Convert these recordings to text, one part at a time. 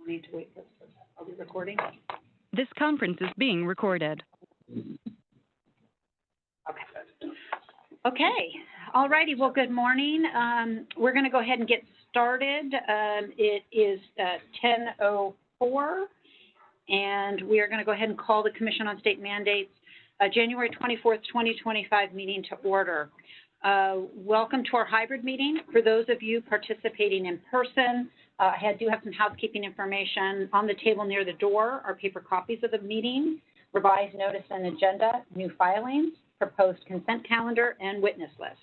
We need to wait for this. Are we recording? This conference is being recorded. Okay. Okay. All righty. Well, good morning. We're going to go ahead and get started. It is 10:04, and we are going to go ahead and call the Commission on State Mandates January 24th, 2025 meeting to order. Welcome to our hybrid meeting. For those of you participating in person, I do have some housekeeping information on the table near the door. Are paper copies of the meeting, revised notice and agenda, new filings, proposed consent calendar, and witness list.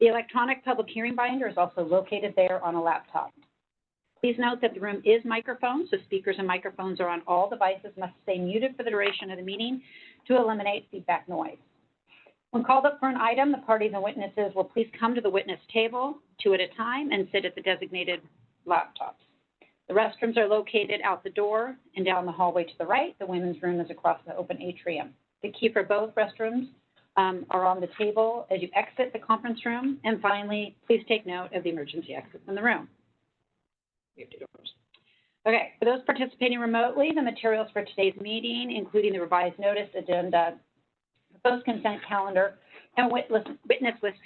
The electronic public hearing binder is also located there on a laptop. Please note that the room is microphone, so speakers and microphones are on all devices must stay muted for the duration of the meeting to eliminate feedback noise. When called up for an item, the parties and witnesses will please come to the witness table, 2 at a time, and sit at the designated laptops. The restrooms are located out the door and down the hallway to the right. The women's room is across the open atrium. The key for both restrooms are on the table as you exit the conference room. And finally, please take note of the emergency exits in the room. Okay, for those participating remotely, the materials for today's meeting, including the revised notice, agenda, proposed consent calendar, and witness list,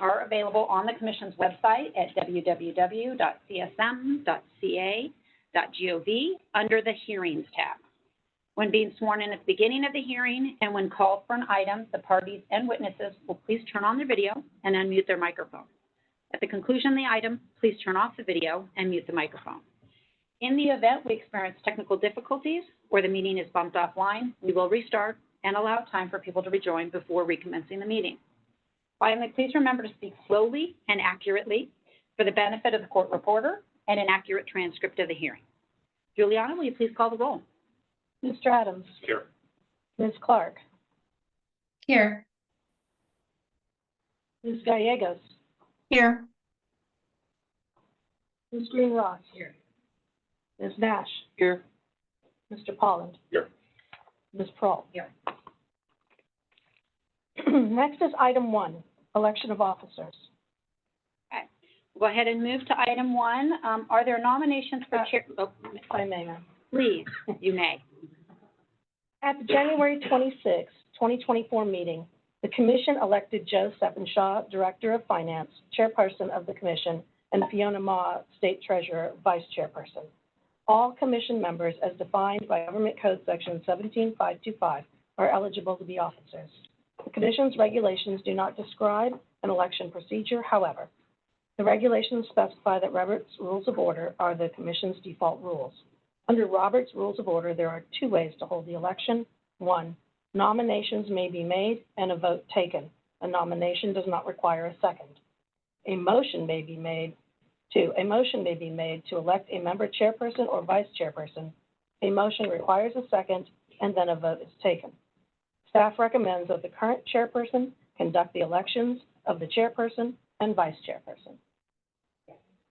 are available on the Commission's website at www.csm.ca.gov under the Hearings tab. When being sworn in at the beginning of the hearing and when called for an item, the parties and witnesses will please turn on their video and unmute their microphone. At the conclusion of the item, please turn off the video and mute the microphone. In the event we experience technical difficulties or the meeting is bumped offline, we will restart and allow time for people to rejoin before recommencing the meeting. Finally, please remember to speak slowly and accurately for the benefit of the court reporter and an accurate transcript of the hearing. Juliana, will you please call the roll? Mr. Adams. Here. Ms. Clark. Here. Ms. Gallegos. Here. Ms. Green-Ross. Here. Ms. Nash. Here. Mr. Polland. Here. Ms. Prohl. Here. Next is item 1, election of officers. Okay. We'll go ahead and move to item 1. Are there nominations for chair? Oh, If I may, ma'am. please, you may. At the January 26, 2024 meeting, the Commission elected Joe Stephenshaw, Director of Finance, Chairperson of the Commission, and Fiona Ma, State Treasurer, Vice Chairperson. All Commission members, as defined by Government Code Section 17525, are eligible to be officers. The Commission's regulations do not describe an election procedure. However, the regulations specify that Robert's Rules of Order are the Commission's default rules. Under Robert's Rules of Order, there are 2 ways to hold the election. 1, nominations may be made and a vote taken. A nomination does not require a second. A motion may be made. 2, a motion may be made to elect a member chairperson or vice chairperson. A motion requires a second, and then a vote is taken. Staff recommends that the current chairperson conduct the elections of the chairperson and vice chairperson.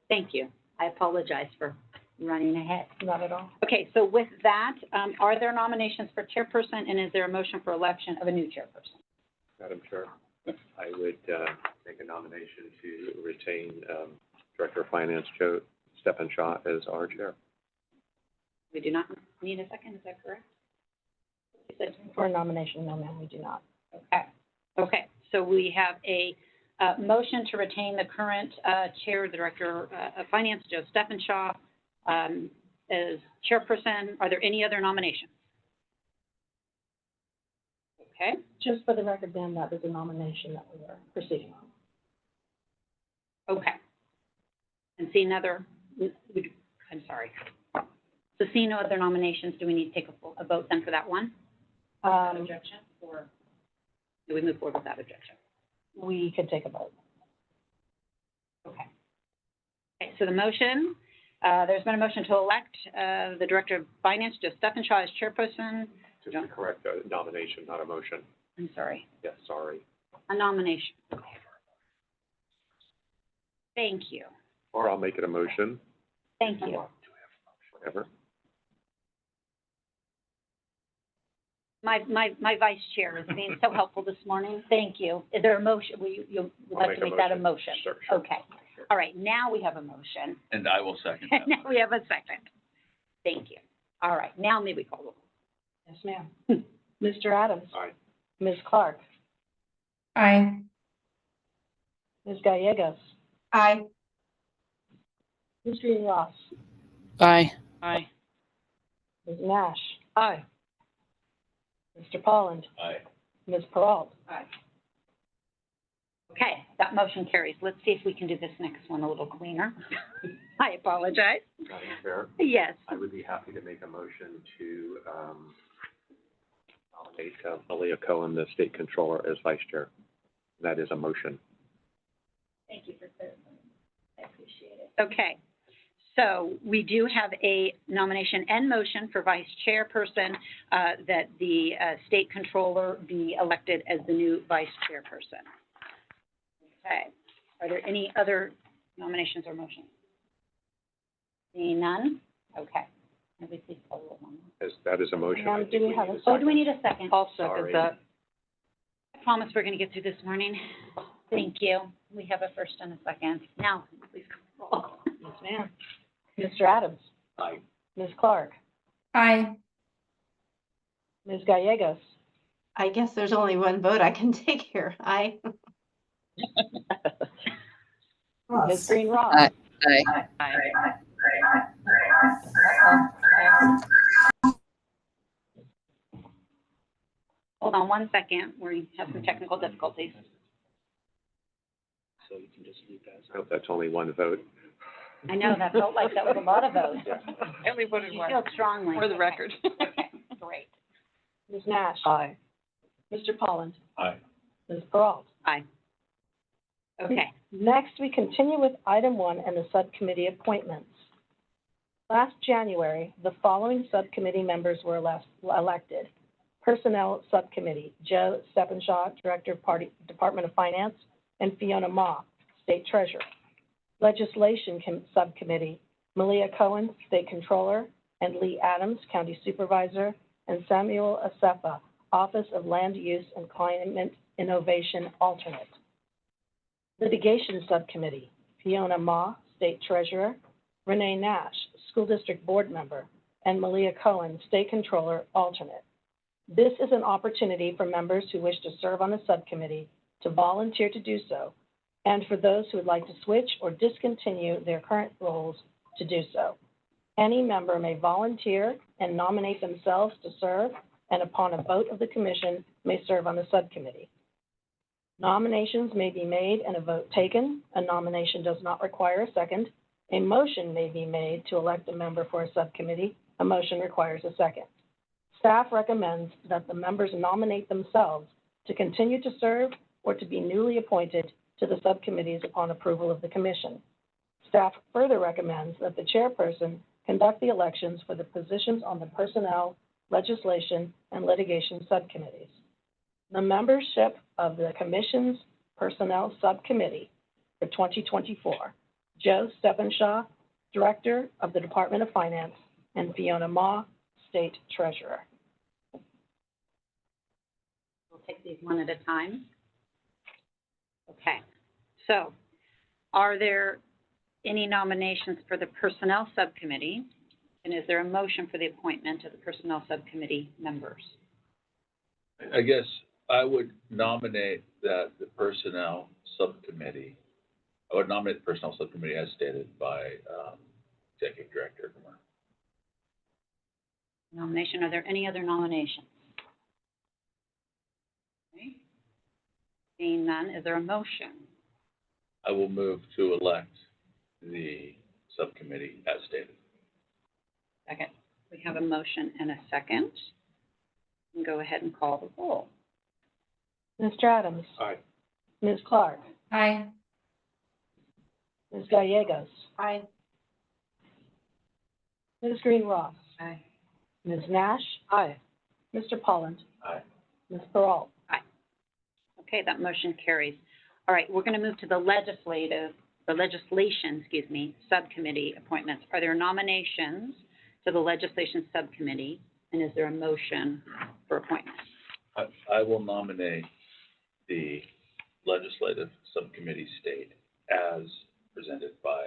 Thank you. I apologize for running ahead. Not at all. Okay, so with that, are there nominations for chairperson, and is there a motion for election of a new chairperson? Madam Chair, I would make a nomination to retain Director of Finance Joe Stephenshaw as our chair. We do not need a second, is that correct? For a nomination, no, ma'am, we do not. Okay. Okay, so we have a motion to retain the current chair, Director of Finance, Joe Stephenshaw, as chairperson. Are there any other nominations? Okay. Just for the record, ma'am, that is a nomination that we are proceeding on. Okay. And seeing other, I'm sorry. So seeing no other nominations, do we need to take a vote then for that one? Objection, or do we move forward without objection? We could take a vote. Okay. Okay, so the motion, there's been a motion to elect the Director of Finance, Joe Stephenshaw, as chairperson. Just to correct, a nomination, not a motion. I'm sorry. Yes, sorry. A nomination. Thank you. Or I'll make it a motion, Thank you. whatever. My vice chair is being so helpful this morning. Thank you. Is there a motion? You'd like to make that a motion? Sure. Okay. All right, now we have a motion. And I will second And that. now we have a second. Thank you. All right, now may we call the roll? Yes, ma'am. Mr. Adams? Aye. Ms. Clark? Aye. Ms. Gallegos? Aye. Ms. Green Ross? Aye. Aye. Ms. Nash? Aye. Mr. Polland? Aye. Ms. Peralt? Okay, that motion carries. Let's see if we can do this next one a little cleaner. I apologize. Madam Chair, Yes. I would be happy to make a motion to, nominate Malia Cohen, the State Controller, as Vice Chair. That is a motion. Thank you for clarifying. I appreciate it. Okay, so we do have a nomination and motion for Vice Chairperson, that the State Controller be elected as the new Vice Chairperson. Okay, are there any other nominations or motions? Seeing none? Okay. May we please call the roll on that? That is a motion. I Do think we have need a Oh, do we need a second? I'll Sorry. second that. I promise we're going to get through this morning. Thank you. We have a first and a second. Now, please call the roll. Yes, ma'am. Mr. Adams? Aye. Ms. Clark? Aye. Ms. Gallegos? I guess there's only one vote I can take here. Aye. Ms. Green Ross? Aye. Aye. Aye. Hold on one second. We have some technical difficulties. So you can just leave that. I hope that's only one vote. I know, that felt like that was a lot of votes. I only voted You once. feel strongly. For the record. Okay, great. Ms. Nash? Aye. Mr. Polland? Aye. Ms. Peralt? Aye. Okay, Next, we continue with item 1 and the subcommittee appointments. Last January, the following subcommittee members were elected. Personnel Subcommittee, Joe Steppenshaw, Director of Department of Finance, and Fiona Ma, State Treasurer. Legislation Subcommittee, Malia Cohen, State Controller, and Lee Adams, County Supervisor, and Samuel Asefa, Office of Land Use and Climate Innovation Alternate. Litigation Subcommittee, Fiona Ma, State Treasurer, Renee Nash, School District Board Member, and Malia Cohen, State Controller, Alternate. This is an opportunity for members who wish to serve on the subcommittee to volunteer to do so, and for those who would like to switch or discontinue their current roles to do so. Any member may volunteer and nominate themselves to serve, and upon a vote of the commission, may serve on the subcommittee. Nominations may be made and a vote taken. A nomination does not require a second. A motion may be made to elect a member for a subcommittee. A motion requires a second. Staff recommends that the members nominate themselves to continue to serve or to be newly appointed to the subcommittees upon approval of the commission. Staff further recommends that the chairperson conduct the elections for the positions on the Personnel, Legislation, and Litigation subcommittees. The membership of the Commission's Personnel Subcommittee for 2024, Joe Steppenshaw, Director of the Department of Finance, and Fiona Ma, State Treasurer. we'll take these one at a time. Okay, so are there any nominations for the Personnel Subcommittee? And is there a motion for the appointment of the Personnel Subcommittee members? I guess I would nominate that the Personnel Subcommittee, I would nominate the Personnel Subcommittee as stated by Executive Director Demers. Nomination, are there any other nominations? Okay. Seeing none, is there a motion? I will move to elect the subcommittee as stated. Second. We have a motion and a second. And go ahead and call the roll. Mr. Adams? Aye. Ms. Clark? Aye. Ms. Gallegos? Aye. Ms. Green Ross? Aye. Ms. Nash? Aye. Mr. Polland? Aye. Ms. Peralt? Okay, that motion carries. All right, we're going to move to the legislation, subcommittee appointments. Are there nominations to the legislation subcommittee, and is there a motion for appointment? I will nominate the Legislative Subcommittee state as presented by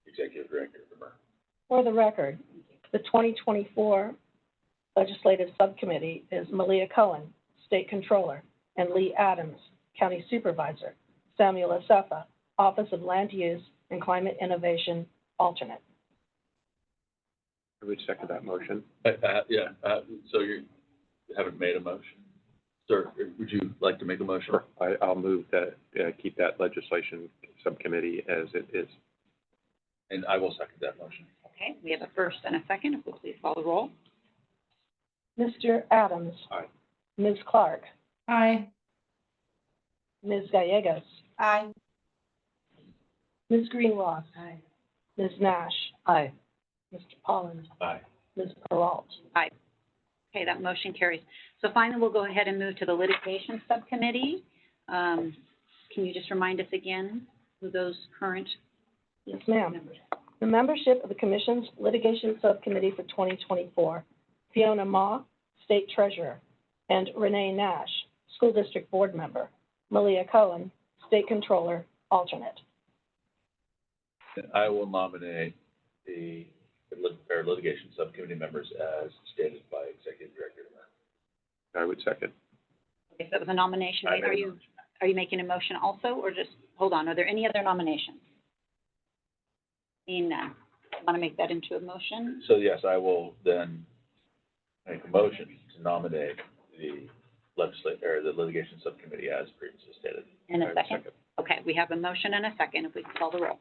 Executive Director Demers. For the record, The 2024 Legislative Subcommittee is Malia Cohen, State Controller, and Lee Adams, County Supervisor. Samuel Asefa, Office of Land Use and Climate Innovation, alternate. I would second that motion. So you haven't made a motion? Sir, would you like to make a motion? Sure. I'll move that, keep that legislation subcommittee as it is. And I will second that motion. Okay, we have a first and a second. If we'll please call the roll. Mr. Adams. Aye. Ms. Clark. Aye. Ms. Gallegos. Aye. Ms. Greenroth. Aye. Ms. Nash. Aye. Mr. Polland. Aye. Ms. Peralt. Okay, that motion carries. So finally, we'll go ahead and move to the litigation subcommittee. Can you just remind us again who those current Yes, ma'am. members? The membership of the Commission's Litigation Subcommittee for 2024, Fiona Ma, State Treasurer, and Renee Nash, School District Board Member. Malia Cohen, State Controller, alternate. I will nominate the litigation subcommittee members as stated by Executive Director. I would second. Okay, so that was a nomination. I made a Are you making a motion also, or just, hold on, are there any other nominations? Seeing none. Want to make that into a motion? So yes, I will then make a motion to nominate the litigation subcommittee as previously stated. In I a would second? Okay, we have a motion and a second, if we can call the roll.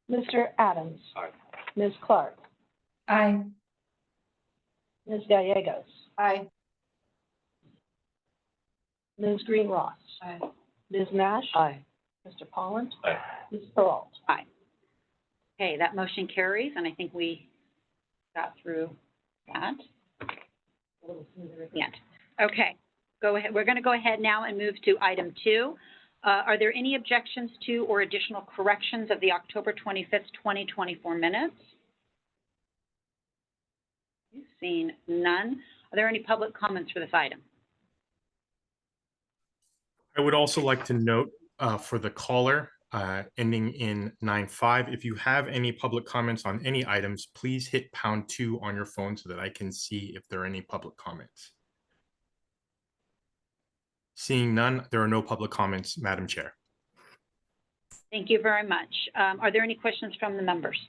Mr. Adams. Aye. Ms. Clark. Aye. Ms. Gallegos. Aye. Ms. Greenroth. Aye. Ms. Nash. Aye. Mr. Polland. Aye. Ms. Peralt. Okay, that motion carries, and I think we got through that. A little smoother at the end. Okay, go ahead. We're going to go ahead now and move to item 2. Are there any objections to or additional corrections of the October 25th, 2024 minutes? Seeing none. Are there any public comments for this item? I would also like to note for the caller ending in 95, if you have any public comments on any items, please hit #2 on your phone so that I can see if there are any public comments. Seeing none, there are no public comments, Madam Chair. Thank you very much. Are there any questions from the members?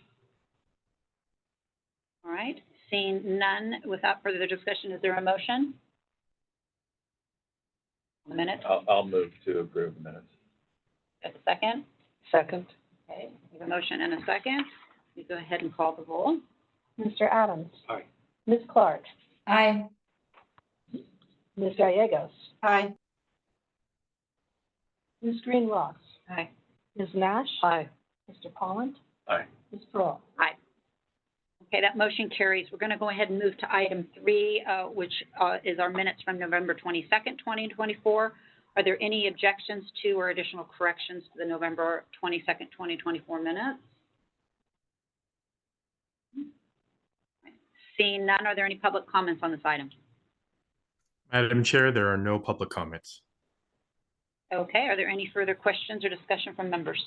All right, seeing none, without further discussion, is there a motion? A minute, I'll move to approve the minutes. a second? Second. Okay, we have a motion and a second. We go ahead and call the roll. Mr. Adams. Aye. Ms. Clark. Aye. Ms. Gallegos. Aye. Ms. Greenroth. Aye. Ms. Nash. Aye. Mr. Polland. Aye. Ms. Peralt. Okay, that motion carries. We're going to go ahead and move to item 3, which is our minutes from November 22nd, 2024. Are there any objections to or additional corrections to the November 22nd, 2024 minutes? Seeing none, are there any public comments on this item? Madam Chair, there are no public comments. Okay, are there any further questions or discussion from members?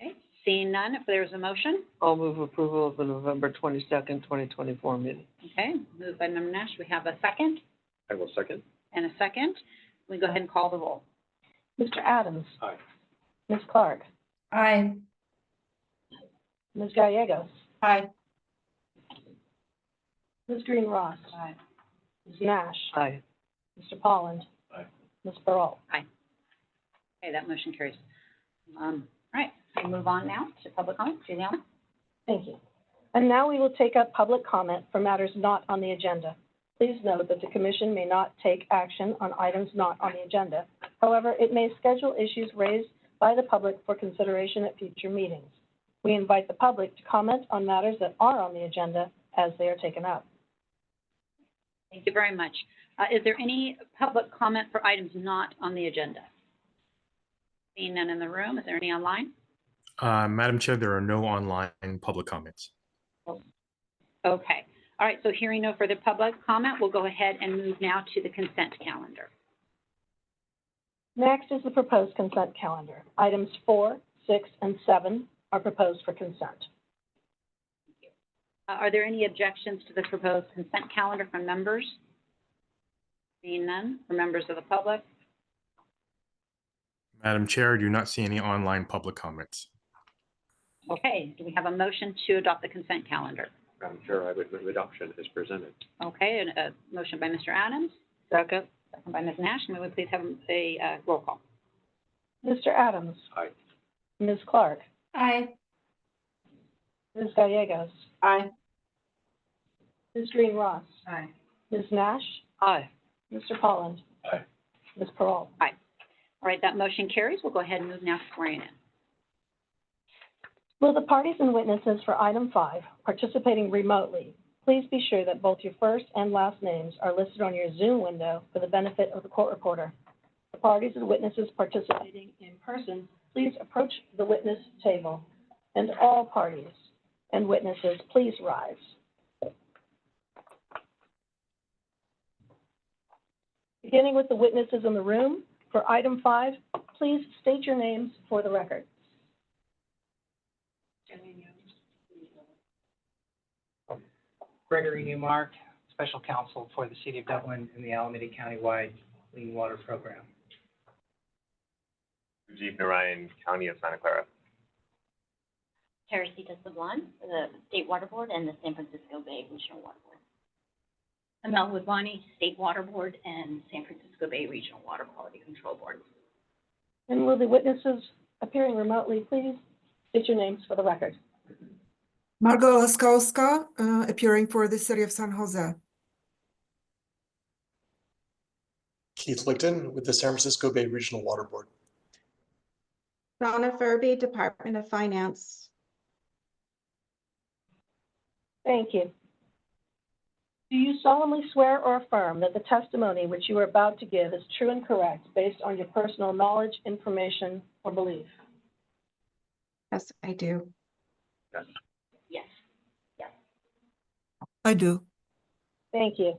Okay, seeing none, if there's a motion. I'll move approval of the November 22nd, 2024 meeting. Okay, moved by Member Nash. We have a second I will second. and a second. We go ahead and call the roll. Mr. Adams. Aye. Ms. Clark. Aye. Ms. Gallegos. Aye. Ms. Greenroth. Aye. Ms. Nash. Aye. Mr. Polland. Aye. Ms. Peralt. Okay, that motion carries. All right, we'll move on now to public comment. Juliana? Thank you. And now we will take up public comment for matters not on the agenda. Please note that the Commission may not take action on items not on the agenda. However, it may schedule issues raised by the public for consideration at future meetings. We invite the public to comment on matters that are on the agenda as they are taken up. Thank you very much. Is there any public comment for items not on the agenda? Seeing none in the room, is there any online? Madam Chair, there are no online public comments. Okay. All right, so hearing no further public comment, we'll go ahead and move now to the consent calendar. Next is the proposed consent calendar. Items 4, 6, and 7 are proposed for consent. Are there any objections to the proposed consent calendar from members? Seeing none, from members of the public? Madam Chair, I do not see any online public comments. Okay, do we have a motion to adopt the consent calendar? Madam Chair, I would move adoption as presented. Okay, and a motion by Mr. Adams, Second. second by Ms. Nash. May we please have a roll call? Mr. Adams? Aye. Ms. Clark? Aye. Ms. Gallegos? Aye. Ms. Green Ross? Aye. Ms. Nash? Aye. Mr. Polland? Aye. Ms. Peralta? All right, that motion carries. We'll go ahead and move now to swearing in. Will the parties and witnesses for item 5 participating remotely, please be sure that both your first and last names are listed on your Zoom window for the benefit of the court reporter. The parties and witnesses participating in person, please approach the witness table. And all parties and witnesses, please rise. Beginning with the witnesses in the room, for item 5, please state your names for the record. Gregory Newmark, Special Counsel for the City of Dublin and the Alameda Countywide Clean Water Program. Rajiv Narayan, County of Santa Clara. Teresita Sablan for the State Water Board and the San Francisco Bay Regional Water Board. Amel Wadwani, State Water Board and San Francisco Bay Regional Water Quality Control Board. And will the witnesses appearing remotely please state your names for the record? Margo Laskowska, appearing for the City of San Jose. Keith Licton with the San Francisco Bay Regional Water Board. Donna Furby, Department of Finance. Thank you. Do you solemnly swear or affirm that the testimony which you are about to give is true and correct based on your personal knowledge, information, or belief? Yes, I do. Yes. I do. Thank you.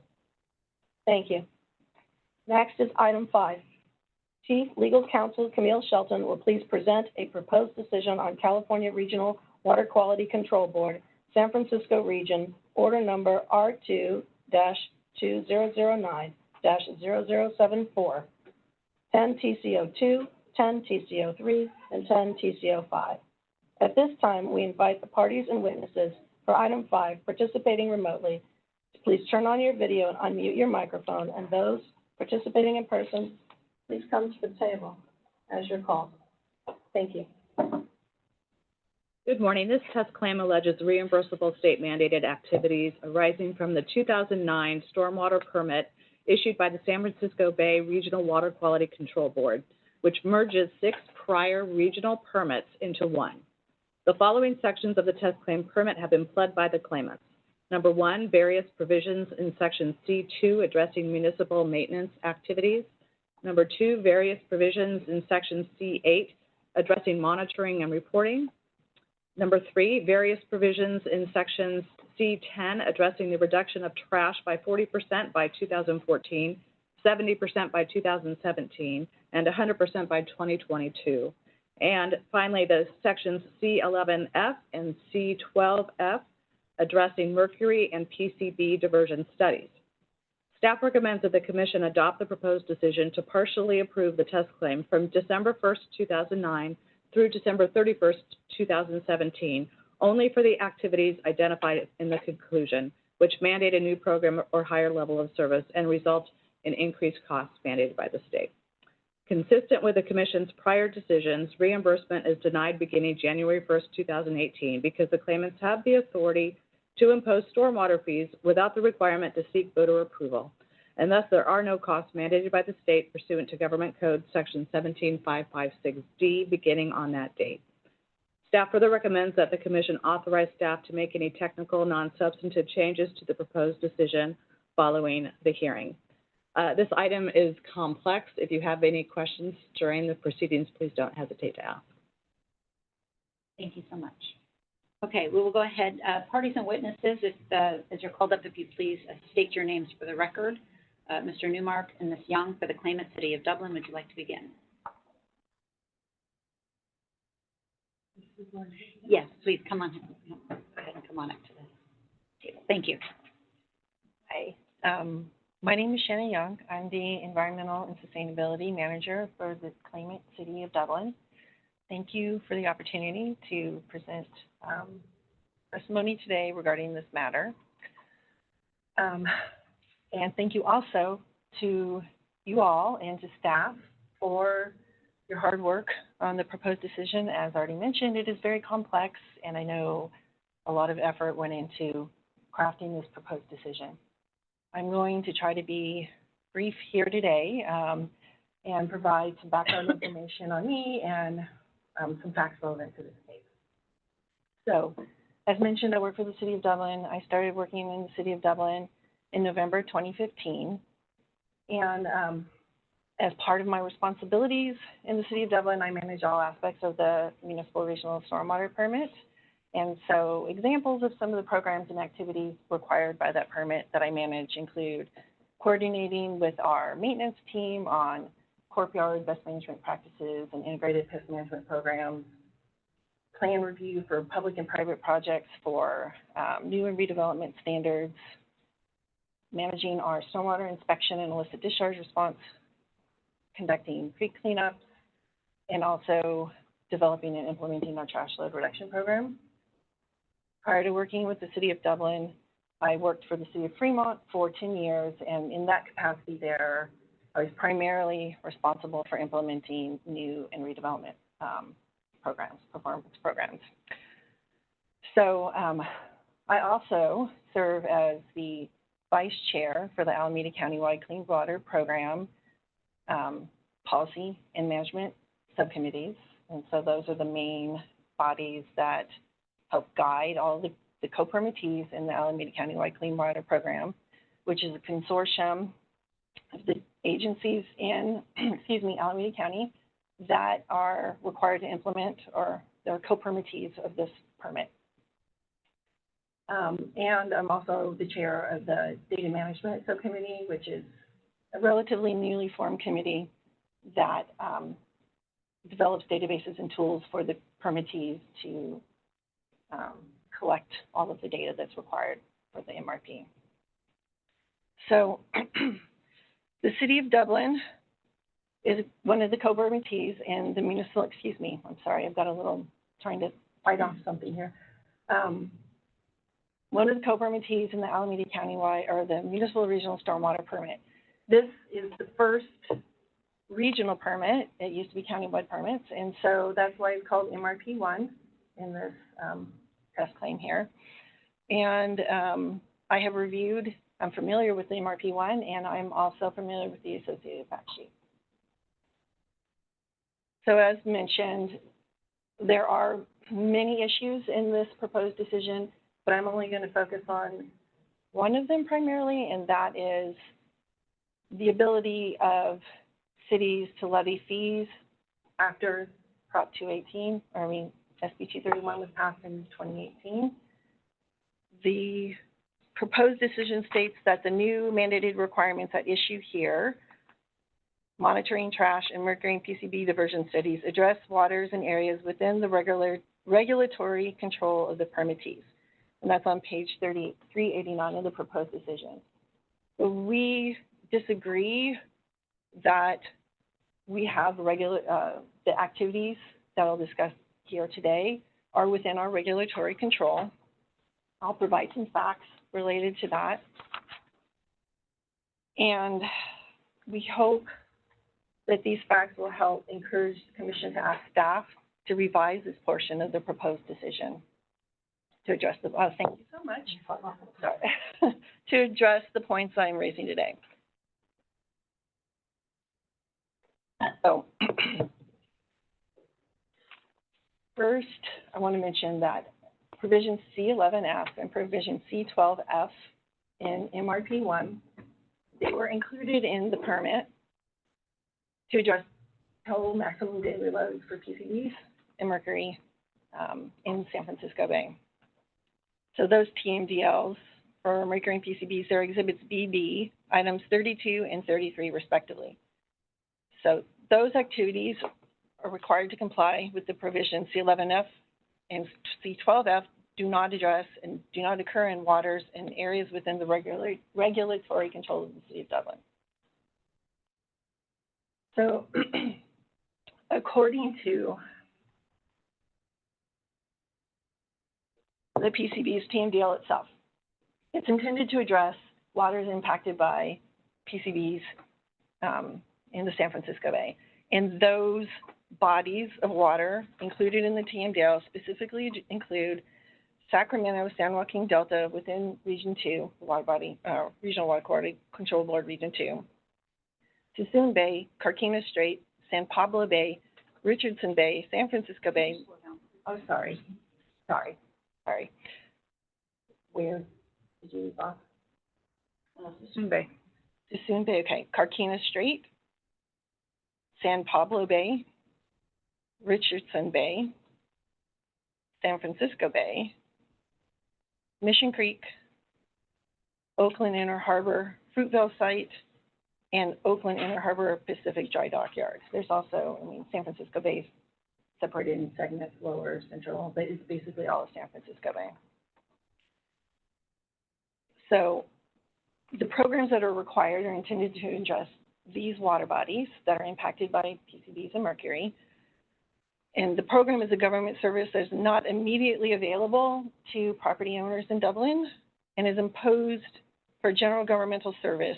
Thank you. Next is item 5. Chief Legal Counsel Camille Shelton will please present a proposed decision on California Regional Water Quality Control Board, San Francisco Region, order number R2-2009-0074, 10 TCO2, 10 TCO3, and 10 TCO5. At this time, we invite the parties and witnesses for item 5 participating remotely to please turn on your video and unmute your microphone, and those participating in person, please come to the table as you're called. Thank you. Good morning. This test claim alleges reimbursable state mandated activities arising from the 2009 stormwater permit issued by the San Francisco Bay Regional Water Quality Control Board, which merges 6 prior regional permits into one. The following sections of the test claim permit have been pled by the claimants. Number 1, various provisions in section C2 addressing municipal maintenance activities. Number 2, various provisions in section C8 addressing monitoring and reporting. Number 3, various provisions in sections C10 addressing the reduction of trash by 40% by 2014, 70% by 2017, and 100% by 2022. And finally, the sections C11F and C12F addressing mercury and PCB diversion studies. Staff recommends that the Commission adopt the proposed decision to partially approve the test claim from December 1st, 2009 through December 31st, 2017, only for the activities identified in the conclusion, which mandate a new program or higher level of service and result in increased costs mandated by the state. Consistent with the Commission's prior decisions, reimbursement is denied beginning January 1st, 2018, because the claimants have the authority to impose stormwater fees without the requirement to seek voter approval, and thus there are no costs mandated by the state pursuant to Government Code Section 17556D beginning on that date. Staff further recommends that the Commission authorize staff to make any technical, non-substantive changes to the proposed decision following the hearing. This item is complex. If you have any questions during the proceedings, please don't hesitate to ask. Thank you so much. Okay, we will go ahead. Parties and witnesses, if, as you're called up, if you please state your names for the record. Mr. Newmark and Ms. Young for the claimant, City of Dublin, would you like to begin? Yes, please come on. Go ahead and come on up to this. table. Thank you. Hi, my name is Shannon Young. I'm the Environmental and Sustainability Manager for the claimant City of Dublin. Thank you for the opportunity to present testimony today regarding this matter. And thank you also to you all and to staff for your hard work on the proposed decision. As already mentioned, it is very complex, and I know a lot of effort went into crafting this proposed decision. I'm going to try to be brief here today and provide some background information on me and some facts relevant to this case. So, as mentioned, I work for the City of Dublin. I started working in the City of Dublin in November 2015. And as part of my responsibilities in the City of Dublin, I manage all aspects of the municipal regional stormwater permit. And so examples of some of the programs and activities required by that permit that I manage include coordinating with our maintenance team on courtyard best management practices and integrated pest management programs, plan review for public and private projects for new and redevelopment standards, managing our stormwater inspection and illicit discharge response, conducting creek cleanups, and also developing and implementing our trash load reduction program. Prior to working with the City of Dublin, I worked for the City of Fremont for 10 years, and in that capacity there, I was primarily responsible for implementing new and redevelopment programs, performance programs. So I also serve as the Vice Chair for the Alameda Countywide Clean Water Program Policy and Management Subcommittees, and so those are the main bodies that help guide all the co-permittees in the Alameda Countywide Clean Water Program, which is a consortium of the agencies in, Alameda County that are required to implement or they're co-permittees of this permit. And I'm also the chair of the Data Management Subcommittee, which is a relatively newly formed committee that develops databases and tools for the permittees to collect all of the data that's required for the MRP. So the City of Dublin is one of the co-permittees and the municipal, I'm sorry, I've got a little, trying to fight off something here. One of the co-permittees in the Alameda Countywide, or the Municipal Regional Stormwater Permit. This is the first regional permit. It used to be countywide permits, and so that's why it's called MRP1 in this test claim here. And I have reviewed, I'm familiar with the MRP1, and I'm also familiar with the associated fact sheet. So as mentioned, there are many issues in this proposed decision, but I'm only going to focus on one of them primarily, and that is the ability of cities to levy fees after Prop 218, SB 231 was passed in 2018. The proposed decision states that the new mandated requirements at issue here, monitoring trash and mercury and PCB diversion studies, address waters and areas within the regulatory control of the permittees. And that's on page 389 of the proposed decision. So we disagree that we have the activities that I'll discuss here today are within our regulatory control. I'll provide some facts related to that. And we hope that these facts will help encourage the Commission to ask staff to revise this portion of the proposed decision to address the, thank you so much. Sorry. To address the points I'm raising today. So, first, I want to mention that provision C11F and provision C12F in MRP1, they were included in the permit to address total maximum daily loads for PCBs and mercury in San Francisco Bay. So those TMDLs for mercury and PCBs, they're exhibits BB, items 32 and 33 respectively. So those activities are required to comply with the provision C11F and C12F do not address and do not occur in waters and areas within the regulatory control of the City of Dublin. So, according to the PCB's TMDL itself, it's intended to address waters impacted by PCBs in the San Francisco Bay. And those bodies of water included in the TMDL specifically include Sacramento, San Joaquin Delta within Region 2, the water body, Regional Water Quality Control Board Region 2, Suisun Bay, Carquinez Strait, San Pablo Bay, Richardson Bay, San Francisco Bay. Oh, sorry. Where did you leave off? Suisun Bay. Suisun Bay, okay. Carquinez Strait, San Pablo Bay, Richardson Bay, San Francisco Bay, Mission Creek, Oakland Inner Harbor, Fruitvale Site, and Oakland Inner Harbor Pacific Dry Dock Yards. There's also, San Francisco Bay is separated in segments, lower, central, but it's basically all of San Francisco Bay. So the programs that are required are intended to address these water bodies that are impacted by PCBs and mercury. And the program is a government service that is not immediately available to property owners in Dublin and is imposed for general governmental service,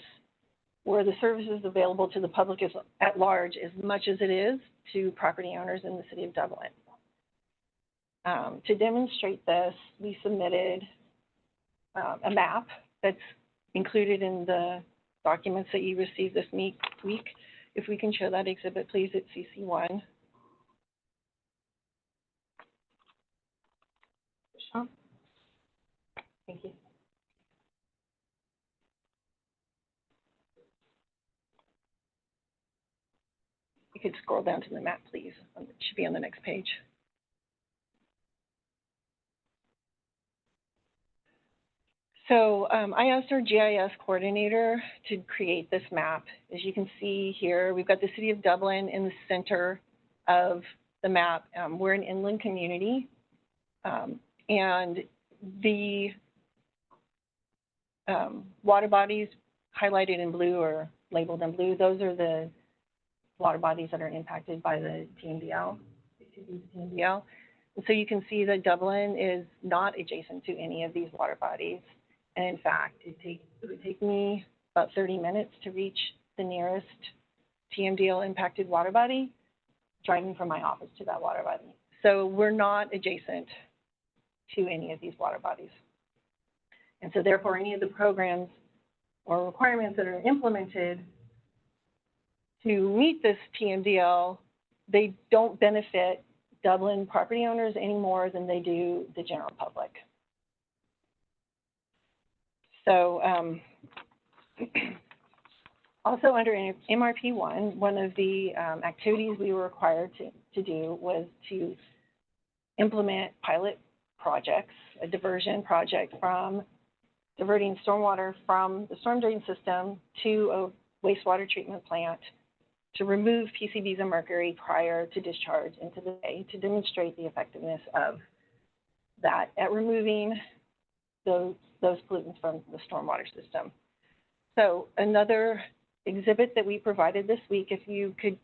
where the service is available to the public at large as much as it is to property owners in the City of Dublin. To demonstrate this, we submitted a map that's included in the documents that you received this week. If we can show that exhibit, please, at CC1. Thank you. You could scroll down to the map, please. It should be on the next page. So I asked our GIS coordinator to create this map. As you can see here, we've got the City of Dublin in the center of the map. We're an inland community, and the water bodies highlighted in blue or labeled in blue, those are the water bodies that are impacted by the TMDL. And so you can see that Dublin is not adjacent to any of these water bodies. And in fact, it would take me about 30 minutes to reach the nearest TMDL impacted water body, driving from my office to that water body. So we're not adjacent to any of these water bodies. And so therefore, any of the programs or requirements that are implemented to meet this TMDL, they don't benefit Dublin property owners any more than they do the general public. So also under MRP1, one of the activities we were required to do was to implement pilot projects, a diversion project from diverting stormwater from the storm drain system to a wastewater treatment plant to remove PCBs and mercury prior to discharge into the bay, to demonstrate the effectiveness of that at removing those pollutants from the stormwater system. So another exhibit that we provided this week, if you could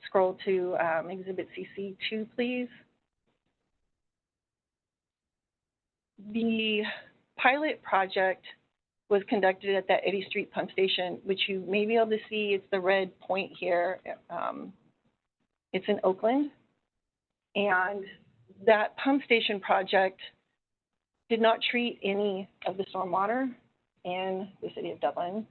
scroll to exhibit CC2, please. The pilot project was conducted at that Eddy Street pump station, which you may be able to see. It's the red point here. It's in Oakland. And that pump station project did not treat any of the stormwater in the City of Dublin.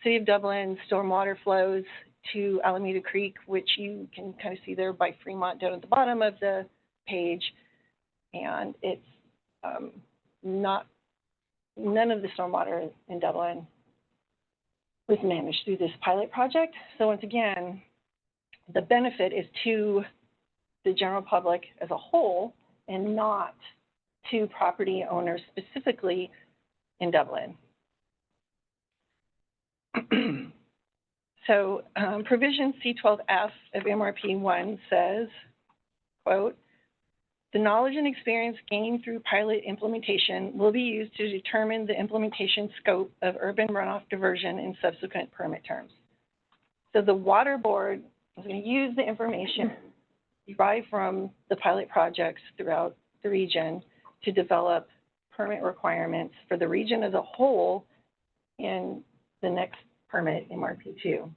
City of Dublin stormwater flows to Alameda Creek, which you can kind of see there by Fremont down at the bottom of the page. And it's none of the stormwater in Dublin was managed through this pilot project. So once again, the benefit is to the general public as a whole and not to property owners specifically in Dublin. So provision C12F of MRP 1 says, quote, The knowledge and experience gained through pilot implementation will be used to determine the implementation scope of urban runoff diversion in subsequent permit terms. So the Water Board is going to use the information derived from the pilot projects throughout the region to develop permit requirements for the region as a whole in the next permit, MRP2.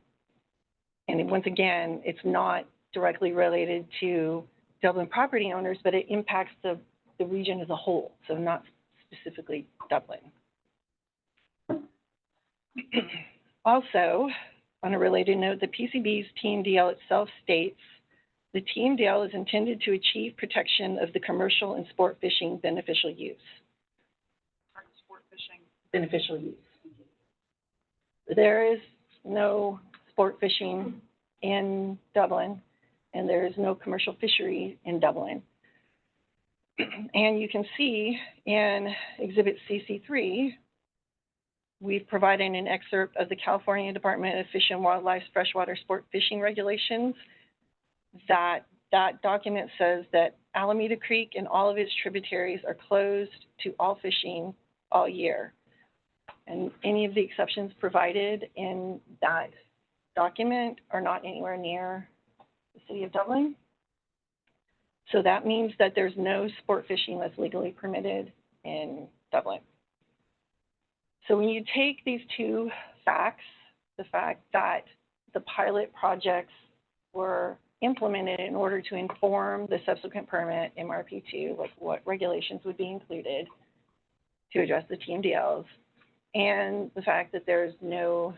And once again, it's not directly related to Dublin property owners, but it impacts the region as a whole, so not specifically Dublin. Also, on a related note, the PCB's TMDL itself states the TMDL is intended to achieve protection of the commercial and sport fishing beneficial use. Sport fishing. Beneficial use. There is no sport fishing in Dublin, and there is no commercial fishery in Dublin. And you can see in Exhibit CC3, we've provided an excerpt of the California Department of Fish and Wildlife's freshwater sport fishing regulations. That document says that Alameda Creek and all of its tributaries are closed to all fishing all year. And any of the exceptions provided in that document are not anywhere near the city of Dublin. So that means that there's no sport fishing that's legally permitted in Dublin. So when you take these two facts, the fact that the pilot projects were implemented in order to inform the subsequent permit, MRP2, like what regulations would be included to address the TMDLs, and the fact that there's no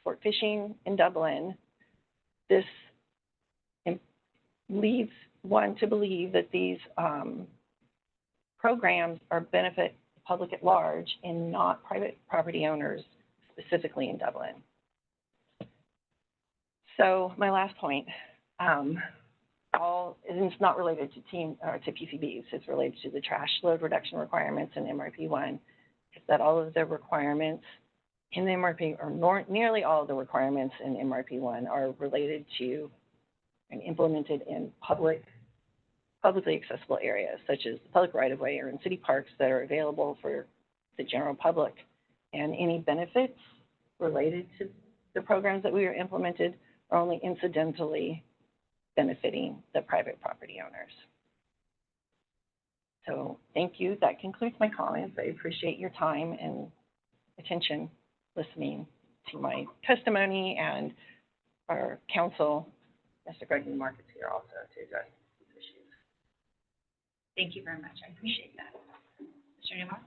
sport fishing in Dublin, this leads one to believe that these programs are benefit the public at large and not private property owners specifically in Dublin. So my last point, and it's not related to PCBs, it's related to the trash load reduction requirements in MRP1, is that all of the requirements in the MRP, or nearly all of the requirements in MRP1 are related to and implemented in publicly accessible areas, such as the public right-of-way or in city parks that are available for the general public. And any benefits related to the programs that we are implemented are only incidentally benefiting the private property owners. So thank you. That concludes my comments. I appreciate your time and attention listening to my testimony, and our counsel, Mr. Greg Newmark, is here also to address these issues. Thank you very much. I appreciate that. Mr. Newmark?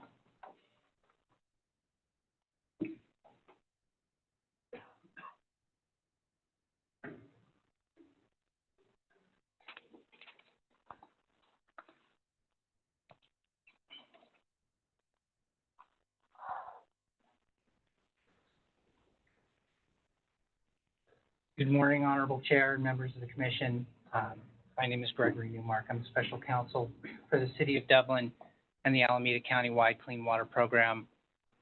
Good morning, Honorable Chair and members of the Commission. My name is Gregory Newmark. I'm Special Counsel for the City of Dublin and the Alameda County-wide Clean Water Program.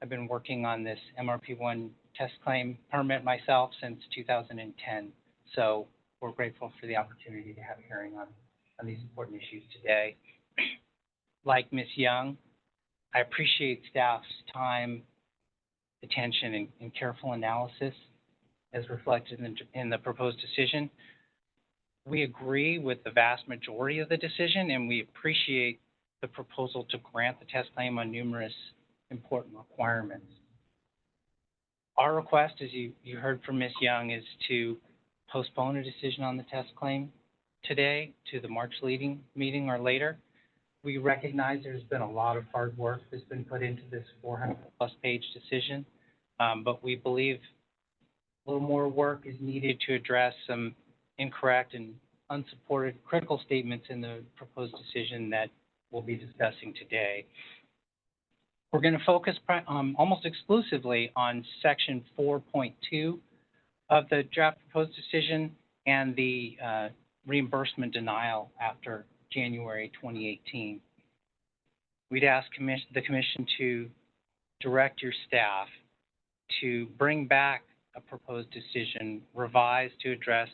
I've been working on this MRP1 test claim permit myself since 2010. So we're grateful for the opportunity to have a hearing on these important issues today. Like Ms. Young, I appreciate staff's time, attention, and careful analysis as reflected in the proposed decision. We agree with the vast majority of the decision, and we appreciate the proposal to grant the test claim on numerous important requirements. Our request, as you heard from Ms. Young, is to postpone a decision on the test claim today to the March meeting or later. We recognize there's been a lot of hard work that's been put into this 400-plus page decision, but we believe a little more work is needed to address some incorrect and unsupported critical statements in the proposed decision that we'll be discussing today. We're going to focus almost exclusively on Section 4.2 of the draft proposed decision and the reimbursement denial after January 2018. We'd ask the Commission to direct your staff to bring back a proposed decision revised to address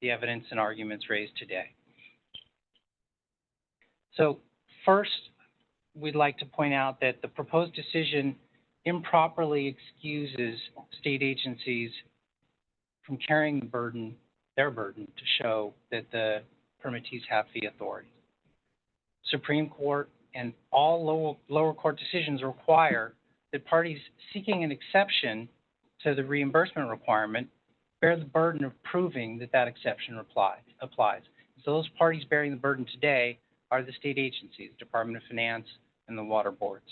the evidence and arguments raised today. So first, we'd like to point out that the proposed decision improperly excuses state agencies from carrying their burden to show that the permittees have fee authority. Supreme Court and all lower court decisions require that parties seeking an exception to the reimbursement requirement bear the burden of proving that that exception applies. So those parties bearing the burden today are the state agencies, Department of Finance and the water boards.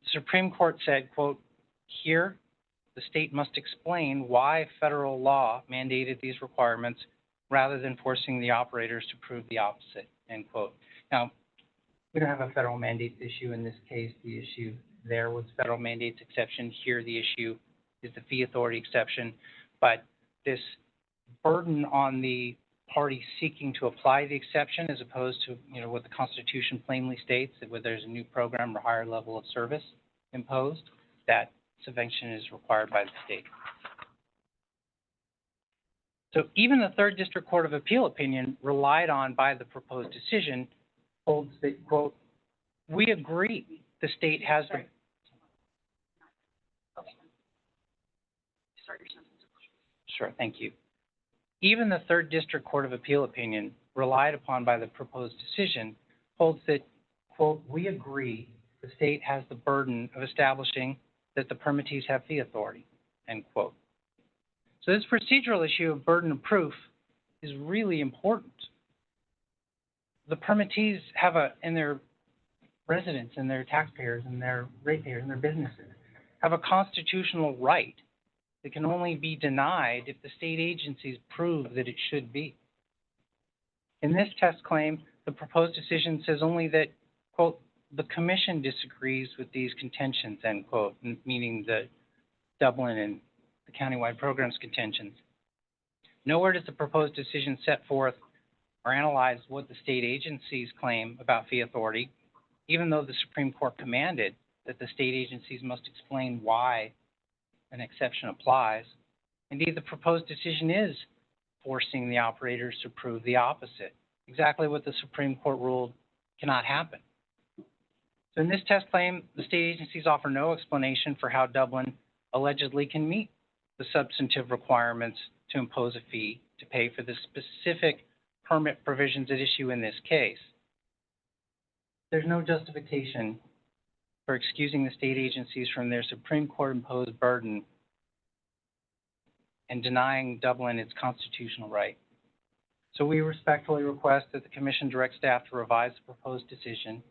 The Supreme Court said, quote, here, the state must explain why federal law mandated these requirements rather than forcing the operators to prove the opposite, end quote. Now, we don't have a federal mandates issue in this case. The issue there was federal mandates exception. Here, the issue is the fee authority exception. But this burden on the party seeking to apply the exception as opposed to, what the Constitution plainly states, that where there's a new program or higher level of service imposed, that subvention is required by the state. So even the Third District Court of Appeal opinion relied on by the proposed decision holds that, quote, we agree the state has the... Sure, thank you. Even the Third District Court of Appeal opinion relied upon by the proposed decision holds that, quote, we agree the state has the burden of establishing that the permittees have fee authority, end quote. So this procedural issue of burden of proof is really important. The permittees have and their residents and their taxpayers and their ratepayers and their businesses have a constitutional right that can only be denied if the state agencies prove that it should be. In this test claim, the proposed decision says only that, quote, the commission disagrees with these contentions, end quote, meaning the Dublin and the countywide programs contentions. Nowhere does the proposed decision set forth or analyze what the state agencies claim about fee authority, even though the Supreme Court commanded that the state agencies must explain why an exception applies. Indeed, the proposed decision is forcing the operators to prove the opposite, exactly what the Supreme Court ruled cannot happen. So in this test claim, the state agencies offer no explanation for how Dublin allegedly can meet the substantive requirements to impose a fee to pay for the specific permit provisions at issue in this case. There's no justification for excusing the state agencies from their Supreme Court imposed burden and denying Dublin its constitutional right. So we respectfully request that the Commission direct staff to revise the proposed decision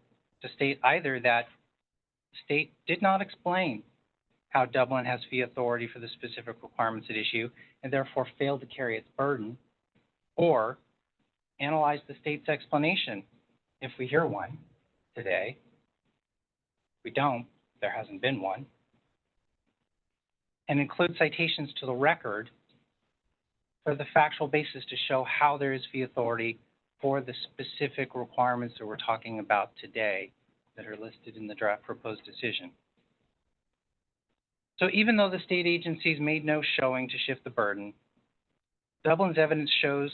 to state either that the state did not explain how Dublin has fee authority for the specific requirements at issue and therefore failed to carry its burden, or analyze the state's explanation if we hear one today. If we don't, there hasn't been one, and include citations to the record for the factual basis to show how there is fee authority for the specific requirements that we're talking about today that are listed in the draft proposed decision. So even though the state agencies made no showing to shift the burden, Dublin's evidence shows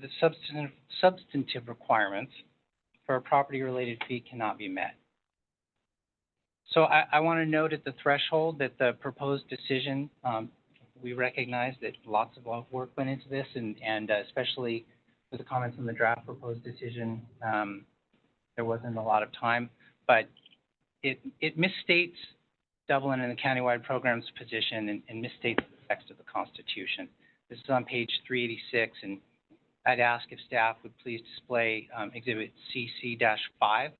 the substantive requirements for a property-related fee cannot be met. So I want to note at the threshold that the proposed decision, we recognize that lots of work went into this, and especially with the comments on the draft proposed decision, there wasn't a lot of time, but it misstates Dublin and the countywide programs position and misstates the text of the Constitution. This is on page 386, and I'd ask if staff would please display Exhibit CC-5.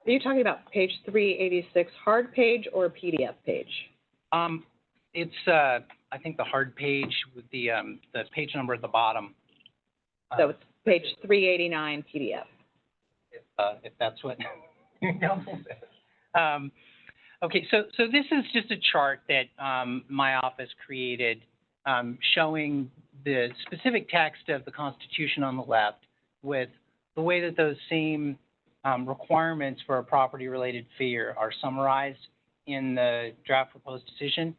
Are you talking about page 386 hard page or PDF page? It's I think the hard page with the page number at the bottom. So it's page 389 PDF. If that's what. Okay, so this is just a chart that my office created showing the specific text of the Constitution on the left with the way that those same requirements for a property-related fee are summarized in the draft proposed decision.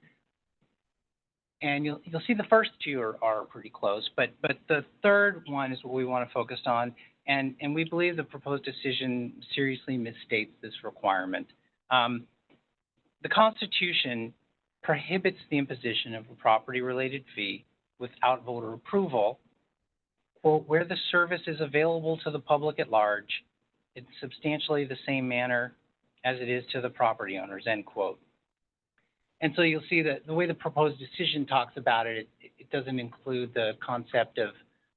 And you'll see the first two are pretty close, but the third one is what we want to focus on, and we believe the proposed decision seriously misstates this requirement. The Constitution prohibits the imposition of a property-related fee without voter approval, quote, where the service is available to the public at large in substantially the same manner as it is to the property owners, end quote. And so you'll see that the way the proposed decision talks about it, it doesn't include the concept of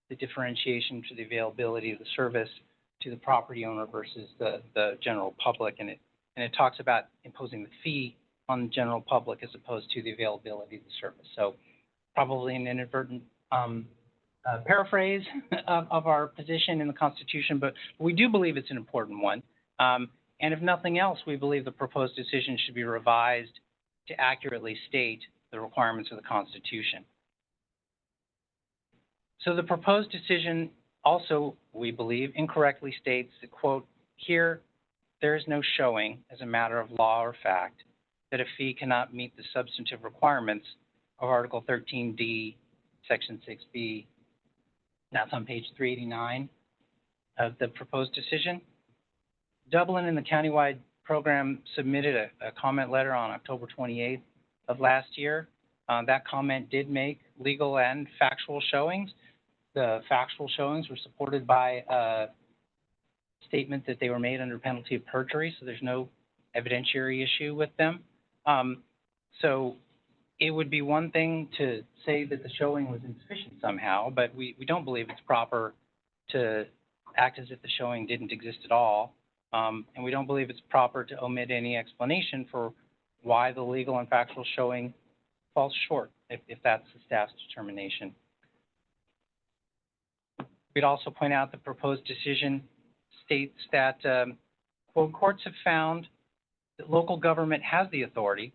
the differentiation to the availability of the service to the property owner versus the general public, and it talks about imposing the fee on the general public as opposed to the availability of the service. So probably an inadvertent paraphrase of our position in the Constitution, but we do believe it's an important one. And if nothing else, we believe the proposed decision should be revised to accurately state the requirements of the Constitution. So the proposed decision also, we believe, incorrectly states that, quote, here, there is no showing as a matter of law or fact that a fee cannot meet the substantive requirements of Article 13D, Section 6B. That's on page 389 of the proposed decision. Dublin and the countywide program submitted a comment letter on October 28th of last year. That comment did make legal and factual showings. The factual showings were supported by a statement that they were made under penalty of perjury, so there's no evidentiary issue with them. So it would be one thing to say that the showing was insufficient somehow, but we don't believe it's proper to act as if the showing didn't exist at all. And we don't believe it's proper to omit any explanation for why the legal and factual showing falls short, if that's the staff's determination. We'd also point out the proposed decision states that, quote, courts have found that local government has the authority,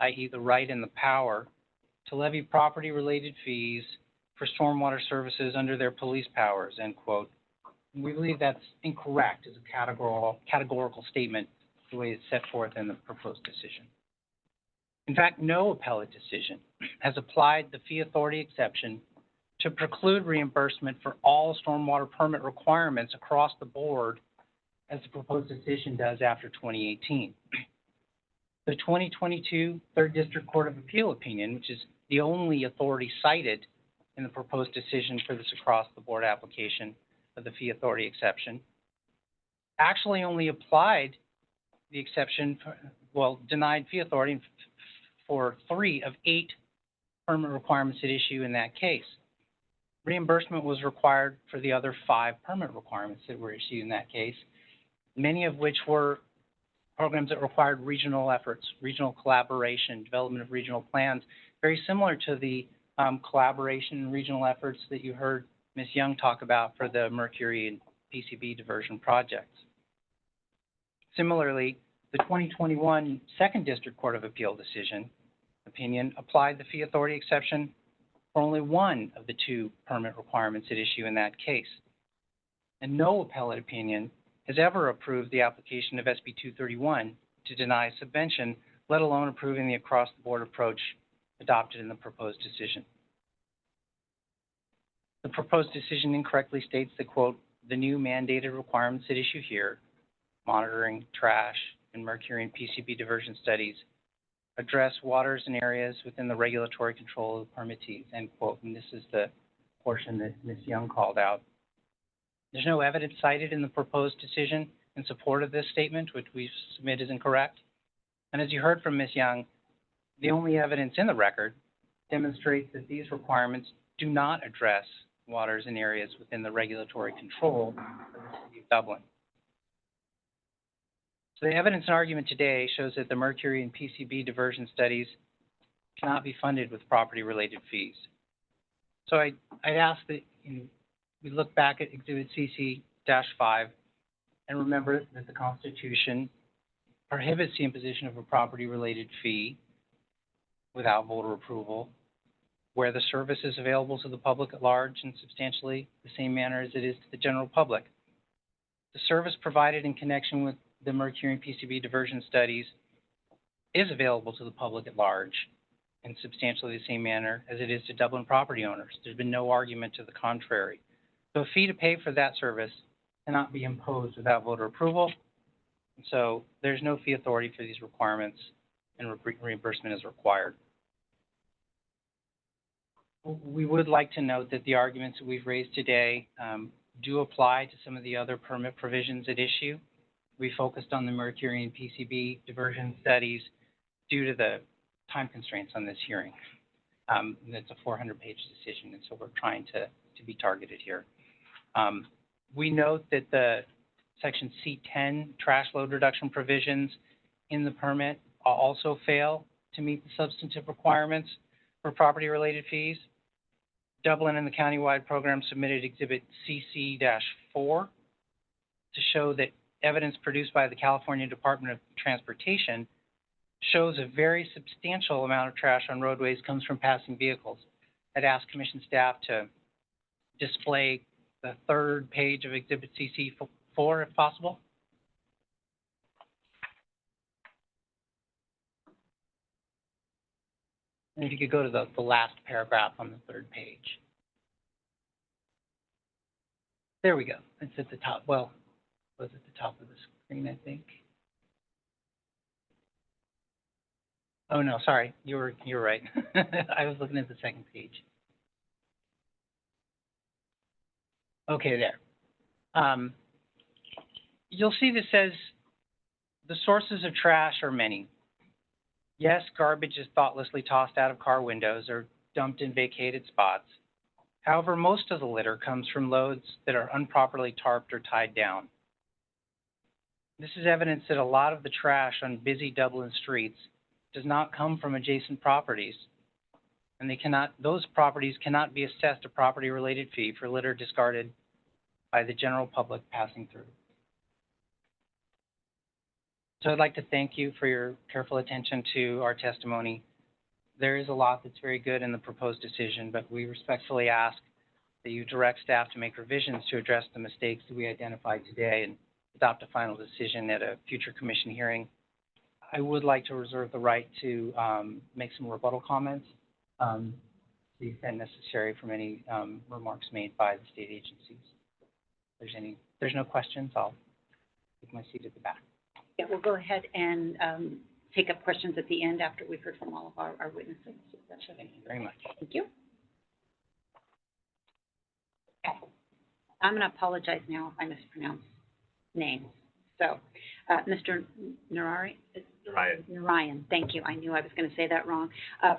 i.e. the right and the power, to levy property-related fees for stormwater services under their police powers, end quote. We believe that's incorrect as a categorical statement, the way it's set forth in the proposed decision. In fact, no appellate decision has applied the fee authority exception to preclude reimbursement for all stormwater permit requirements across the board, as the proposed decision does after 2018. The 2022 Third District Court of Appeal opinion, which is the only authority cited in the proposed decision for this across-the-board application of the fee authority exception, actually only applied the exception, denied fee authority for 3 of 8 permit requirements at issue in that case. Reimbursement was required for the other 5 permit requirements that were issued in that case, many of which were programs that required regional efforts, regional collaboration, development of regional plans, very similar to the collaboration and regional efforts that you heard Ms. Young talk about for the Mercury and PCB diversion projects. Similarly, the 2021 Second District Court of Appeal opinion applied the fee authority exception for only 1 of the 2 permit requirements at issue in that case. And no appellate opinion has ever approved the application of SB 231 to deny subvention, let alone approving the across-the-board approach adopted in the proposed decision. The proposed decision incorrectly states that, quote, the new mandated requirements at issue here, monitoring, trash, and mercury and PCB diversion studies, address waters and areas within the regulatory control of the permittees, end quote. And this is the portion that Ms. Young called out. There's no evidence cited in the proposed decision in support of this statement, which we submit is incorrect. And as you heard from Ms. Young, the only evidence in the record demonstrates that these requirements do not address waters and areas within the regulatory control of the City of Dublin. So the evidence and argument today shows that the mercury and PCB diversion studies cannot be funded with property-related fees. So I'd ask that we look back at Exhibit CC-5 and remember that the Constitution prohibits the imposition of a property-related fee without voter approval, where the service is available to the public at large in substantially the same manner as it is to the general public. The service provided in connection with the Mercury and PCB diversion studies is available to the public at large in substantially the same manner as it is to Dublin property owners. There's been no argument to the contrary. So a fee to pay for that service cannot be imposed without voter approval. So there's no fee authority for these requirements, and reimbursement is required. We would like to note that the arguments that we've raised today do apply to some of the other permit provisions at issue. We focused on the Mercury and PCB diversion studies due to the time constraints on this hearing. It's a 400-page decision, and so we're trying to be targeted here. We note that the Section C10 trash load reduction provisions in the permit also fail to meet the substantive requirements for property-related fees. Dublin and the countywide program submitted Exhibit CC-4 to show that evidence produced by the California Department of Transportation shows a very substantial amount of trash on roadways comes from passing vehicles. I'd ask Commission staff to display the third page of Exhibit CC-4 if possible. And if you could go to the last paragraph on the third page. There we go. It's at the top. Well, it was at the top of the screen, I think. Oh no, sorry. You're right. I was looking at the second page. Okay, there. You'll see this says the sources of trash are many. Yes, garbage is thoughtlessly tossed out of car windows or dumped in vacated spots. However, most of the litter comes from loads that are improperly tarped or tied down. This is evidence that a lot of the trash on busy Dublin streets does not come from adjacent properties, and those properties cannot be assessed a property-related fee for litter discarded by the general public passing through. So I'd like to thank you for your careful attention to our testimony. There is a lot that's very good in the proposed decision, but we respectfully ask that you direct staff to make revisions to address the mistakes that we identified today and adopt a final decision at a future commission hearing. I would like to reserve the right to make some rebuttal comments to the extent necessary from any remarks made by the state agencies. If there's no questions, I'll take my seat at the back. Yeah, we'll go ahead and take up questions at the end after we've heard from all of our witnesses. Thank you very much. Thank you. Okay. I'm going to apologize now if I mispronounce names. So, Mr. Narayan, thank you. I knew I was going to say that wrong.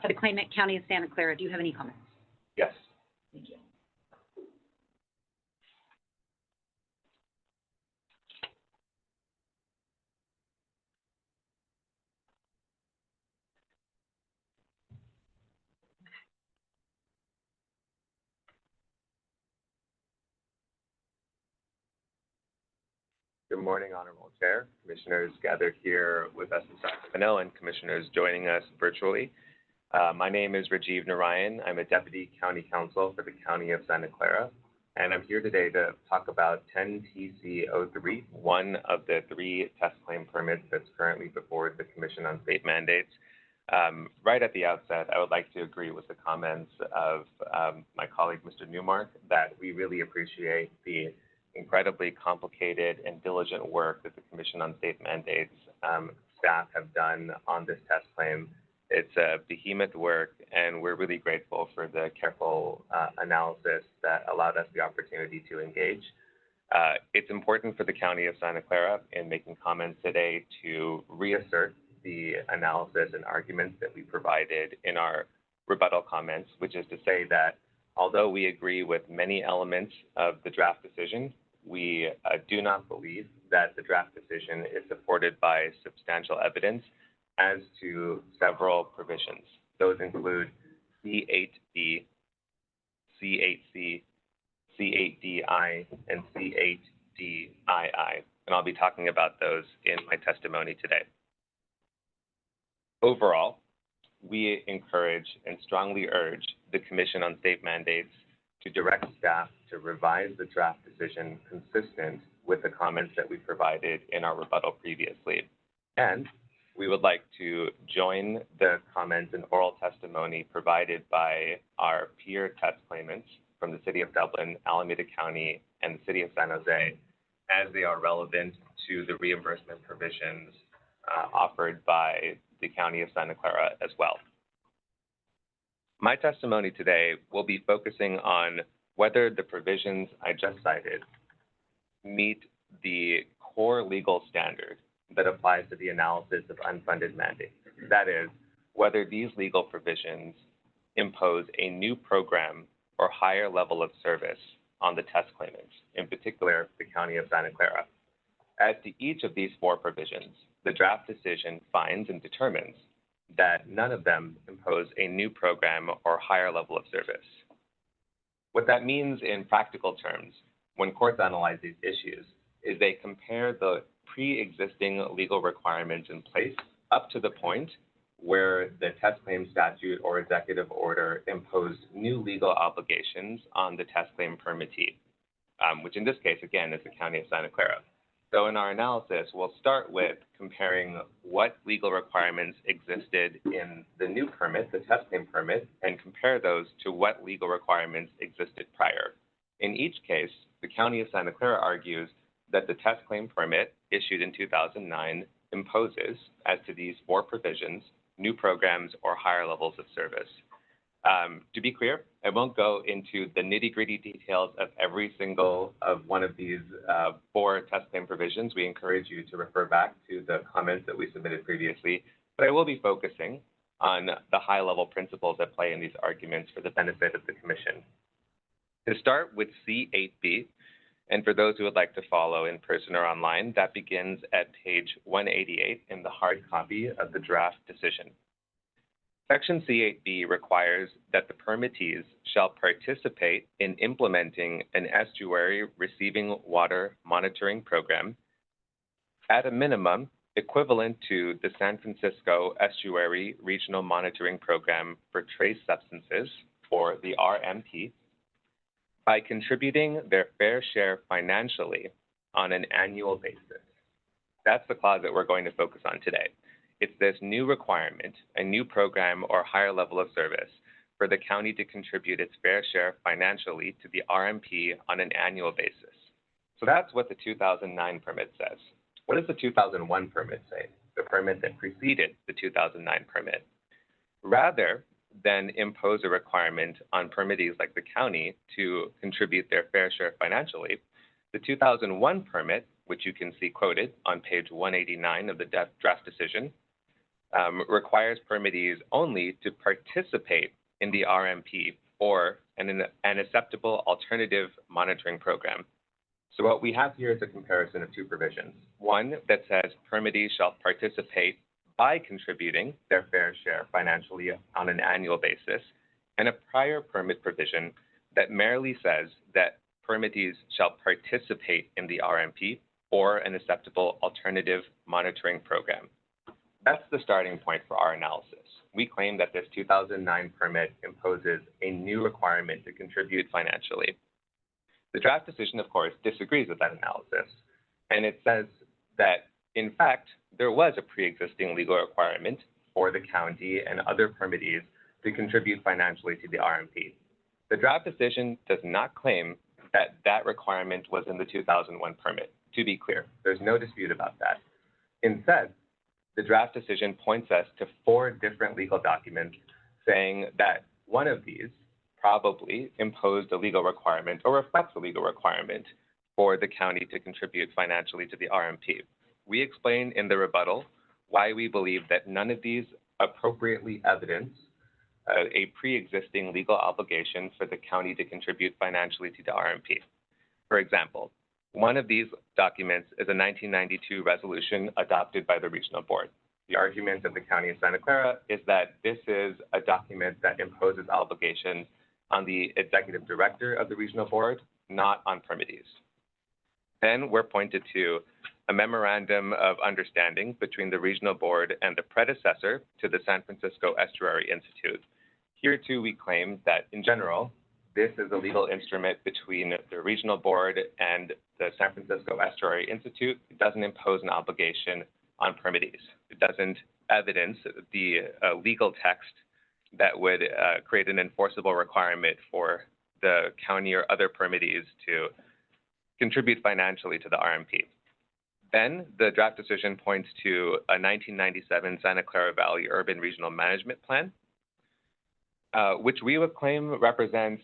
For the claimant, County of Santa Clara, do you have any comments? Yes. Thank you. Good morning, Honorable Chair, Commissioners gathered here with us in Sacramento, and Commissioners joining us virtually. My name is Rajiv Narayan. I'm a Deputy County Counsel for the County of Santa Clara, and I'm here today to talk about 10TC03, one of the 3 test claim permits that's currently before the Commission on State Mandates. Right at the outset, I would like to agree with the comments of my colleague, Mr. Newmark, that we really appreciate the incredibly complicated and diligent work that the Commission on State Mandates staff have done on this test claim. It's a behemoth work, and we're really grateful for the careful analysis that allowed us the opportunity to engage. It's important for the County of Santa Clara in making comments today to reassert the analysis and arguments that we provided in our rebuttal comments, which is to say that although we agree with many elements of the draft decision, we do not believe that the draft decision is supported by substantial evidence as to several provisions. Those include C8D, C8C, C8DI, and C8DII. And I'll be talking about those in my testimony today. Overall, we encourage and strongly urge the Commission on State Mandates to direct staff to revise the draft decision consistent with the comments that we provided in our rebuttal previously. And we would like to join the comments and oral testimony provided by our peer test claimants from the City of Dublin, Alameda County, and the City of San Jose, as they are relevant to the reimbursement provisions offered by the County of Santa Clara as well. My testimony today will be focusing on whether the provisions I just cited meet the core legal standard that applies to the analysis of unfunded mandates. That is, whether these legal provisions impose a new program or higher level of service on the test claimants, in particular, the County of Santa Clara. As to each of these four provisions, the draft decision finds and determines that none of them impose a new program or higher level of service. What that means in practical terms, when courts analyze these issues, is they compare the pre-existing legal requirements in place up to the point where the test claim statute or executive order imposed new legal obligations on the test claim permittee, which in this case, again, is the County of Santa Clara. So in our analysis, we'll start with comparing what legal requirements existed in the new permit, the test claim permit, and compare those to what legal requirements existed prior. In each case, the County of Santa Clara argues that the test claim permit issued in 2009 imposes, as to these four provisions, new programs or higher levels of service. To be clear, I won't go into the nitty-gritty details of every single of one of these four test claim provisions. We encourage you to refer back to the comments that we submitted previously, but I will be focusing on the high-level principles at play in these arguments for the benefit of the Commission. To start with C8B, and for those who would like to follow in person or online, that begins at page 188 in the hard copy of the draft decision. Section C8B requires that the permittees shall participate in implementing an estuary receiving water monitoring program at a minimum equivalent to the San Francisco Estuary Regional Monitoring Program for Trace Substances, or the RMP, by contributing their fair share financially on an annual basis. That's the clause that we're going to focus on today. It's this new requirement, a new program or higher level of service for the county to contribute its fair share financially to the RMP on an annual basis. So that's what the 2009 permit says. What does the 2001 permit say? The permit that preceded the 2009 permit. Rather than impose a requirement on permittees like the county to contribute their fair share financially, the 2001 permit, which you can see quoted on page 189 of the draft decision, requires permittees only to participate in the RMP or an acceptable alternative monitoring program. So what we have here is a comparison of two provisions. One that says permittees shall participate by contributing their fair share financially on an annual basis, and a prior permit provision that merely says that permittees shall participate in the RMP or an acceptable alternative monitoring program. That's the starting point for our analysis. We claim that this 2009 permit imposes a new requirement to contribute financially. The draft decision, of course, disagrees with that analysis, and it says that, in fact, there was a pre-existing legal requirement for the county and other permittees to contribute financially to the RMP. The draft decision does not claim that that requirement was in the 2001 permit. To be clear, there's no dispute about that. Instead, the draft decision points us to four different legal documents saying that one of these probably imposed a legal requirement or reflects a legal requirement for the county to contribute financially to the RMP. We explain in the rebuttal why we believe that none of these appropriately evidence a pre-existing legal obligation for the county to contribute financially to the RMP. For example, one of these documents is a 1992 resolution adopted by the regional board. The argument of the County of Santa Clara is that this is a document that imposes obligations on the executive director of the regional board, not on permittees. Then we're pointed to a memorandum of understanding between the regional board and the predecessor to the San Francisco Estuary Institute. Here too, we claim that in general, This is a legal instrument between the regional board and the San Francisco Estuary Institute. It doesn't impose an obligation on permittees. It doesn't evidence the legal text that would create an enforceable requirement for the county or other permittees to contribute financially to the RMP. Then the draft decision points to a 1997 Santa Clara Valley Urban Regional Management Plan, which we would claim represents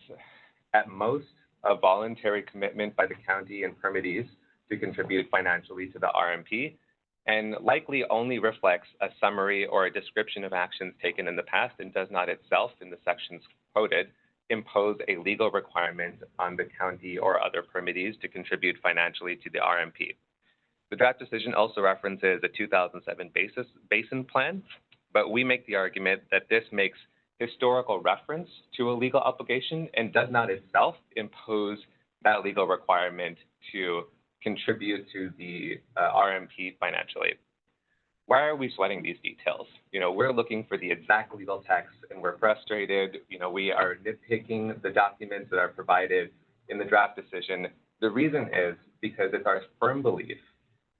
at most a voluntary commitment by the county and permittees to contribute financially to the RMP, and likely only reflects a summary or a description of actions taken in the past and does not itself, in the sections quoted, impose a legal requirement on the county or other permittees to contribute financially to the RMP. The draft decision also references a 2007 basin plan, but we make the argument that this makes historical reference to a legal obligation and does not itself impose that legal requirement to contribute to the RMP financially. Why are we sweating these details? We're looking for the exact legal text and we're frustrated. We are nitpicking the documents that are provided in the draft decision. The reason is because it's our firm belief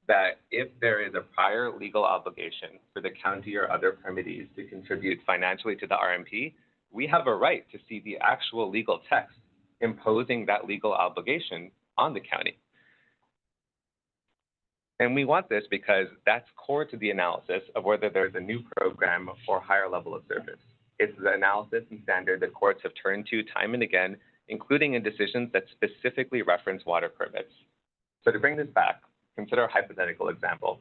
that if there is a prior legal obligation for the county or other permittees to contribute financially to the RMP, we have a right to see the actual legal text imposing that legal obligation on the county. And we want this because that's core to the analysis of whether there's a new program or higher level of service. It's the analysis and standard that courts have turned to time and again, including in decisions that specifically reference water permits. So to bring this back, consider a hypothetical example.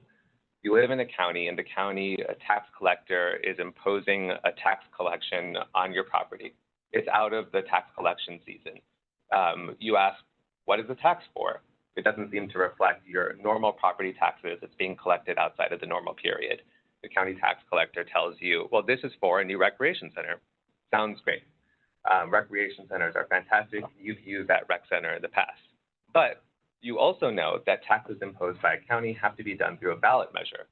You live in a county and the county tax collector is imposing a tax collection on your property. It's out of the tax collection season. You ask, what is the tax for? It doesn't seem to reflect your normal property taxes that's being collected outside of the normal period. The county tax collector tells you, well, this is for a new recreation center. Sounds great. Recreation centers are fantastic. You've used that rec center in the past. But you also know that taxes imposed by a county have to be done through a ballot measure.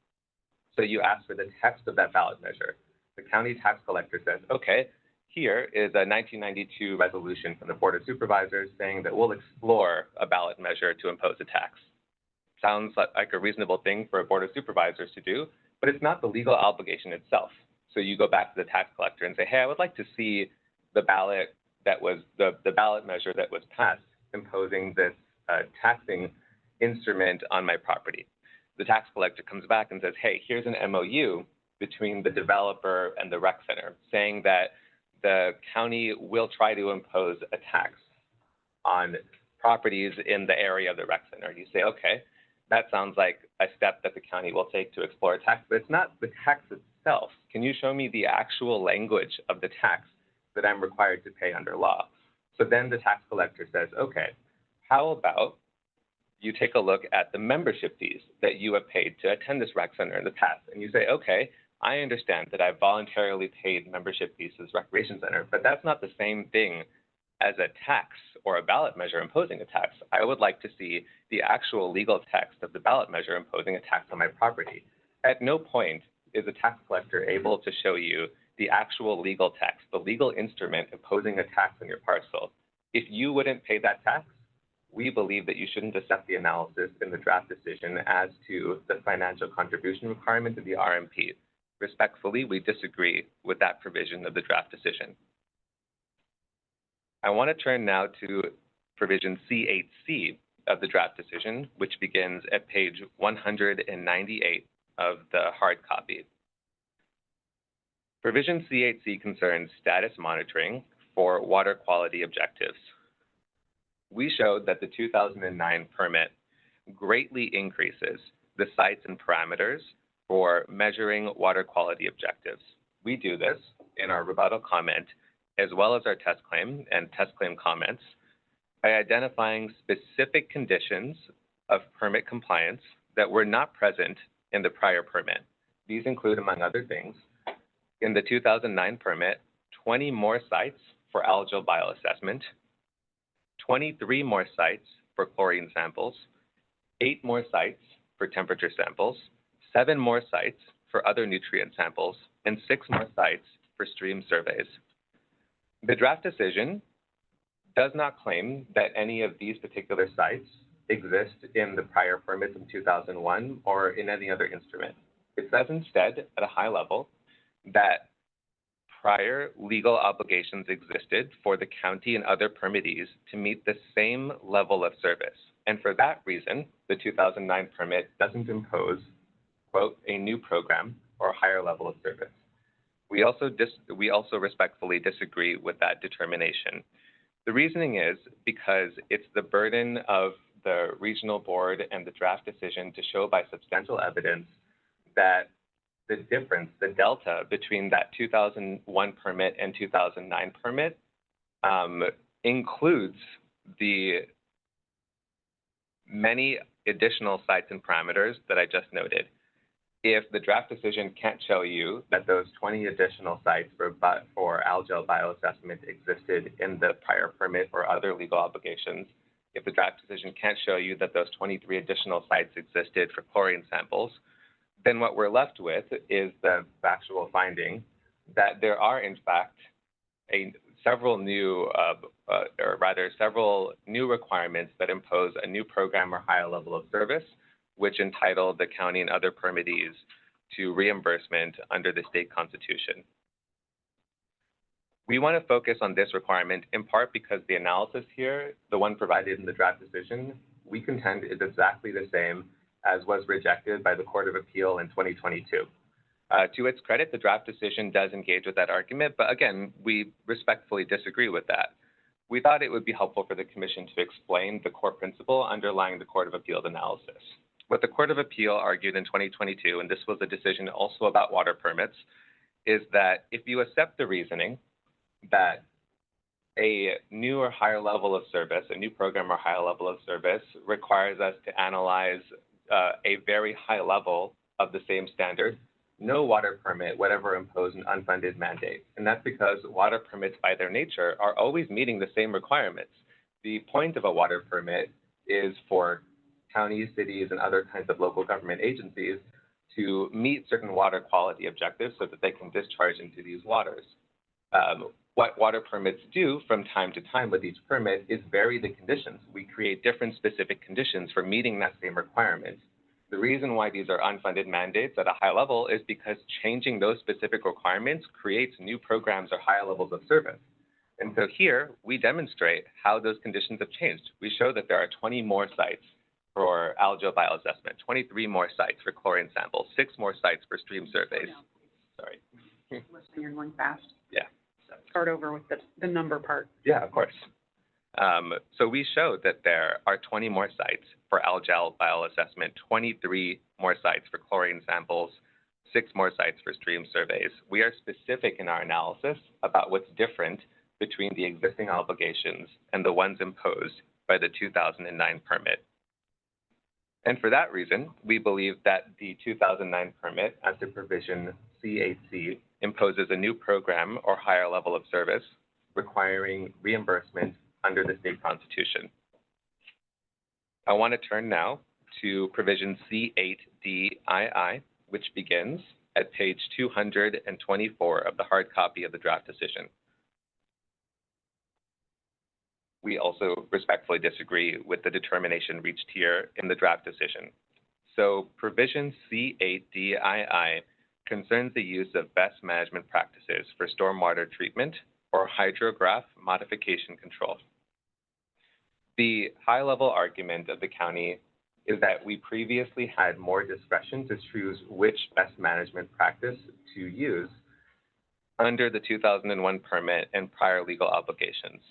So you ask for the text of that ballot measure. The county tax collector says, okay, here is a 1992 resolution from the Board of Supervisors saying that we'll explore a ballot measure to impose a tax. Sounds like a reasonable thing for a Board of Supervisors to do, but it's not the legal obligation itself. So you go back to the tax collector and say, hey, I would like to see the ballot that was the ballot measure that was passed imposing this taxing instrument on my property. The tax collector comes back and says, hey, here's an MOU between the developer and the rec center saying that the county will try to impose a tax on properties in the area of the rec center. You say, okay, that sounds like a step that the county will take to explore a tax, but it's not the tax itself. Can you show me the actual language of the tax that I'm required to pay under law? So then the tax collector says, okay, how about you take a look at the membership fees that you have paid to attend this rec center in the past? And you say, okay, I understand that I voluntarily paid membership fees to this recreation center, but that's not the same thing as a tax or a ballot measure imposing a tax. I would like to see the actual legal text of the ballot measure imposing a tax on my property. At no point is a tax collector able to show you the actual legal text, the legal instrument imposing a tax on your parcel. If you wouldn't pay that tax, we believe that you shouldn't accept the analysis in the draft decision as to the financial contribution requirement of the RMP. Respectfully, we disagree with that provision of the draft decision. I want to turn now to provision C8C of the draft decision, which begins at page 198 of the hard copy. Provision C8C concerns status monitoring for water quality objectives. We showed that the 2009 permit greatly increases the sites and parameters for measuring water quality objectives. We do this in our rebuttal comment, as well as our test claim and test claim comments, by identifying specific conditions of permit compliance that were not present in the prior permit. These include, among other things, in the 2009 permit, 20 more sites for algal bioassessment, 23 more sites for chlorine samples, 8 more sites for temperature samples, 7 more sites for other nutrient samples, and 6 more sites for stream surveys. The draft decision does not claim that any of these particular sites exist in the prior permits in 2001 or in any other instrument. It says instead, at a high level, that prior legal obligations existed for the county and other permittees to meet the same level of service. And for that reason, the 2009 permit doesn't impose, quote, a new program or higher level of service. We also respectfully disagree with that determination. The reasoning is because it's the burden of the regional board and the draft decision to show by substantial evidence that the difference, the delta between that 2001 permit and 2009 permit includes the many additional sites and parameters that I just noted. If the draft decision can't show you that those 20 additional sites for Algel bioassessment existed in the prior permit or other legal obligations, if the draft decision can't show you that those 23 additional sites existed for chlorine samples, then what we're left with is the factual finding that there are, in fact, several new requirements that impose a new program or higher level of service, which entitle the county and other permittees to reimbursement under the state constitution. We want to focus on this requirement in part because the analysis here, the one provided in the draft decision, we contend is exactly the same as was rejected by the Court of Appeal in 2022. To its credit, the draft decision does engage with that argument, but again, we respectfully disagree with that. We thought it would be helpful for the Commission to explain the core principle underlying the Court of Appeal's analysis. What the Court of Appeal argued in 2022, and this was a decision also about water permits, is that if you accept the reasoning that a new or higher level of service, a new program or higher level of service requires us to analyze a very high level of the same standard, no water permit would ever impose an unfunded mandate. And that's because water permits by their nature are always meeting the same requirements. The point of a water permit is for counties, cities, and other kinds of local government agencies to meet certain water quality objectives so that they can discharge into these waters. What water permits do from time to time with each permit is vary the conditions. We create different specific conditions for meeting that same requirement. The reason why these are unfunded mandates at a high level is because changing those specific requirements creates new programs or higher levels of service. And so here, we demonstrate how those conditions have changed. We show that there are 20 more sites for algal bioassessment, 23 more sites for chlorine samples, 6 more sites for stream surveys. Sorry. Listening, you're going fast. Yeah. Start over with the number part. Yeah, of course. So we showed that there are 20 more sites for algal bioassessment, 23 more sites for chlorine samples, 6 more sites for stream surveys. We are specific in our analysis about what's different between the existing obligations and the ones imposed by the 2009 permit. And for that reason, we believe that the 2009 permit, as to provision C8C, imposes a new program or higher level of service requiring reimbursement under the state constitution. I want to turn now to provision C8DII, which begins at page 224 of the hard copy of the draft decision. We also respectfully disagree with the determination reached here in the draft decision. So provision C8DII concerns the use of best management practices for stormwater treatment or hydrograph modification control. The high-level argument of the county is that we previously had more discretion to choose which best management practice to use under the 2001 permit and prior legal obligations.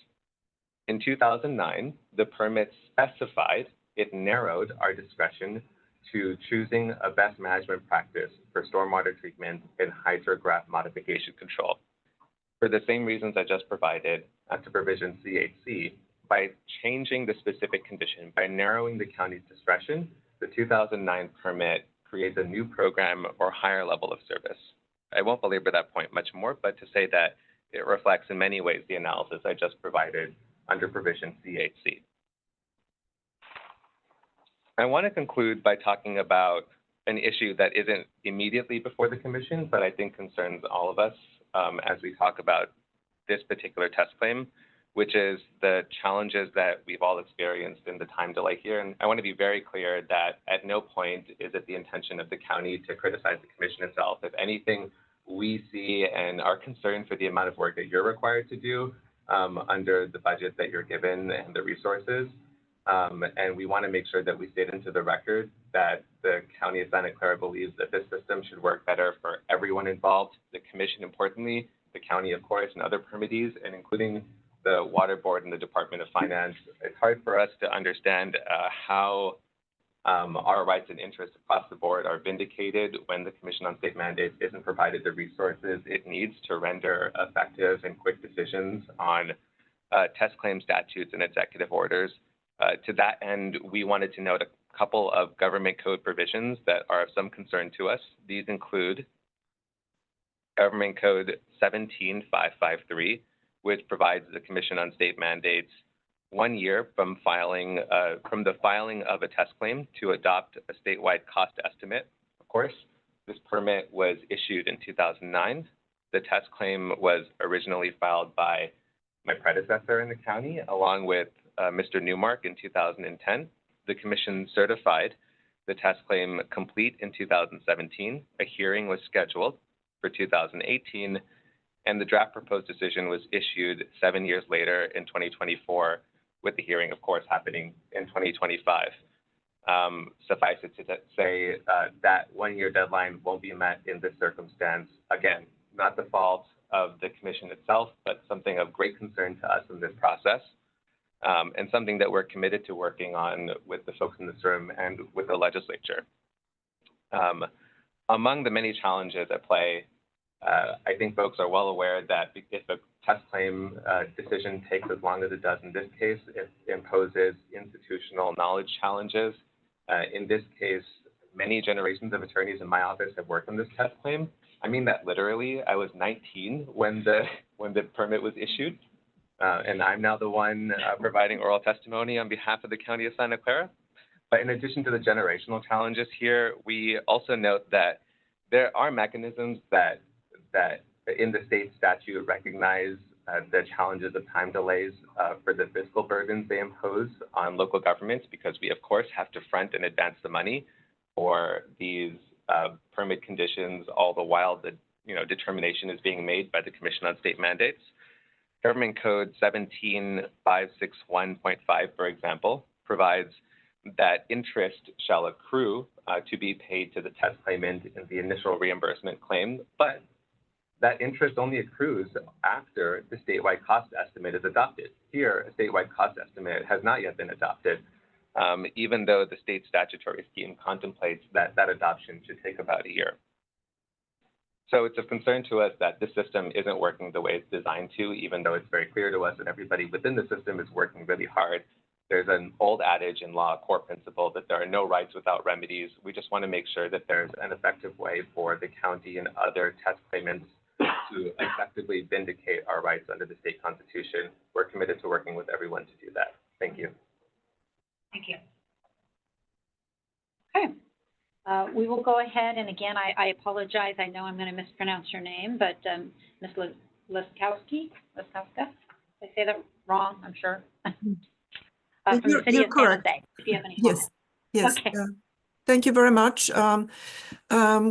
In 2009, the permit specified, it narrowed our discretion to choosing a best management practice for stormwater treatment and hydrograph modification control. For the same reasons I just provided to provision C8C, by changing the specific condition, by narrowing the county's discretion, the 2009 permit creates a new program or higher level of service. I won't belabor that point much more, but to say that it reflects in many ways the analysis I just provided under provision C8C. I want to conclude by talking about an issue that isn't immediately before the Commission, but I think concerns all of us as we talk about this particular test claim, which is the challenges that we've all experienced in the time delay here. And I want to be very clear that at no point is it the intention of the county to criticize the commission itself. If anything, we see and are concerned for the amount of work that you're required to do under the budget that you're given and the resources. And we want to make sure that we state into the record that the County of Santa Clara believes that this system should work better for everyone involved, the commission importantly, the county, of course, and other permittees, and including the Water Board and the Department of Finance. It's hard for us to understand how our rights and interests across the board are vindicated when the Commission on State Mandates isn't provided the resources it needs to render effective and quick decisions on test claim statutes and executive orders. To that end, we wanted to note a couple of government code provisions that are of some concern to us. These include Government Code 17553, which provides the Commission on State Mandates 1 year from the filing of a test claim to adopt a statewide cost estimate. Of course, this permit was issued in 2009. The test claim was originally filed by my predecessor in the county, along with Mr. Newmark in 2010. The Commission certified the test claim complete in 2017. A hearing was scheduled for 2018, and the draft proposed decision was issued 7 years later in 2024, with the hearing, of course, happening in 2025. Suffice it to say that 1 year deadline won't be met in this circumstance. Again, not the fault of the Commission itself, but something of great concern to us in this process, and something that we're committed to working on with the folks in this room and with the legislature. Among the many challenges at play, I think folks are well aware that if a test claim decision takes as long as it does in this case, it imposes institutional knowledge challenges. In this case, many generations of attorneys in my office have worked on this test claim. I mean that literally. I was 19 when the permit was issued, and I'm now the one providing oral testimony on behalf of the County of Santa Clara. But in addition to the generational challenges here, we also note that there are mechanisms that in the state statute recognize the challenges of time delays for the fiscal burdens they impose on local governments, because we, of course, have to front and advance the money for these permit conditions, all the while the determination is being made by the Commission on State Mandates. Government Code 17561.5, for example, provides that interest shall accrue to be paid to the test claimant in the initial reimbursement claim, but that interest only accrues after the statewide cost estimate is adopted. Here, a statewide cost estimate has not yet been adopted, even though the state statutory scheme contemplates that that adoption should take about a year. So it's of concern to us that this system isn't working the way it's designed to, even though it's very clear to us that everybody within the system is working really hard. There's an old adage in law, a core principle, that there are no rights without remedies. We just want to make sure that there's an effective way for the county and other test claimants to effectively vindicate our rights under the state constitution. We're committed to working with everyone to do that. Thank you. Thank you. Okay. We will go ahead, and again, I apologize. I know I'm going to mispronounce your name, but Ms. Laskowska? Did I say that wrong? I'm sure. From the city of San Jose, if you have any comments. Yes. Okay. Thank you very much.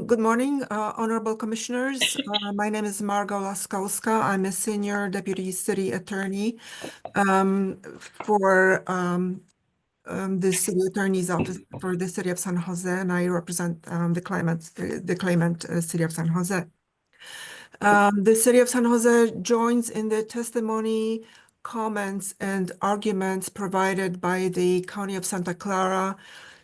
Good morning, honorable commissioners. My name is Margo Laskowska. I'm a senior deputy city attorney for the city attorney's office for the city of San Jose, and I represent the claimant, city of San Jose. The city of San Jose joins in the testimony, comments, and arguments provided by the County of Santa Clara,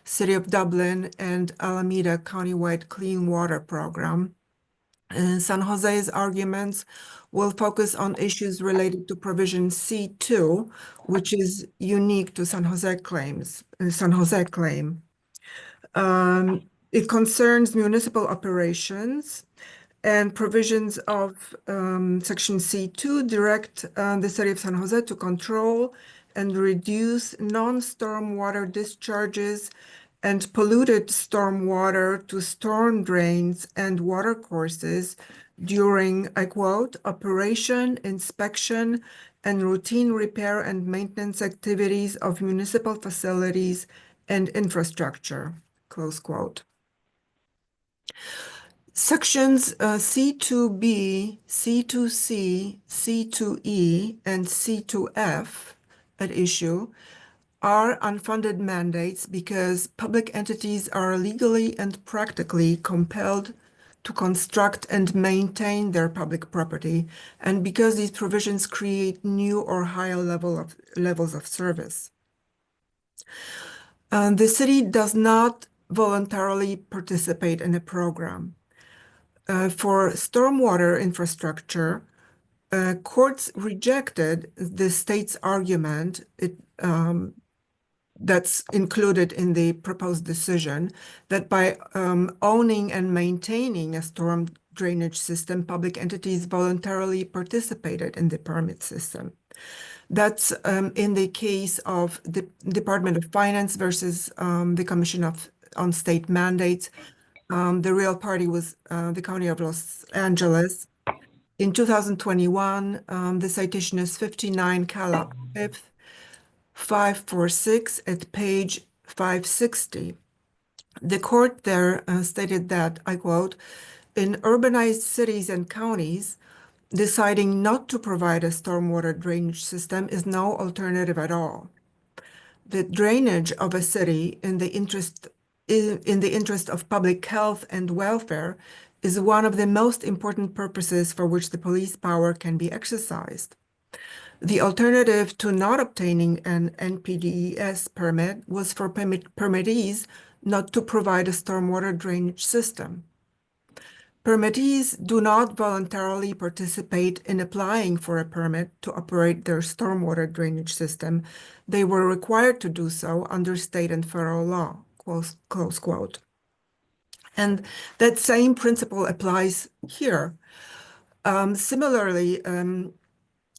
City of Dublin, and Alameda Countywide Clean Water Program. And San Jose's arguments will focus on issues related to provision C2, which is unique to San Jose claim. It concerns municipal operations, and provisions of Section C2 direct the City of San Jose to control and reduce non-stormwater discharges and polluted stormwater to storm drains and water courses during, I quote, operation, inspection, and routine repair and maintenance activities of municipal facilities and infrastructure, close quote. Sections C2B, C2C, C2E, and C2F at issue are unfunded mandates because public entities are legally and practically compelled to construct and maintain their public property, and because these provisions create new or higher levels of service. The city does not voluntarily participate in a program. For stormwater infrastructure, courts rejected the state's argument that's included in the proposed decision that by owning and maintaining a storm drainage system, public entities voluntarily participated in the permit system. That's in the case of the Department of Finance versus the Commission on State Mandates. The real party was the County of Los Angeles. In 2021, the citation is 59 Calop 5th, 546 at page 560. The court there stated that, I quote, in urbanized cities and counties, deciding not to provide a stormwater drainage system is no alternative at all. The drainage of a city in the interest of public health and welfare is one of the most important purposes for which the police power can be exercised. The alternative to not obtaining an NPDES permit was for permittees not to provide a stormwater drainage system. Permittees do not voluntarily participate in applying for a permit to operate their stormwater drainage system. They were required to do so under state and federal law, close quote. And that same principle applies here. Similarly,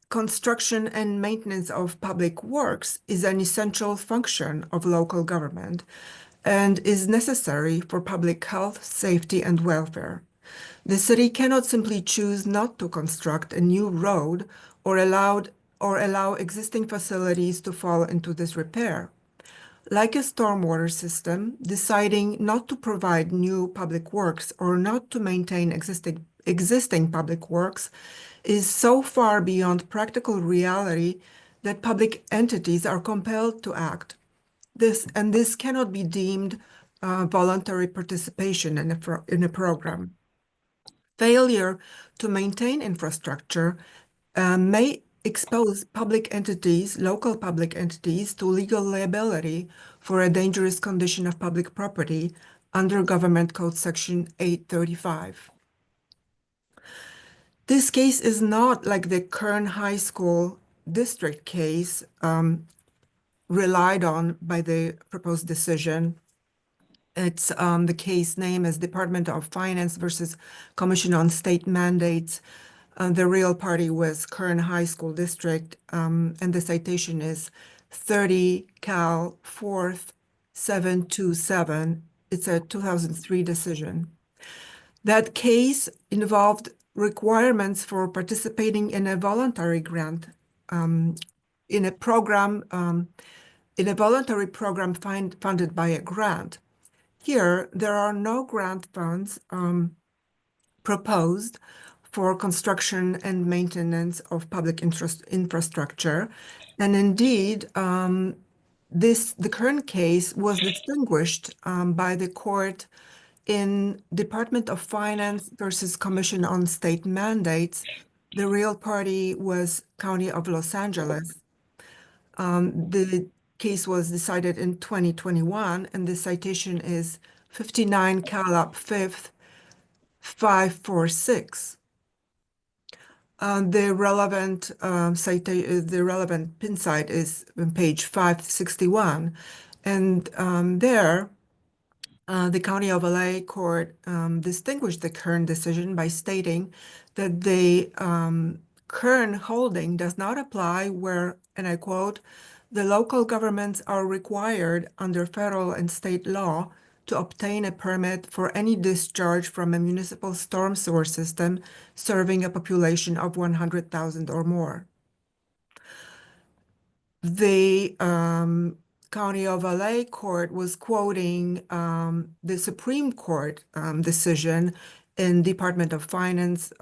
construction and maintenance of public works is an essential function of local government and is necessary for public health, safety, and welfare. The city cannot simply choose not to construct a new road or allow existing facilities to fall into disrepair. Like a stormwater system, deciding not to provide new public works or not to maintain existing public works is so far beyond practical reality that public entities are compelled to act. This cannot be deemed voluntary participation in a program. Failure to maintain infrastructure may expose public entities, local public entities, to legal liability for a dangerous condition of public property under Government Code Section 835. This case is not like the Kern High School district case relied on by the proposed decision. It's the case name is Department of Finance versus Commission on State Mandates. The real party was Kern High School District, and the citation is 30 Cal 4th 727. It's a 2003 decision. That case involved requirements for participating in a voluntary grant, in a voluntary program funded by a grant. Here, there are no grant funds proposed for construction and maintenance of public infrastructure. And indeed, the current case was distinguished by the court in Department of Finance versus Commission on State Mandates. The real party was County of Los Angeles. The case was decided in 2021, and the citation is 59 Calop 5th 546. The relevant pin site is on page 561, and there the County of LA court distinguished the Kern decision by stating that the Kern holding does not apply where, and I quote, the local governments are required under federal and state law to obtain a permit for any discharge from a municipal storm sewer system serving a population of 100,000 or more. the County of LA Court was quoting the Supreme Court decision in Department of Finance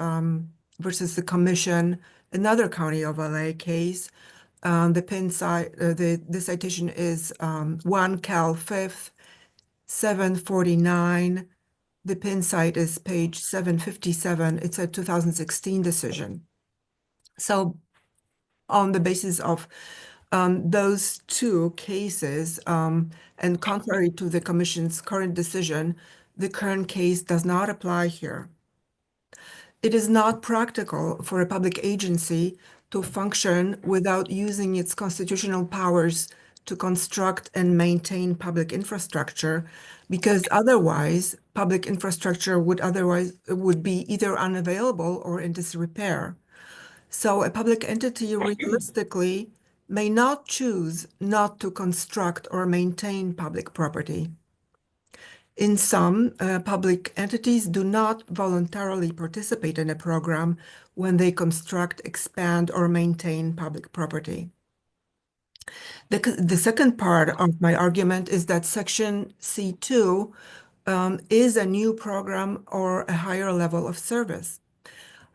versus the Commission, another County of LA case. The citation is 1 Cal 5th, 749. The pin site is page 757. It's a 2016 decision. So on the basis of those two cases, and contrary to the Commission's current decision, the current case does not apply here. It is not practical for a public agency to function without using its constitutional powers to construct and maintain public infrastructure, because otherwise public infrastructure would be either unavailable or in disrepair. So a public entity realistically may not choose not to construct or maintain public property. In some, public entities do not voluntarily participate in a program when they construct, expand, or maintain public property. The second part of my argument is that Section C2 is a new program or a higher level of service.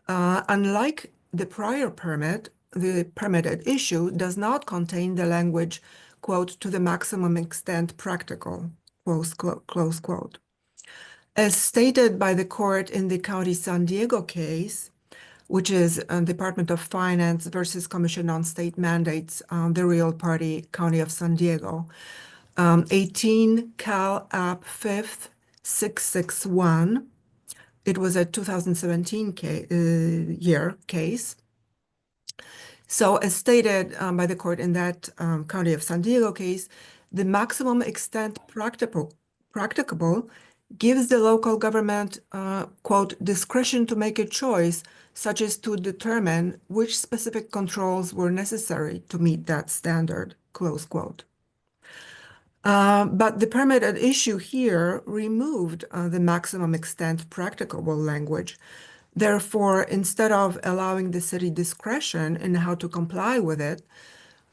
Unlike the prior permit, the permit at issue does not contain the language, quote, to the maximum extent practical, close quote. As stated by the court in the County San Diego case, which is Department of Finance versus Commission on State Mandates, the real party, County of San Diego, 18 Cal App 5th 661. It was a 2017 case. So as stated by the court in that County of San Diego case, the maximum extent practicable gives the local government, quote, discretion to make a choice, such as to determine which specific controls were necessary to meet that standard, close quote. But the permit at issue here removed the maximum extent practicable language. Therefore, instead of allowing the city discretion in how to comply with it,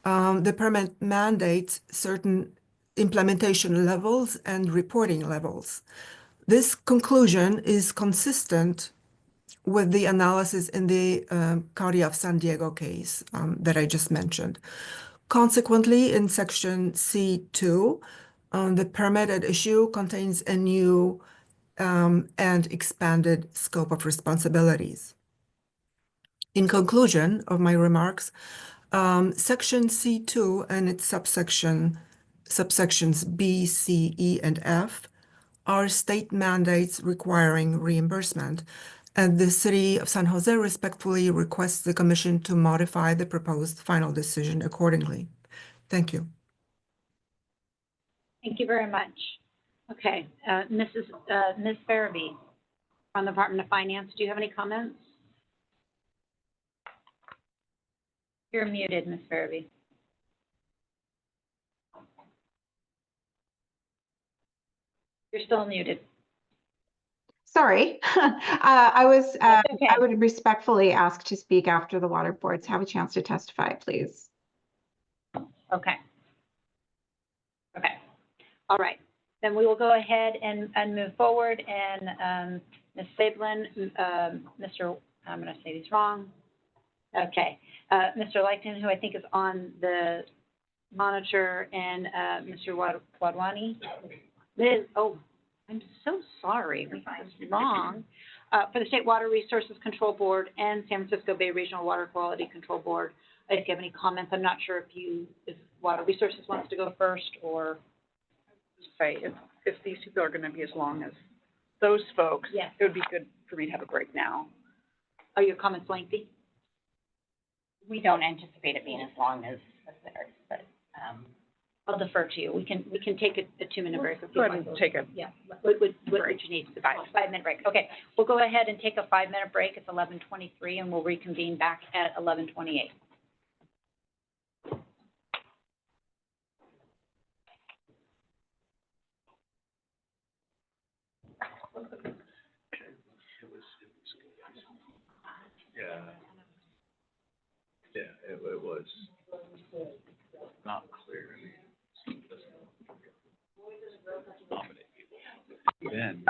the permit mandates certain implementation levels and reporting levels. This conclusion is consistent with the analysis in the County of San Diego case that I just mentioned. Consequently, in Section C2, the permit at issue contains a new and expanded scope of responsibilities. In conclusion of my remarks, Section C2 and its subsections B, C, E, and F are state mandates requiring reimbursement, and the City of San Jose respectfully requests the Commission to modify the proposed final decision accordingly. Thank you. Thank you very much. Okay, Ms. Farabee from the Department of Finance, do you have any comments? You're muted, Ms. Farabee. You're still muted. Sorry. I would respectfully ask to speak after the water boards have a chance to testify, please. Okay. Okay. All right. Then we will go ahead and move forward. And Ms. Sablin, Mr. I'm going to say these wrong. Okay. Mr. Leighton, who I think is on the monitor, and Mr. Wadwani. Oh, I'm so sorry. We got this wrong. For the State Water Resources Control Board and San Francisco Bay Regional Water Quality Control Board, if you have any comments, I'm not sure if Water Resources wants to go first or. Say, if these people are gonna be as long as those folks, Yes. it would be good for me to have a break now. Are your comments lengthy? We don't anticipate it being as long as theirs, but, I'll defer to you. We can take a 2-minute break. if you Go ahead want. and take a. Yeah, what would you need? 5-minute break. Okay, we'll go ahead and take a 5-minute break. It's 11:23, and we'll reconvene back at 11:28. Yeah. Yeah, it was. not clear. Nominate people. Then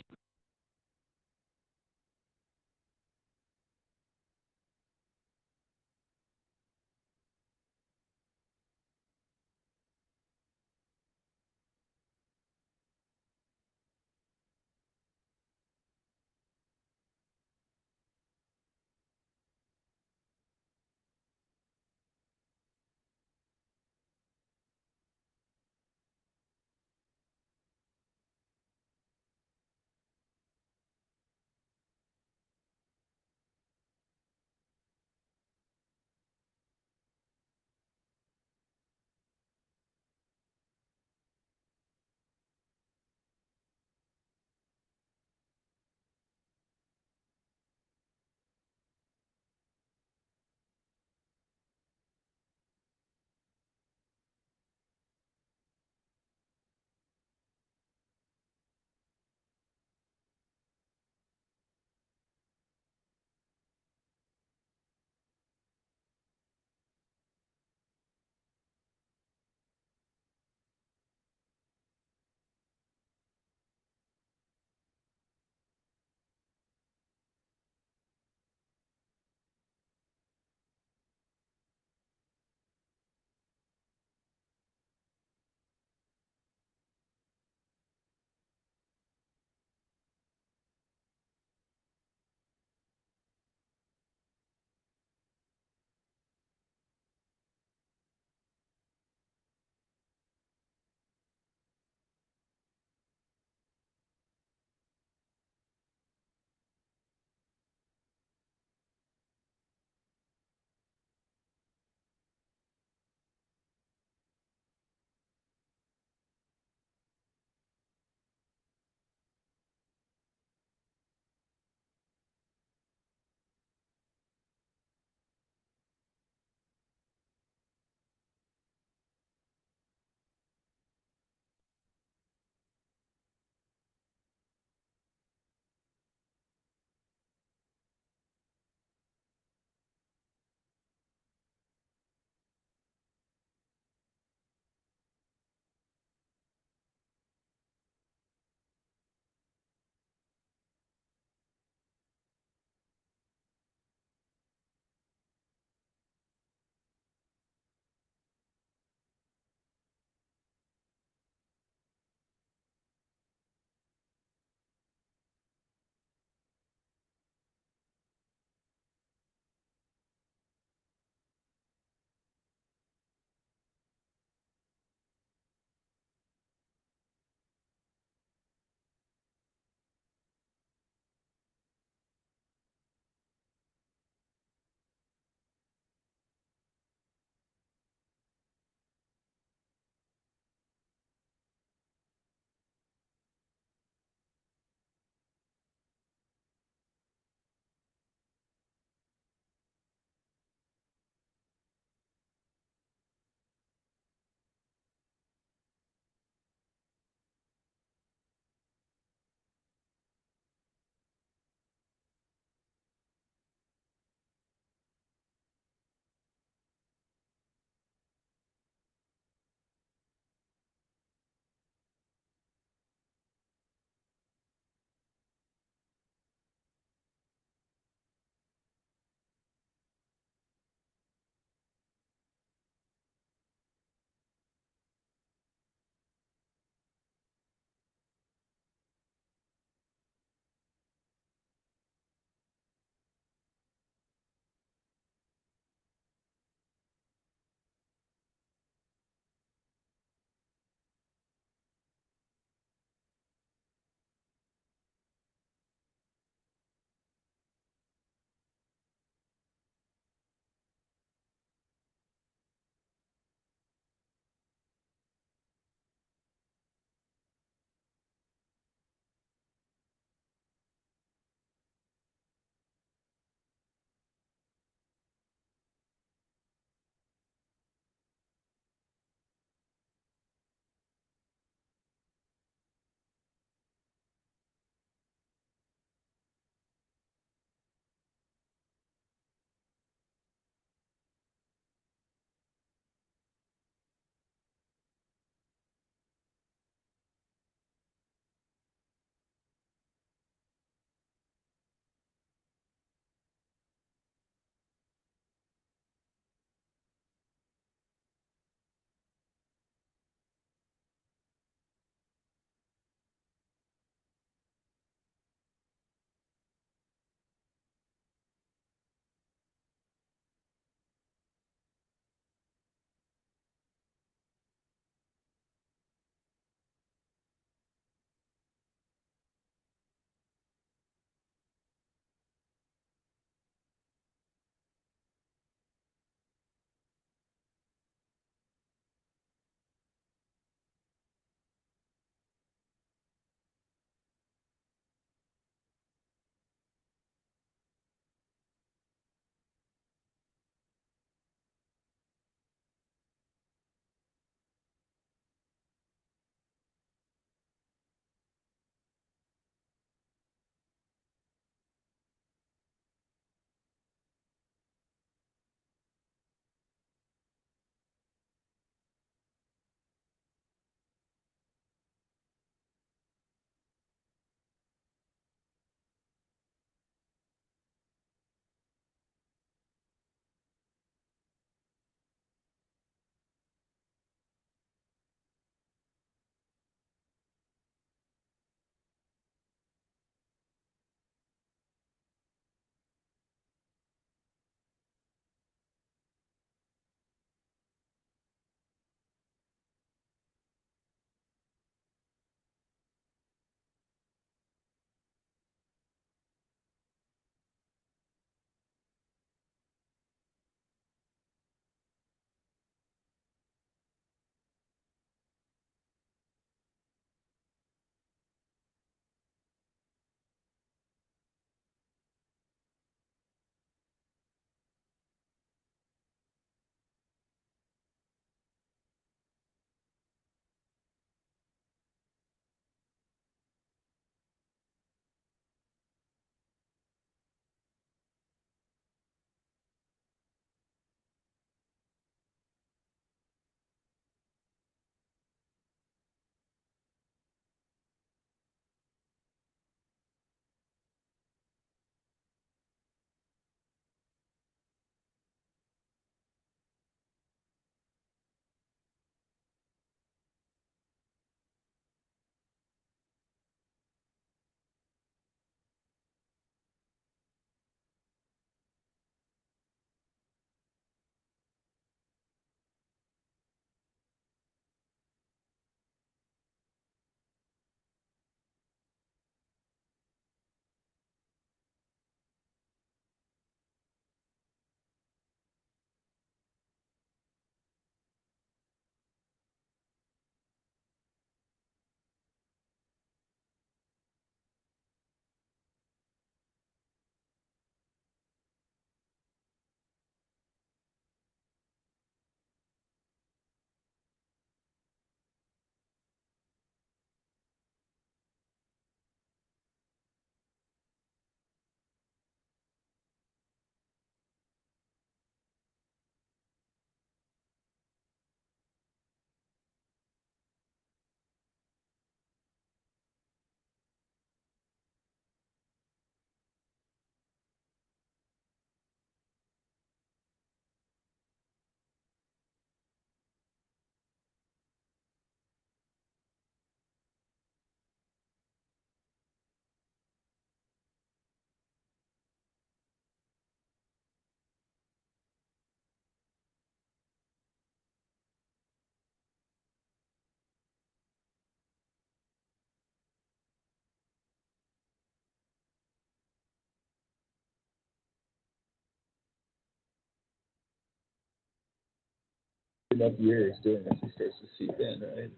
enough years doing this, it starts to seep in, right?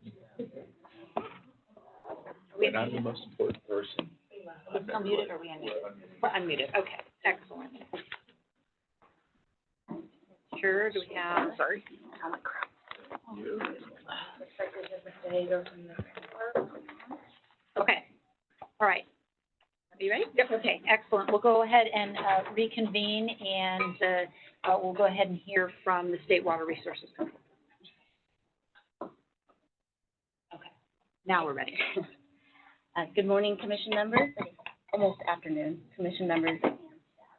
And I'm the most important person. Is it unmuted or are we unmuted? We're unmuted, okay, excellent. Sure, do we have? Sorry. Okay, all right. Are you ready? Yep. Okay, excellent. We'll go ahead and reconvene, and we'll go ahead and hear from the State Water Resources Control. Okay, now we're ready. Good morning, commission members, almost afternoon, commission members and staff.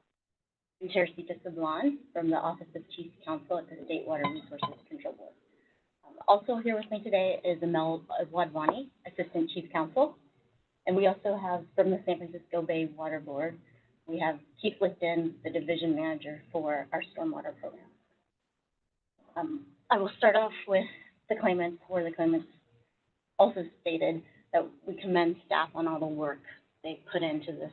I'm Chair Sita Sablan from the Office of Chief Counsel at the State Water Resources Control Board. Also here with me today is Amel Wadwani, Assistant Chief Counsel. And we also have from the San Francisco Bay Water Board, we have Keith Lichten, the Division Manager for our Stormwater Program. I will start off with the claimants, where the claimants also stated that we commend staff on all the work they put into this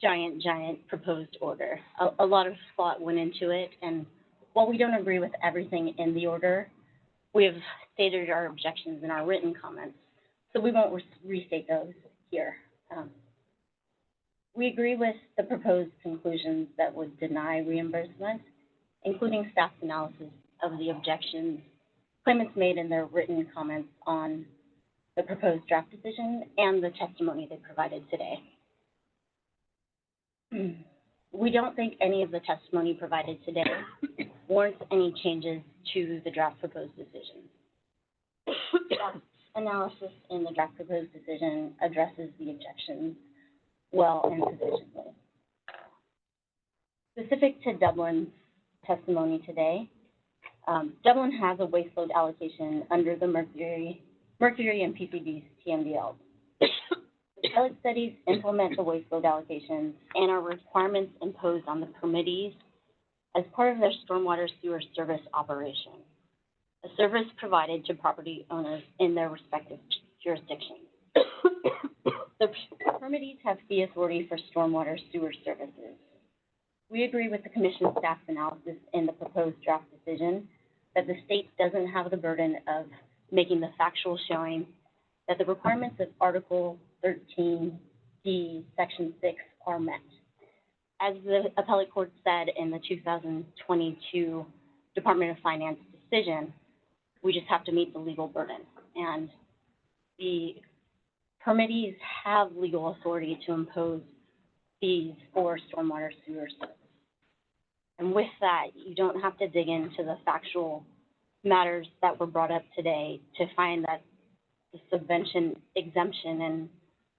giant proposed order. A lot of thought went into it, and while we don't agree with everything in the order, we have stated our objections in our written comments, so we won't restate those here. We agree with the proposed conclusions that would deny reimbursement, including staff's analysis of the objections claimants made in their written comments on the proposed draft decision and the testimony they provided today. We don't think any of the testimony provided today warrants any changes to the draft proposed decision. Analysis in the draft proposed decision addresses the objections well and sufficiently. Specific to Dublin's testimony today, Dublin has a waste load allocation under the Mercury and PCB's TMDL. The pilot studies implement the waste load allocations and are requirements imposed on the permittees as part of their stormwater sewer service operation, a service provided to property owners in their respective jurisdictions. The permittees have fee authority for stormwater sewer services. We agree with the Commission staff's analysis in the proposed draft decision that the state doesn't have the burden of making the factual showing that the requirements of Article 13D, Section 6 are met. As the appellate court said in the 2022 Department of Finance decision, we just have to meet the legal burden. And the permittees have legal authority to impose fees for stormwater sewer service. And with that, you don't have to dig into the factual matters that were brought up today to find that the subvention exemption in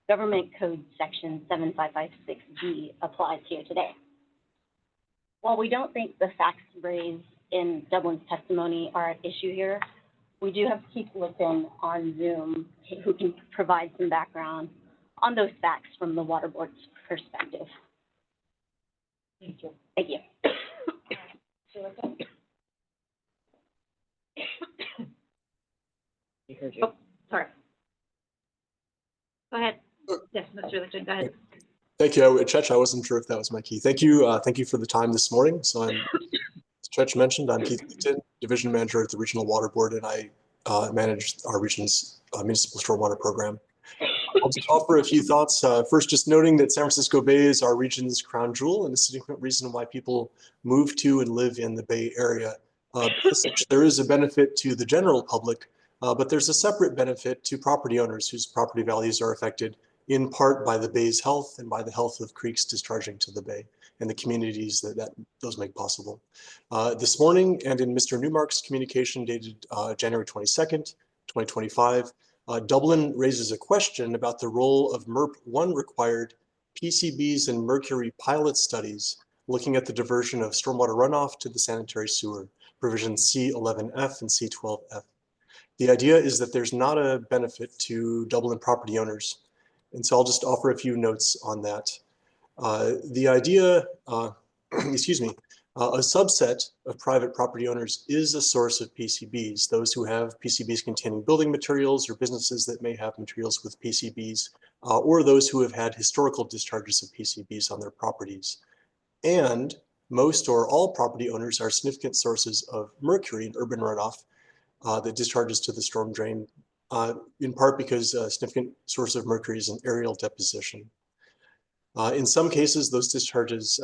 Government Code Section 7556G applies here today. While we don't think the facts raised in Dublin's testimony are at issue here, we do have Keith Lichten on Zoom who can provide some background on those facts from the Water Board's perspective. Thank you. Thank you. Oh, sorry. Go ahead. Yes, Mr. Lichten, go ahead. Thank you. Chech, I wasn't sure if that was my key. Thank you for the time this morning. So as Chech mentioned, I'm Keith Lichten, Division Manager at the Regional Water Board, and I manage our region's municipal stormwater program. I'll just offer a few thoughts. First, just noting that San Francisco Bay is our region's crown jewel and a significant reason why people move to and live in the Bay Area. There is a benefit to the general public, but there's a separate benefit to property owners whose property values are affected in part by the Bay's health and by the health of creeks discharging to the Bay and the communities that those make possible. This morning and in Mr. Newmark's communication dated January 22nd, 2025, Dublin raises a question about the role of MERP 1 required PCBs and mercury pilot studies looking at the diversion of stormwater runoff to the sanitary sewer, provisions C11F and C12F. The idea is that there's not a benefit to Dublin property owners. And so I'll just offer a few notes on that. The idea, a subset of private property owners is a source of PCBs, those who have PCBs containing building materials or businesses that may have materials with PCBs, or those who have had historical discharges of PCBs on their properties. And most or all property owners are significant sources of mercury in urban runoff that discharges to the storm drain, in part because a significant source of mercury is an aerial deposition. In some cases, those discharges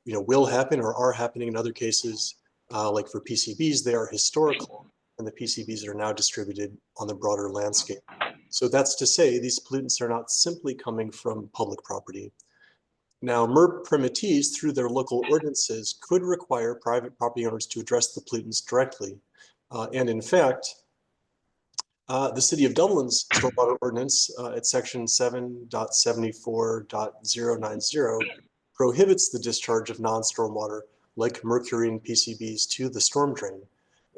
will happen or are happening. In other cases, like for PCBs, they are historical, and the PCBs are now distributed on the broader landscape. So that's to say, these pollutants are not simply coming from public property. Now, MERP permittees, through their local ordinances, could require private property owners to address the pollutants directly. And in fact, the City of Dublin's stormwater ordinance at section 7.74.090 prohibits the discharge of non-stormwater like mercury and PCBs to the storm drain.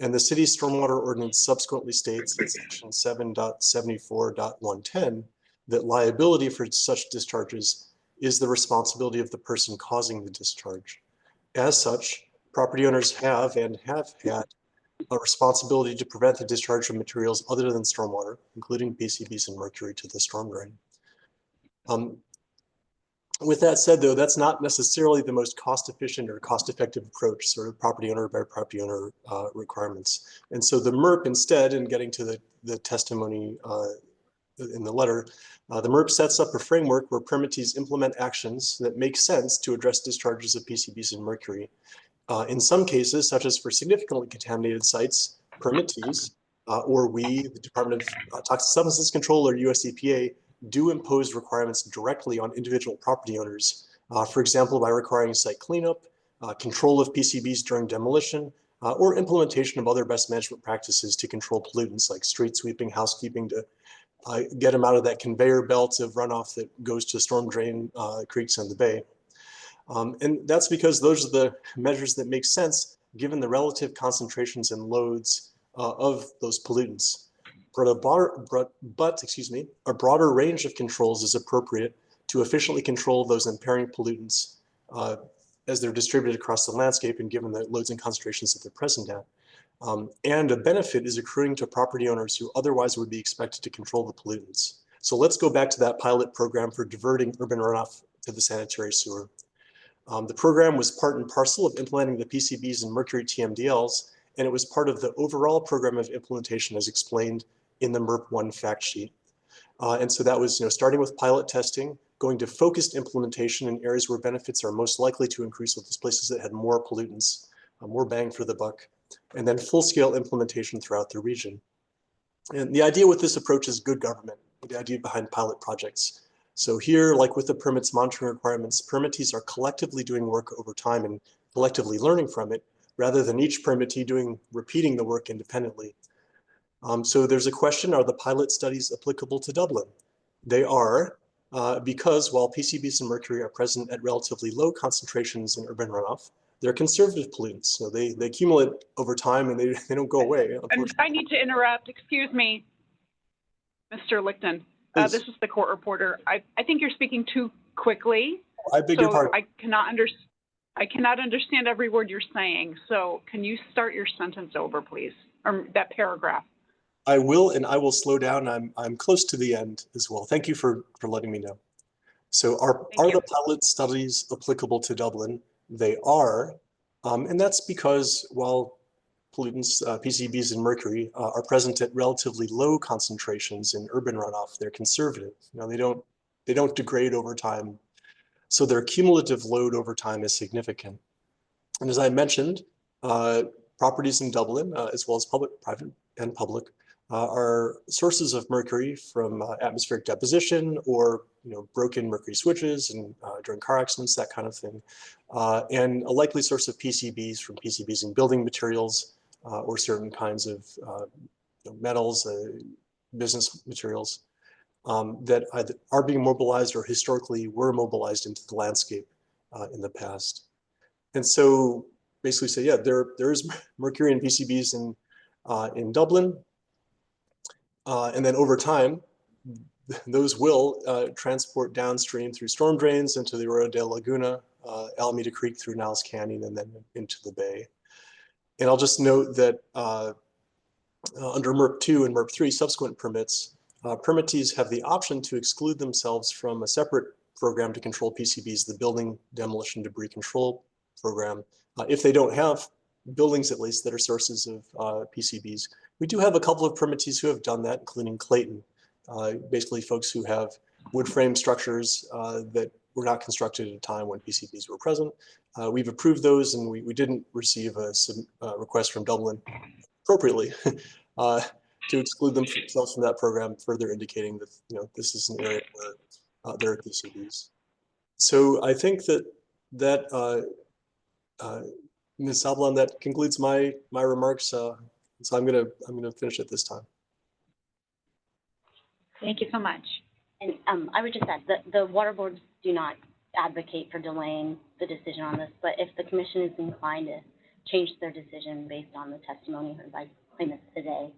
And the city's stormwater ordinance subsequently states in section 7.74.110 that liability for such discharges is the responsibility of the person causing the discharge. As such, property owners have and have had a responsibility to prevent the discharge of materials other than stormwater, including PCBs and mercury, to the storm drain. With that said, though, that's not necessarily the most cost-efficient or cost-effective approach, sort of property owner by property owner requirements. And so the MERP instead, in getting to the testimony in the letter, the MERP sets up a framework where permittees implement actions that make sense to address discharges of PCBs and mercury. In some cases, such as for significantly contaminated sites, permittees, or we, the Department of Toxic Substances Control or US EPA, do impose requirements directly on individual property owners, for example, by requiring site cleanup, control of PCBs during demolition, or implementation of other best management practices to control pollutants like street sweeping, housekeeping, to get them out of that conveyor belt of runoff that goes to storm drain creeks and the bay. And that's because those are the measures that make sense given the relative concentrations and loads of those pollutants. But a broader range of controls is appropriate to efficiently control those impairing pollutants as they're distributed across the landscape and given the loads and concentrations that they're present at. And a benefit is accruing to property owners who otherwise would be expected to control the pollutants. So let's go back to that pilot program for diverting urban runoff to the sanitary sewer. The program was part and parcel of implementing the PCBs and mercury TMDLs, and it was part of the overall program of implementation as explained in the MERP 1 fact sheet. And so that was starting with pilot testing, going to focused implementation in areas where benefits are most likely to increase with those places that had more pollutants, more bang for the buck, and then full-scale implementation throughout the region. And the idea with this approach is good government, the idea behind pilot projects. So here, like with the permits monitoring requirements, permittees are collectively doing work over time and collectively learning from it, rather than each permittee repeating the work independently. So there's a question, are the pilot studies applicable to Dublin? They are, because while PCBs and mercury are present at relatively low concentrations in urban runoff, they're conservative pollutants. So they accumulate over time and they don't go away. And I need to interrupt, excuse me, Mr. Lichten. This is the court reporter. I think you're speaking too quickly. I beg your pardon. I cannot understand every word you're saying. So can you start your sentence over, please, or that paragraph? I will, and I will slow down. I'm close to the end as well. Thank you for letting me know. So are the pilot studies applicable to Dublin? They are, and that's because while pollutants, PCBs and mercury, are present at relatively low concentrations in urban runoff, they're conservative. They don't degrade over time, so their cumulative load over time is significant. And as I mentioned, properties in Dublin, as well as private and public, are sources of mercury from atmospheric deposition or broken mercury switches and during car accidents, that kind of thing, and a likely source of PCBs from PCBs in building materials or certain kinds of metals, business materials that either are being mobilized or historically were mobilized into the landscape in the past. And so basically say, yeah, there is mercury and PCBs in Dublin. And then over time, those will transport downstream through storm drains into the Arroyo de la Laguna, Alameda Creek through Niles Canyon, and then into the bay. And I'll just note that under MERP 2 and MERP 3 subsequent permits, permittees have the option to exclude themselves from a separate program to control PCBs, the Building Demolition Debris Control program, if they don't have buildings at least that are sources of PCBs. We do have a couple of permittees who have done that, including Clayton, basically folks who have wood frame structures that were not constructed at a time when PCBs were present. We've approved those, and we didn't receive a request from Dublin appropriately to exclude themselves from that program, further indicating that this is an area where there are PCBs. So I think that Ms. Sablan, that concludes my remarks. So I'm gonna finish at this time. Thank you so much. And I would just add that the water boards do not advocate for delaying the decision on this, but if the commission is inclined to change their decision based on the testimony heard by claimants today,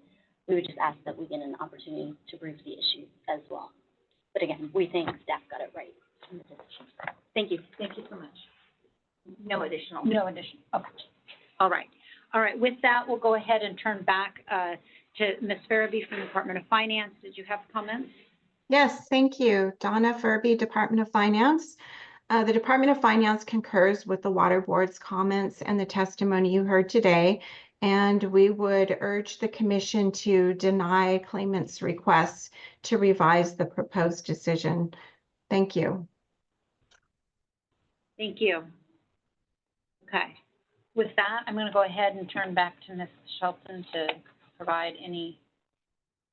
we would just ask that we get an opportunity to brief the issue as well. But again, we think staff got it right in the decision. Thank you. Thank you so much. No additional. No additional. Okay. All right. All right. With that, we'll go ahead and turn back to Ms. Farabee from the Department of Finance. Did you have comments? Yes, thank you. Donna Furby, Department of Finance. The Department of Finance concurs with the Water Board's comments and the testimony you heard today, and we would urge the Commission to deny claimants' requests to revise the proposed decision. Thank you. Thank you. Okay. With that, I'm going to go ahead and turn back to Ms. Shelton to provide any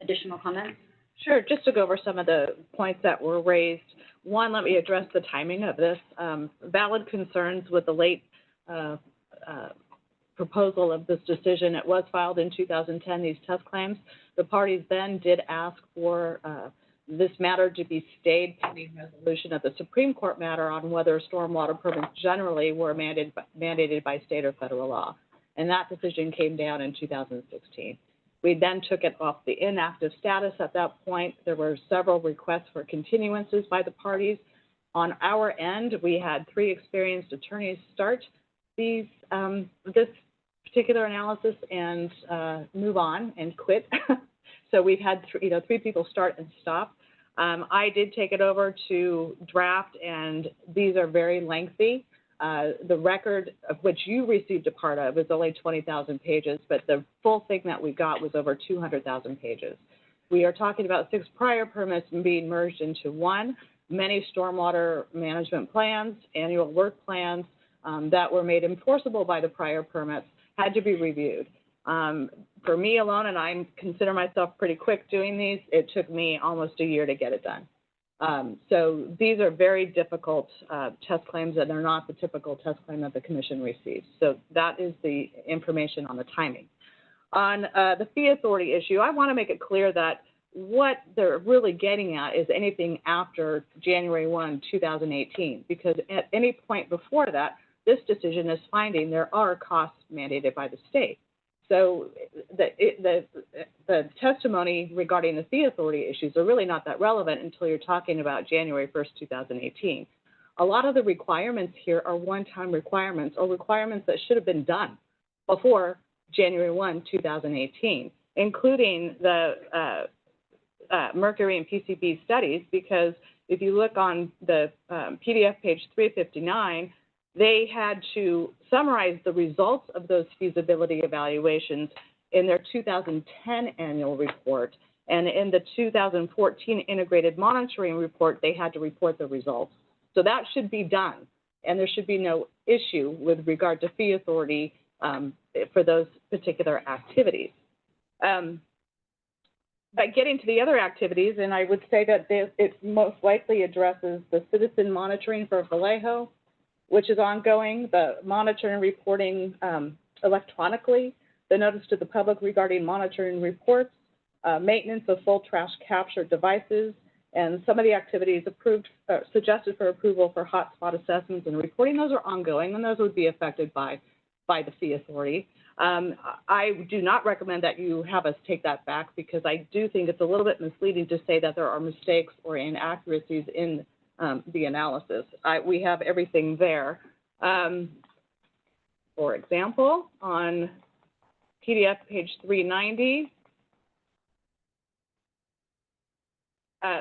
additional comments. Sure, just to go over some of the points that were raised. One, let me address the timing of this. Valid concerns with the late proposal of this decision. It was filed in 2010, these test claims. The parties then did ask for this matter to be stayed pending resolution of the Supreme Court matter on whether stormwater permits generally were mandated by state or federal law. And that decision came down in 2016. We then took it off the inactive status at that point. There were several requests for continuances by the parties. On our end, we had 3 experienced attorneys start this particular analysis and move on and quit. So we've had 3 people start and stop. I did take it over to draft, and these are very lengthy. The record of which you received a part of is only 20,000 pages, but the full thing that we got was over 200,000 pages. We are talking about 6 prior permits being merged into one, many stormwater management plans, annual work plans that were made enforceable by the prior permits had to be reviewed. For me alone, and I consider myself pretty quick doing these, it took me almost a year to get it done. So these are very difficult test claims, and they're not the typical test claim that the Commission receives. So that is the information on the timing. On the fee authority issue, I want to make it clear that what they're really getting at is anything after January 1, 2018, because at any point before that, this decision is finding there are costs mandated by the state. So the testimony regarding the fee authority issues are really not that relevant until you're talking about January 1st, 2018. A lot of the requirements here are one-time requirements or requirements that should have been done before January 1, 2018, including the mercury and PCB studies, because if you look on the PDF page 359, they had to summarize the results of those feasibility evaluations in their 2010 annual report. And in the 2014 integrated monitoring report, they had to report the results. So that should be done. And there should be no issue with regard to fee authority for those particular activities. By getting to the other activities, and I would say that it most likely addresses the citizen monitoring for Vallejo, which is ongoing, the monitoring and reporting electronically, the notice to the public regarding monitoring reports, maintenance of full trash capture devices, and some of the activities suggested for approval for hotspot assessments and reporting. Those are ongoing, and those would be affected by the fee authority. I do not recommend that you have us take that back, because I do think it's a little bit misleading to say that there are mistakes or inaccuracies in the analysis. We have everything there. For example, on PDF page 390,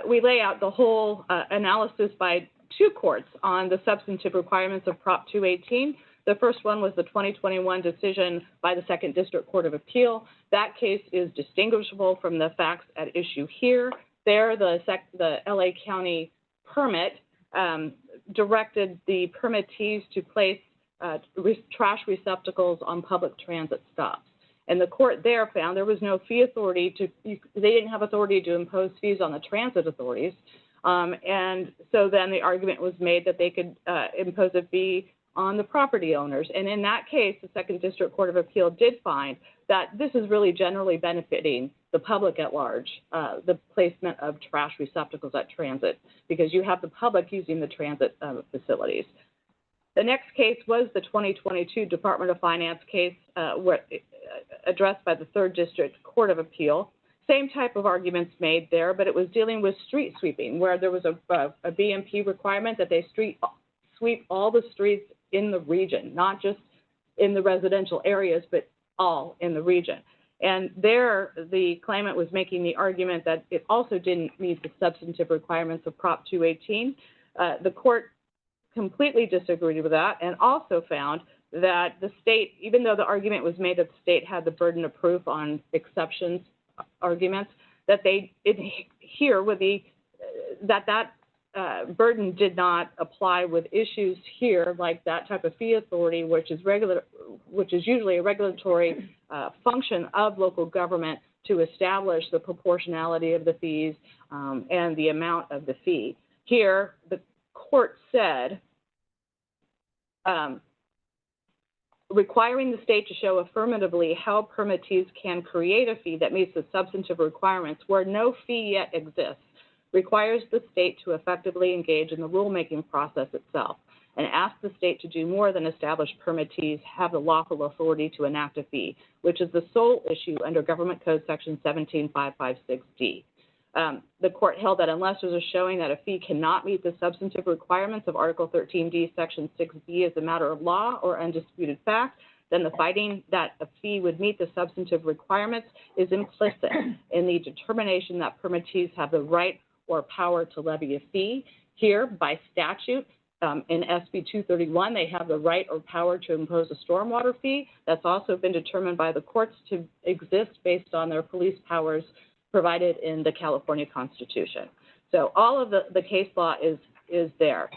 we lay out the whole analysis by 2 courts on the substantive requirements of Prop 218. The first one was the 2021 decision by the Second District Court of Appeal. That case is distinguishable from the facts at issue here. There, the LA County permit directed the permittees to place trash receptacles on public transit stops. And the court there found there was no fee authority they didn't have authority to impose fees on the transit authorities. And so then the argument was made that they could impose a fee on the property owners. And in that case, the Second District Court of Appeal did find that this is really generally benefiting the public at large, the placement of trash receptacles at transit, because you have the public using the transit facilities. The next case was the 2022 Department of Finance case addressed by the Third District Court of Appeal. Same type of arguments made there, but it was dealing with street sweeping, where there was a BMP requirement that they sweep all the streets in the region, not just in the residential areas, but all in the region. And there, the claimant was making the argument that it also didn't meet the substantive requirements of Prop 218. The court completely disagreed with that and also found that the state, even though the argument was made that the state had the burden of proof on exceptions arguments, that that burden did not apply with issues here, like that type of fee authority, which is usually a regulatory function of local government to establish the proportionality of the fees and the amount of the fee. Here, the court said, requiring the state to show affirmatively how permittees can create a fee that meets the substantive requirements where no fee yet exists requires the state to effectively engage in the rulemaking process itself and ask the state to do more than establish permittees have the lawful authority to enact a fee, which is the sole issue under Government Code Section 17556D. The court held that unless there's a showing that a fee cannot meet the substantive requirements of Article 13D, Section 6B as a matter of law or undisputed fact, then the finding that a fee would meet the substantive requirements is implicit in the determination that permittees have the right or power to levy a fee. Here, by statute, in SB 231, they have the right or power to impose a stormwater fee. That's also been determined by the courts to exist based on their police powers provided in the California Constitution. So all of the case law is there.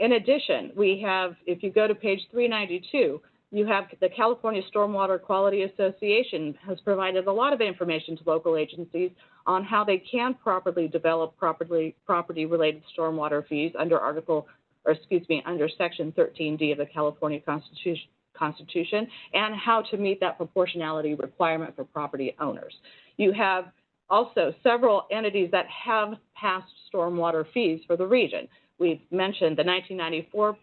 In addition, we have, if you go to page 392, you have the California Stormwater Quality Association has provided a lot of information to local agencies on how they can properly develop property-related stormwater fees under under Section 13D of the California Constitution, and how to meet that proportionality requirement for property owners. You have also several entities that have passed stormwater fees for the region. We've mentioned the 1994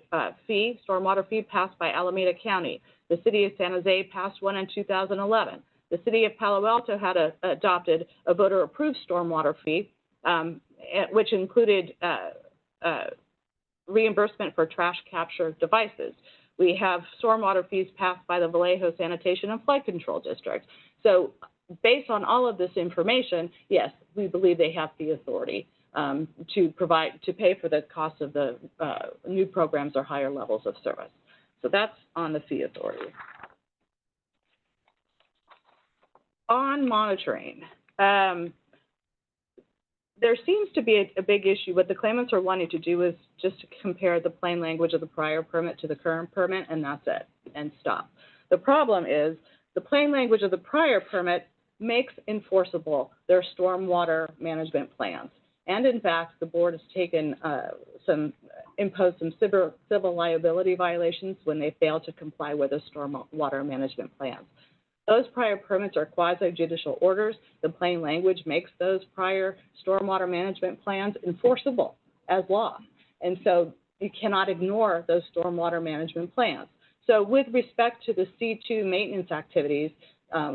stormwater fee passed by Alameda County. The city of San Jose passed one in 2011. The city of Palo Alto had adopted a voter-approved stormwater fee, which included reimbursement for trash capture devices. We have stormwater fees passed by the Vallejo Sanitation and Flood Control District. So based on all of this information, yes, we believe they have the authority to pay for the cost of the new programs or higher levels of service. So that's on the fee authority. On monitoring, there seems to be a big issue. What the claimants are wanting to do is just to compare the plain language of the prior permit to the current permit, and that's it, and stop. The problem is the plain language of the prior permit makes enforceable their stormwater management plans. And in fact, the board has taken imposed some civil liability violations when they fail to comply with the stormwater management plans. Those prior permits are quasi-judicial orders. The plain language makes those prior stormwater management plans enforceable as law. And so you cannot ignore those stormwater management plans. So with respect to the C2 maintenance activities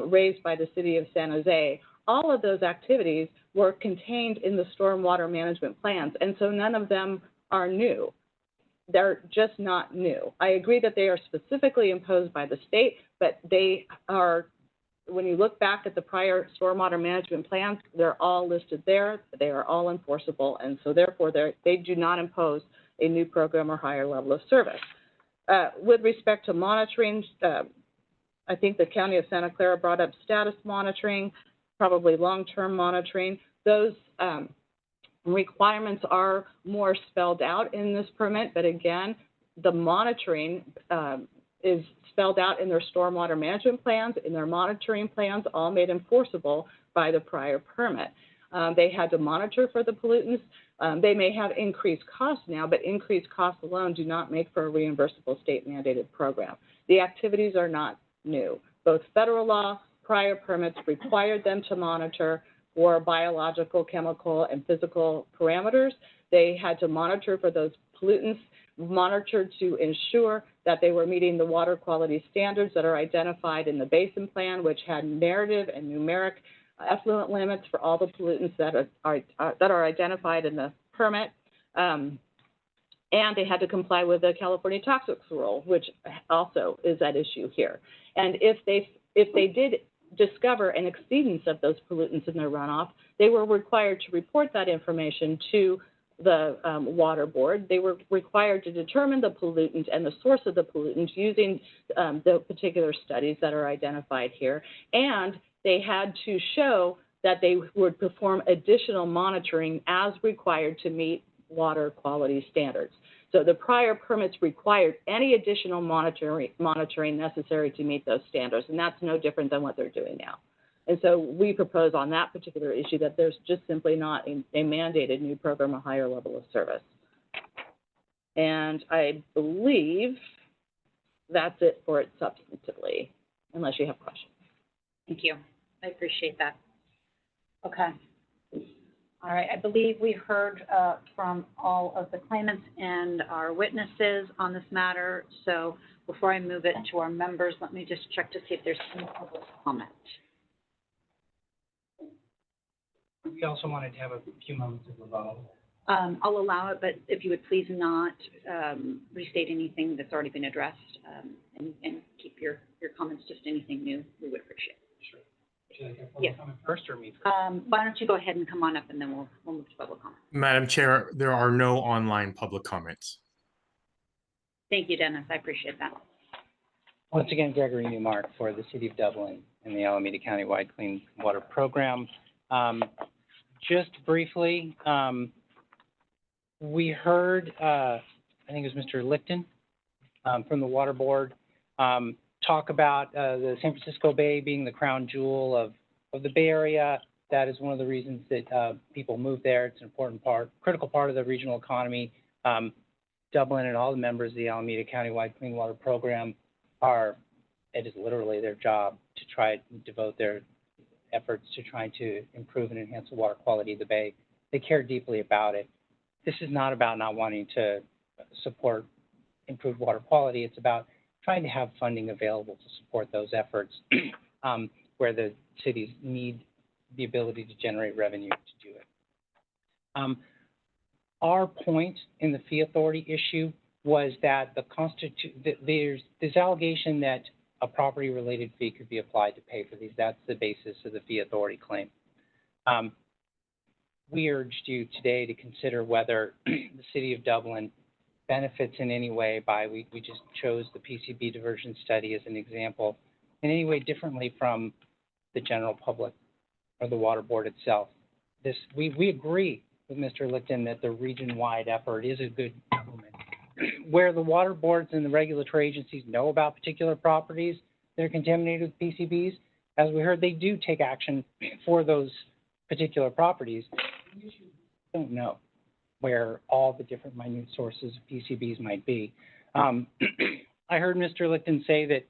raised by the city of San Jose, all of those activities were contained in the stormwater management plans. And so none of them are new. They're just not new. I agree that they are specifically imposed by the state, but they are, when you look back at the prior stormwater management plans, they're all listed there. They are all enforceable, and so therefore they do not impose a new program or higher level of service. With respect to monitoring, I think the County of Santa Clara brought up status monitoring, probably long-term monitoring. Those requirements are more spelled out in this permit, but again, the monitoring is spelled out in their stormwater management plans, in their monitoring plans, all made enforceable by the prior permit. They had to monitor for the pollutants. They may have increased costs now, but increased costs alone do not make for a reimbursable state mandated program. The activities are not new. Both federal law, prior permits required them to monitor for biological, chemical, and physical parameters. They had to monitor for those pollutants, monitor to ensure that they were meeting the water quality standards that are identified in the basin plan, which had narrative and numeric effluent limits for all the pollutants that are identified in the permit. And they had to comply with the California Toxics Rule, which also is at issue here. And if they did discover an exceedance of those pollutants in their runoff, they were required to report that information to the water board. They were required to determine the pollutant and the source of the pollutant using the particular studies that are identified here. And they had to show that they would perform additional monitoring as required to meet water quality standards. So the prior permits required any additional monitoring necessary to meet those standards, and that's no different than what they're doing now. And so we propose on that particular issue that there's just simply not a mandated new program, a higher level of service. And I believe that's it for it substantively, unless you have questions. Thank you. I appreciate that. Okay. All right. I believe we heard from all of the claimants and our witnesses on this matter. So before I move it to our members, let me just check to see if there's any public comment. We also wanted to have a few moments of rebuttal. I'll allow it, but if you would please not restate anything that's already been addressed and keep your comments just anything new, we would appreciate it. Sure. Should I get public Yes. comment first or me first? Why don't you go ahead and come on up and then we'll move to public comment. Madam Chair, there are no online public comments. Thank you, Dennis. I appreciate that. Once again, Gregory Newmark for the City of Dublin and the Alameda County-wide Clean Water Program. Just briefly, we heard, I think it was Mr. Lichten from the Water Board, talk about the San Francisco Bay being the crown jewel of the Bay Area. That is one of the reasons that people move there. It's an important part, critical part of the regional economy. Dublin and all the members of the Alameda County-wide Clean Water Program it is literally their job to try to devote their efforts to trying to improve and enhance the water quality of the Bay. They care deeply about it. This is not about not wanting to support improved water quality. It's about trying to have funding available to support those efforts where the cities need the ability to generate revenue to do it. Our point in the fee authority issue was that there's this allegation that a property-related fee could be applied to pay for these. That's the basis of the fee authority claim. We urged you today to consider whether the City of Dublin benefits in any way by, we just chose the PCB diversion study as an example, in any way differently from the general public or the Water Board itself. We agree with Mr. Lichten that the region-wide effort is a good government. Where the water boards and the regulatory agencies know about particular properties that are contaminated with PCBs, as we heard, they do take action for those particular properties. We don't know where all the different minute sources of PCBs might be. I heard Mr. Lichten say that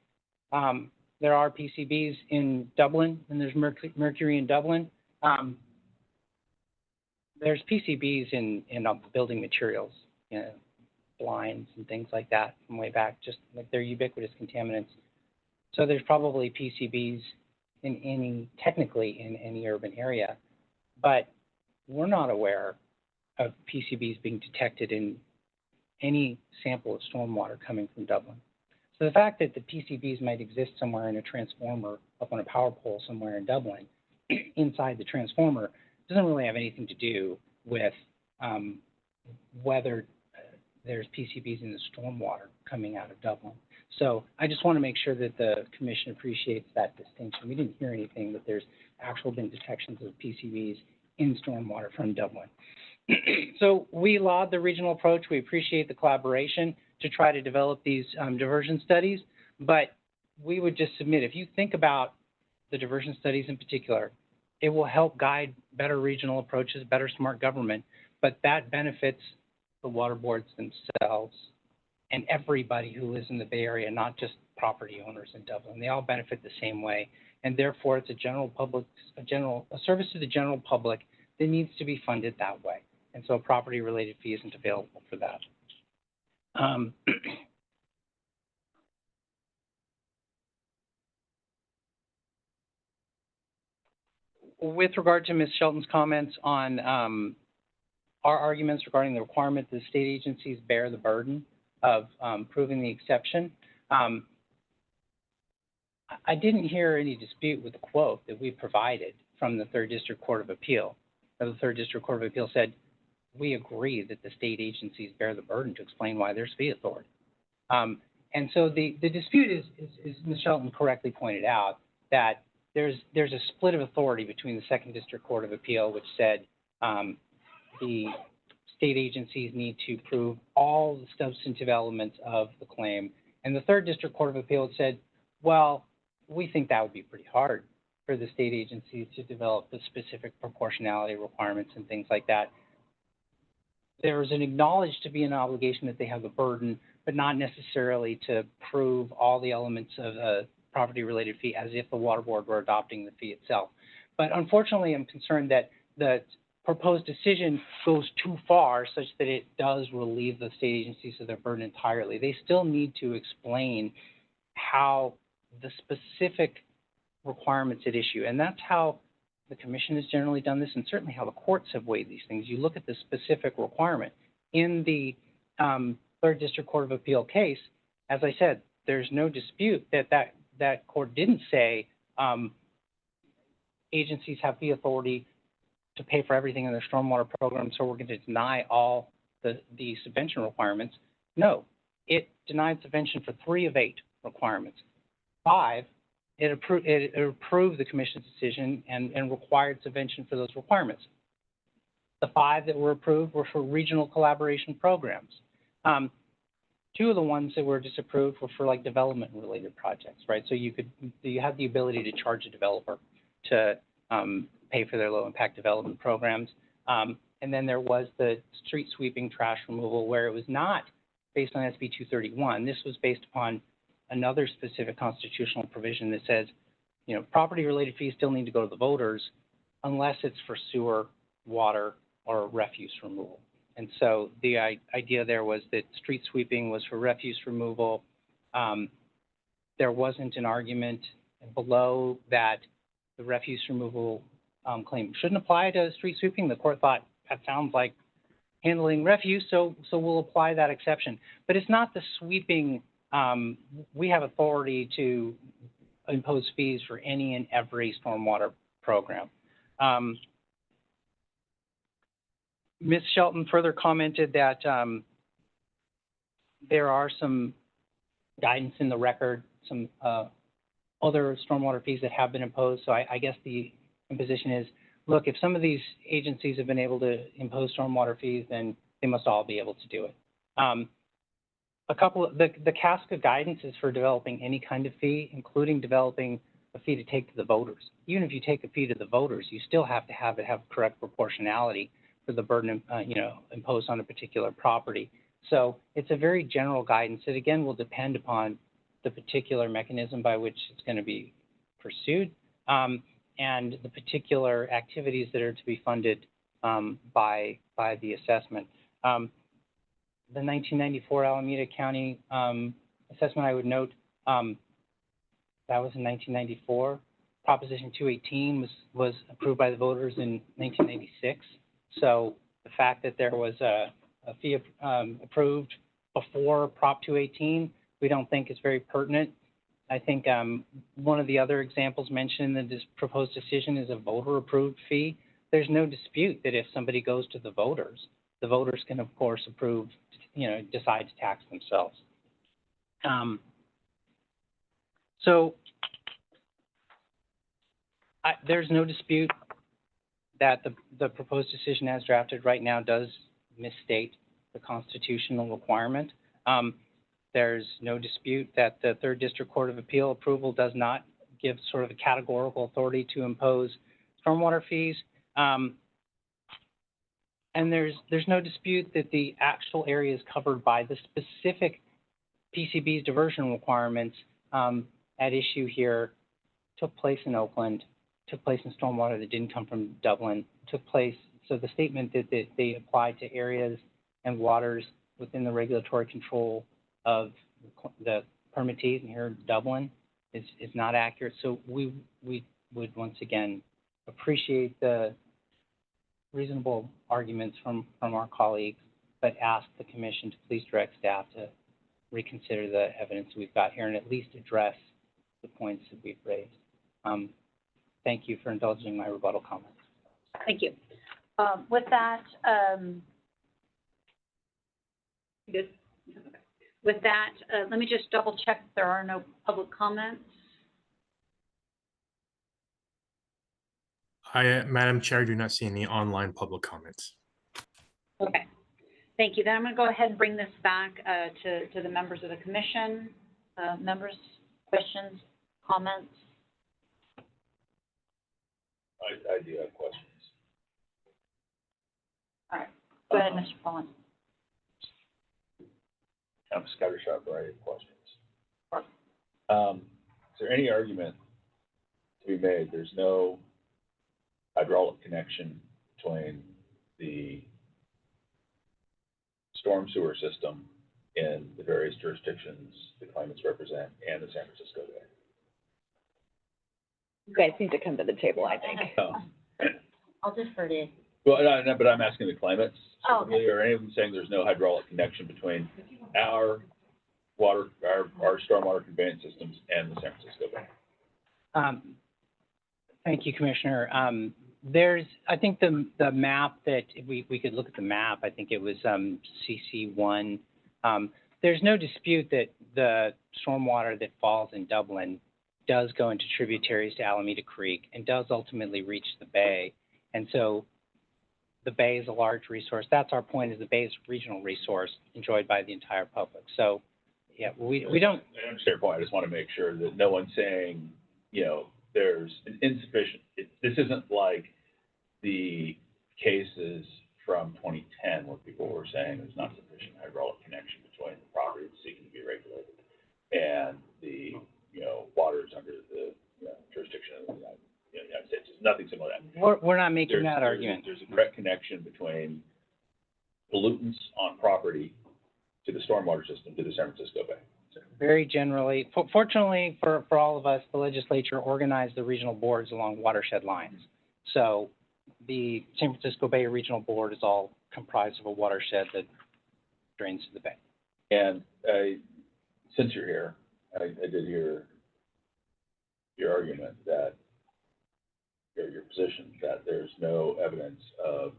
there are PCBs in Dublin and there's mercury in Dublin. There's PCBs in building materials, you know, blinds and things like that from way back, just like they're ubiquitous contaminants. So there's probably PCBs technically in any urban area, but we're not aware of PCBs being detected in any sample of stormwater coming from Dublin. So the fact that the PCBs might exist somewhere in a transformer up on a power pole somewhere in Dublin, inside the transformer, doesn't really have anything to do with whether there's PCBs in the stormwater coming out of Dublin. So I just want to make sure that the commission appreciates that distinction. We didn't hear anything that there's actual been detections of PCBs in stormwater from Dublin. So we laud the regional approach. We appreciate the collaboration to try to develop these diversion studies, but we would just submit, if you think about the diversion studies in particular, it will help guide better regional approaches, better smart government, but that benefits the water boards themselves and everybody who lives in the Bay Area, not just property owners in Dublin. They all benefit the same way, and therefore it's a service to the general public that needs to be funded that way. And so a property-related fee isn't available for that. With regard to Ms. Shelton's comments on our arguments regarding the requirement that the state agencies bear the burden of proving the exception, I didn't hear any dispute with the quote that we provided from the Third District Court of Appeal. The Third District Court of Appeal said, we agree that the state agencies bear the burden to explain why there's fee authority. And so the dispute is Ms. Shelton correctly pointed out, that there's a split of authority between the Second District Court of Appeal, which said the state agencies need to prove all the substantive elements of the claim. And the Third District Court of Appeal said, well, we think that would be pretty hard for the state agencies to develop the specific proportionality requirements and things like that. There is an acknowledged to be an obligation that they have the burden, but not necessarily to prove all the elements of a property-related fee as if the water board were adopting the fee itself. But unfortunately, I'm concerned that the proposed decision goes too far such that it does relieve the state agencies of their burden entirely. They still need to explain how the specific requirements at issue, and that's how the commission has generally done this, and certainly how the courts have weighed these things. You look at the specific requirement. In the Third District Court of Appeal case, as I said, there's no dispute that court didn't say agencies have the authority to pay for everything in their stormwater program, so we're going to deny all the subvention requirements. No, it denied subvention for 3 of 8 requirements. 5, it approved the commission's decision and required subvention for those requirements. The 5 that were approved were for regional collaboration programs. 2 of the ones that were disapproved were for like development-related projects, right? So you had the ability to charge a developer to pay for their low-impact development programs. And then there was the street sweeping trash removal, where it was not based on SB 231. This was based upon another specific constitutional provision that says, you know, property-related fees still need to go to the voters unless it's for sewer, water, or refuse removal. And so the idea there was that street sweeping was for refuse removal. There wasn't an argument below that the refuse removal claim shouldn't apply to street sweeping. The court thought that sounds like handling refuse, so we'll apply that exception. But it's not the sweeping. We have authority to impose fees for any and every stormwater program. Ms. Shelton further commented that there are some guidance in the record, some other stormwater fees that have been imposed. So I guess the imposition is, look, if some of these agencies have been able to impose stormwater fees, then they must all be able to do it. The CASCA guidance is for developing any kind of fee, including developing a fee to take to the voters. Even if you take a fee to the voters, you still have to have it have correct proportionality for the burden, imposed on a particular property. So it's a very general guidance that, again, will depend upon the particular mechanism by which it's going to be pursued, and the particular activities that are to be funded by the assessment. The 1994 Alameda County assessment, I would note, that was in 1994. Proposition 218 was approved by the voters in 1996. So the fact that there was a fee approved before Prop 218, we don't think is very pertinent. I think one of the other examples mentioned in this proposed decision is a voter-approved fee. There's no dispute that if somebody goes to the voters the voters can, of course, approve, decide to tax themselves. There's no dispute that the proposed decision as drafted right now does misstate the constitutional requirement. There's no dispute that the Third District Court of Appeal approval does not give sort of a categorical authority to impose stormwater fees. And there's no dispute that the actual areas covered by the specific PCB's diversion requirements at issue here took place in Oakland, took place in stormwater that didn't come from Dublin, took place, so the statement that they applied to areas and waters within the regulatory control of the permittees in here in Dublin is not accurate. So we would once again appreciate the reasonable arguments from our colleagues, but ask the commission to please direct staff to reconsider the evidence we've got here and at least address the points that we've raised. Thank you for indulging my rebuttal comments. Thank you. With that, good. With that, let me just double check if there are no public comments. Madam Chair, do not see any online public comments. Okay, thank you. Then I'm going to go ahead and bring this back to the members of the commission. Members, questions, comments? I do have questions. All right, go ahead, Mr. Pullen. I'm scattershot variety of questions. Is there any argument to be made? There's no hydraulic connection between the storm sewer system in the various jurisdictions the claimants represent and the San Francisco Bay. You guys need to come to the table, I think. I'll defer to. Well, no, but I'm asking the claimants, Oh, okay. or anyone saying there's no hydraulic connection between our water, our stormwater conveyance systems and the San Francisco Bay. Thank you, Commissioner. I think the map that we could look at the map. I think it was CC1. There's no dispute that the stormwater that falls in Dublin does go into tributaries to Alameda Creek and does ultimately reach the bay. And so the bay is a large resource. That's our point, is the bay is a regional resource enjoyed by the entire public. So, yeah, we don't. I understand your point. I just want to make sure that no one's saying, there's an insufficient, this isn't like the cases from 2010 where people were saying there's not sufficient hydraulic connection between the property that's seeking to be regulated and the, waters under the jurisdiction of the United States. There's nothing similar to that. We're not making that argument. There's a direct connection between pollutants on property to the stormwater system to the San Francisco Bay. Very generally, fortunately for all of us, the legislature organized the regional boards along watershed lines. So the San Francisco Bay Regional Board is all comprised of a watershed that drains to the bay. And since you're here, I did hear your argument that, your position that there's no evidence of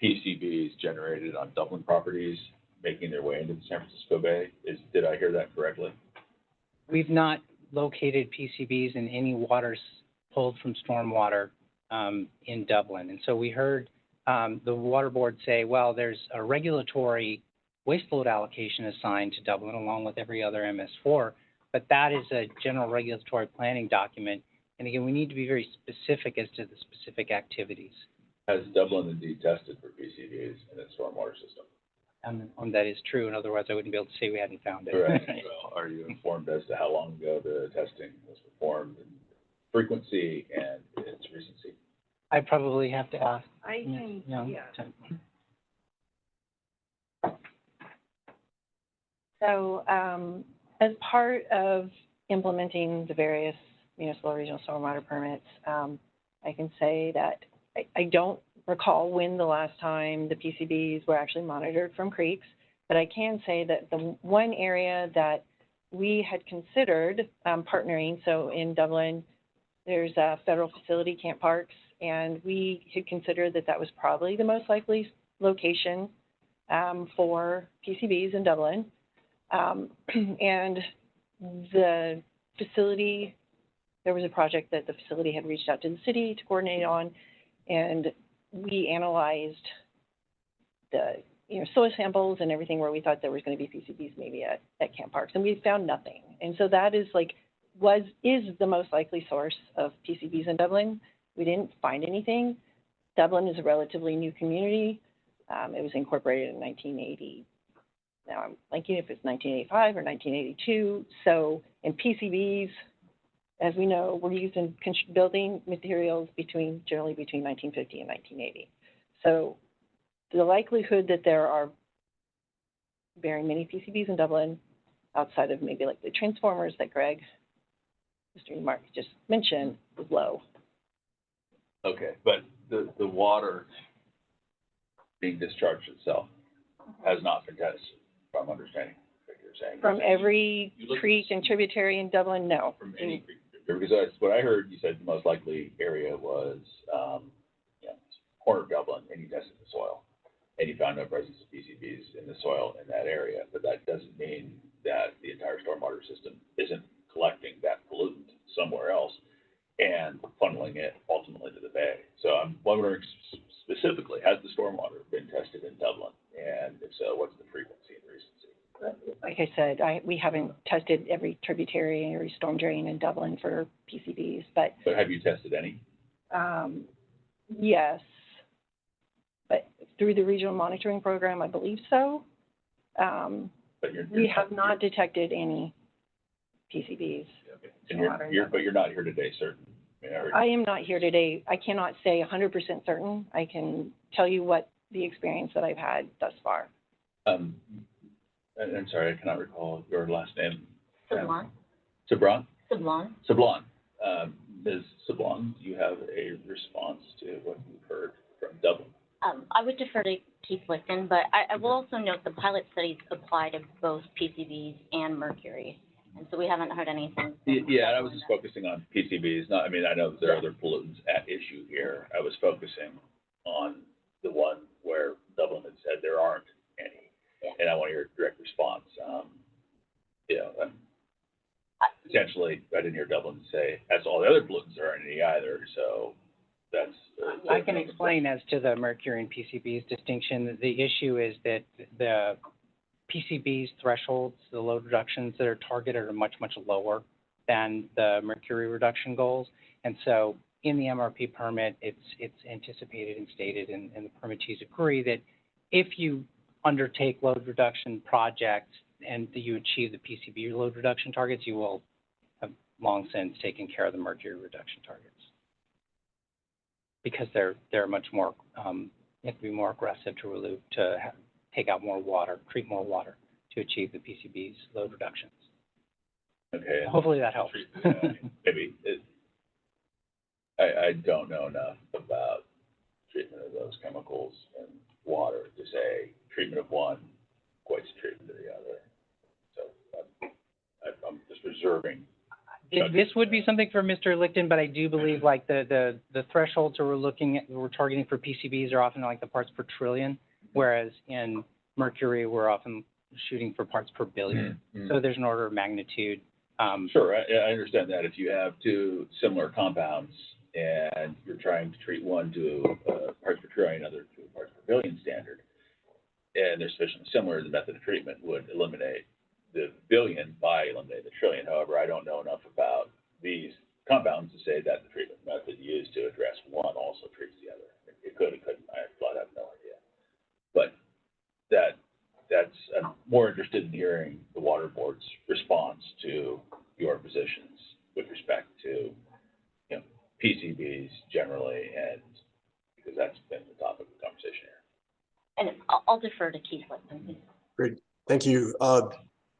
PCBs generated on Dublin properties making their way into the San Francisco Bay. Did I hear that correctly? We've not located PCBs in any waters pulled from stormwater in Dublin. And so we heard the water board say, well, there's a regulatory waste load allocation assigned to Dublin along with every other MS4, but that is a general regulatory planning document. And again, we need to be very specific as to the specific activities. Has Dublin indeed tested for PCBs in its stormwater system? That is true, and otherwise I wouldn't be able to say we hadn't found it. Correct. Well, are you informed as to how long ago the testing was performed, and frequency and its recency? I probably have to ask. I can, yeah. So, as part of implementing the various municipal regional stormwater permits, I can say that I don't recall when the last time the PCBs were actually monitored from creeks, but I can say that the one area that we had considered partnering, so in Dublin, there's a federal facility, Camp Parks, and we had considered that that was probably the most likely location for PCBs in Dublin. And the facility, there was a project that the facility had reached out to the city to coordinate on, and we analyzed the soil samples and everything where we thought there was going to be PCBs maybe at Camp Parks, and we found nothing. And so that is is the most likely source of PCBs in Dublin. We didn't find anything. Dublin is a relatively new community. It was incorporated in 1980. Now I'm blanking if it's 1985 or 1982. So, and PCBs, as we know, were used in building materials generally between 1950 and 1980. So the likelihood that there are very many PCBs in Dublin, outside of maybe like the transformers that Mr. Newmark just mentioned, is low. Okay, but the water being discharged itself has not been tested, if I'm understanding what you're saying. From every creek and tributary in Dublin, no. From any creek, because that's what I heard. You said the most likely area was, corner of Dublin, and you tested the soil, and you found no presence of PCBs in the soil in that area. But that doesn't mean that the entire stormwater system isn't collecting that pollutant somewhere else and funneling it ultimately to the bay. So I'm wondering specifically, has the stormwater been tested in Dublin? And if so, what's the frequency and recency? Like I said, we haven't tested every tributary and every storm drain in Dublin for PCBs, but have you tested any? yes, but through the regional monitoring program, I believe so. But we have not detected any PCBs. Okay. And you're not here today, certain. I am not here today. I cannot say 100% certain. I can tell you what the experience that I've had thus far. I'm sorry, I cannot recall your last name. Sablon. Sablon? Sablon. Sablon. Ms. Sablon, do you have a response to what you've heard from Dublin? I would defer to Keith Lichten, but I will also note the pilot studies apply to both PCBs and mercury. And so we haven't heard anything. Yeah, I was just focusing on PCBs. I know there are other pollutants at issue here. I was focusing on the one where Dublin had said there aren't any. Yeah. And I want your direct response. Potentially, I didn't hear Dublin say, as all the other pollutants, there aren't any either. So that's. I can explain as to the mercury and PCBs distinction. The issue is that the PCBs thresholds, the load reductions that are targeted are much, much lower than the mercury reduction goals. And so in the MRP permit, it's anticipated and stated, and the permittees agree that if you undertake load reduction projects and you achieve the PCB load reduction targets, you will have long since taken care of the mercury reduction targets. Because they're much more, you have to be more aggressive to take out more water, treat more water to achieve the PCB's load reductions. Okay. Hopefully that helps. Maybe. I don't know enough about treatment of those chemicals in water to say treatment of one equates to treatment of the other. So I'm just reserving. This would be something for Mr. Lichten, but I do believe like the thresholds we're targeting for PCBs are often like the parts per trillion, whereas in mercury we're often shooting for parts per billion. Mm-hmm. So there's an order of magnitude. Sure, I understand that. If you have two similar compounds and you're trying to treat one to parts per trillion, other to a parts per billion standard, and they're sufficiently similar, the method of treatment would eliminate the billion by eliminating the trillion. However, I don't know enough about these compounds to say that the treatment method used to address one also treats the other. It could, it couldn't. I have no idea. But I'm more interested in hearing the Water Board's response to your positions with respect to, PCBs generally, and because that's been the topic of the conversation here. And I'll defer to Keith Lichten. Great, thank you.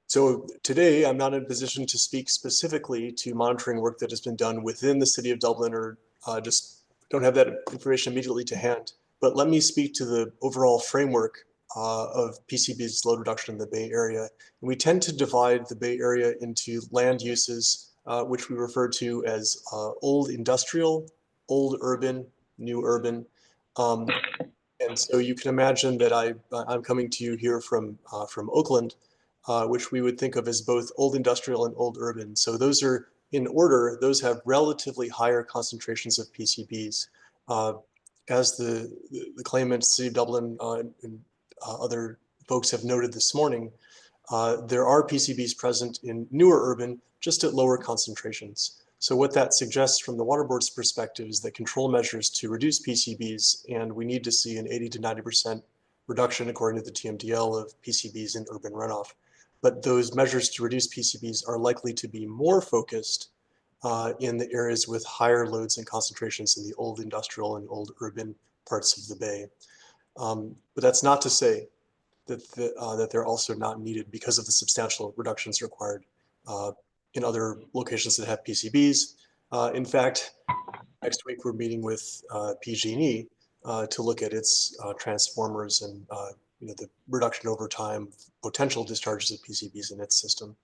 So today, I'm not in a position to speak specifically to monitoring work that has been done within the city of Dublin, or just don't have that information immediately to hand. But let me speak to the overall framework of PCB's load reduction in the Bay Area. And we tend to divide the Bay Area into land uses, which we refer to as old industrial, old urban, new urban. And so you can imagine that I'm coming to you here from Oakland, which we would think of as both old industrial and old urban. So those are in order, those have relatively higher concentrations of PCBs. As the claimant, City of Dublin, and other folks have noted this morning, there are PCBs present in newer urban, just at lower concentrations. So what that suggests from the Water Board's perspective is that control measures to reduce PCBs, and we need to see an 80 to 90% reduction, according to the TMDL, of PCBs in urban runoff. But those measures to reduce PCBs are likely to be more focused in the areas with higher loads and concentrations in the old industrial and old urban parts of the bay. But that's not to say that they're also not needed because of the substantial reductions required in other locations that have PCBs. In fact, next week we're meeting with PG&E to look at its transformers and the reduction over time, potential discharges of PCBs in its system.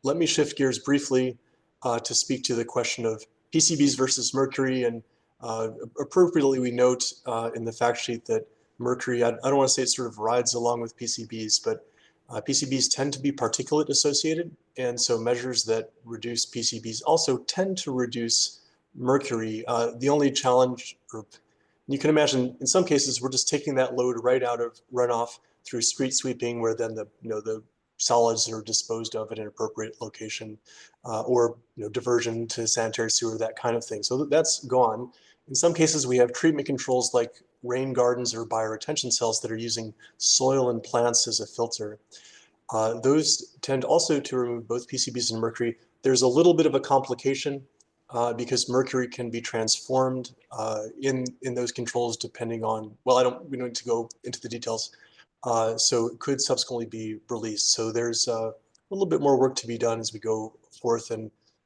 Let me shift gears briefly to speak to the question of PCBs versus mercury. And appropriately, we note in the fact sheet that mercury, I don't want to say it sort of rides along with PCBs, but PCBs tend to be particulate associated. And so measures that reduce PCBs also tend to reduce mercury. The only challenge, you can imagine in some cases, we're just taking that load right out of runoff through street sweeping, where then the solids are disposed of at an appropriate location, or diversion to sanitary sewer, that kind of thing. So that's gone. In some cases, we have treatment controls like rain gardens or bioretention cells that are using soil and plants as a filter. Those tend also to remove both PCBs and mercury. There's a little bit of a complication because mercury can be transformed in those controls depending on, well, we don't need to go into the details. So it could subsequently be released. So there's a little bit more work to be done as we go forth.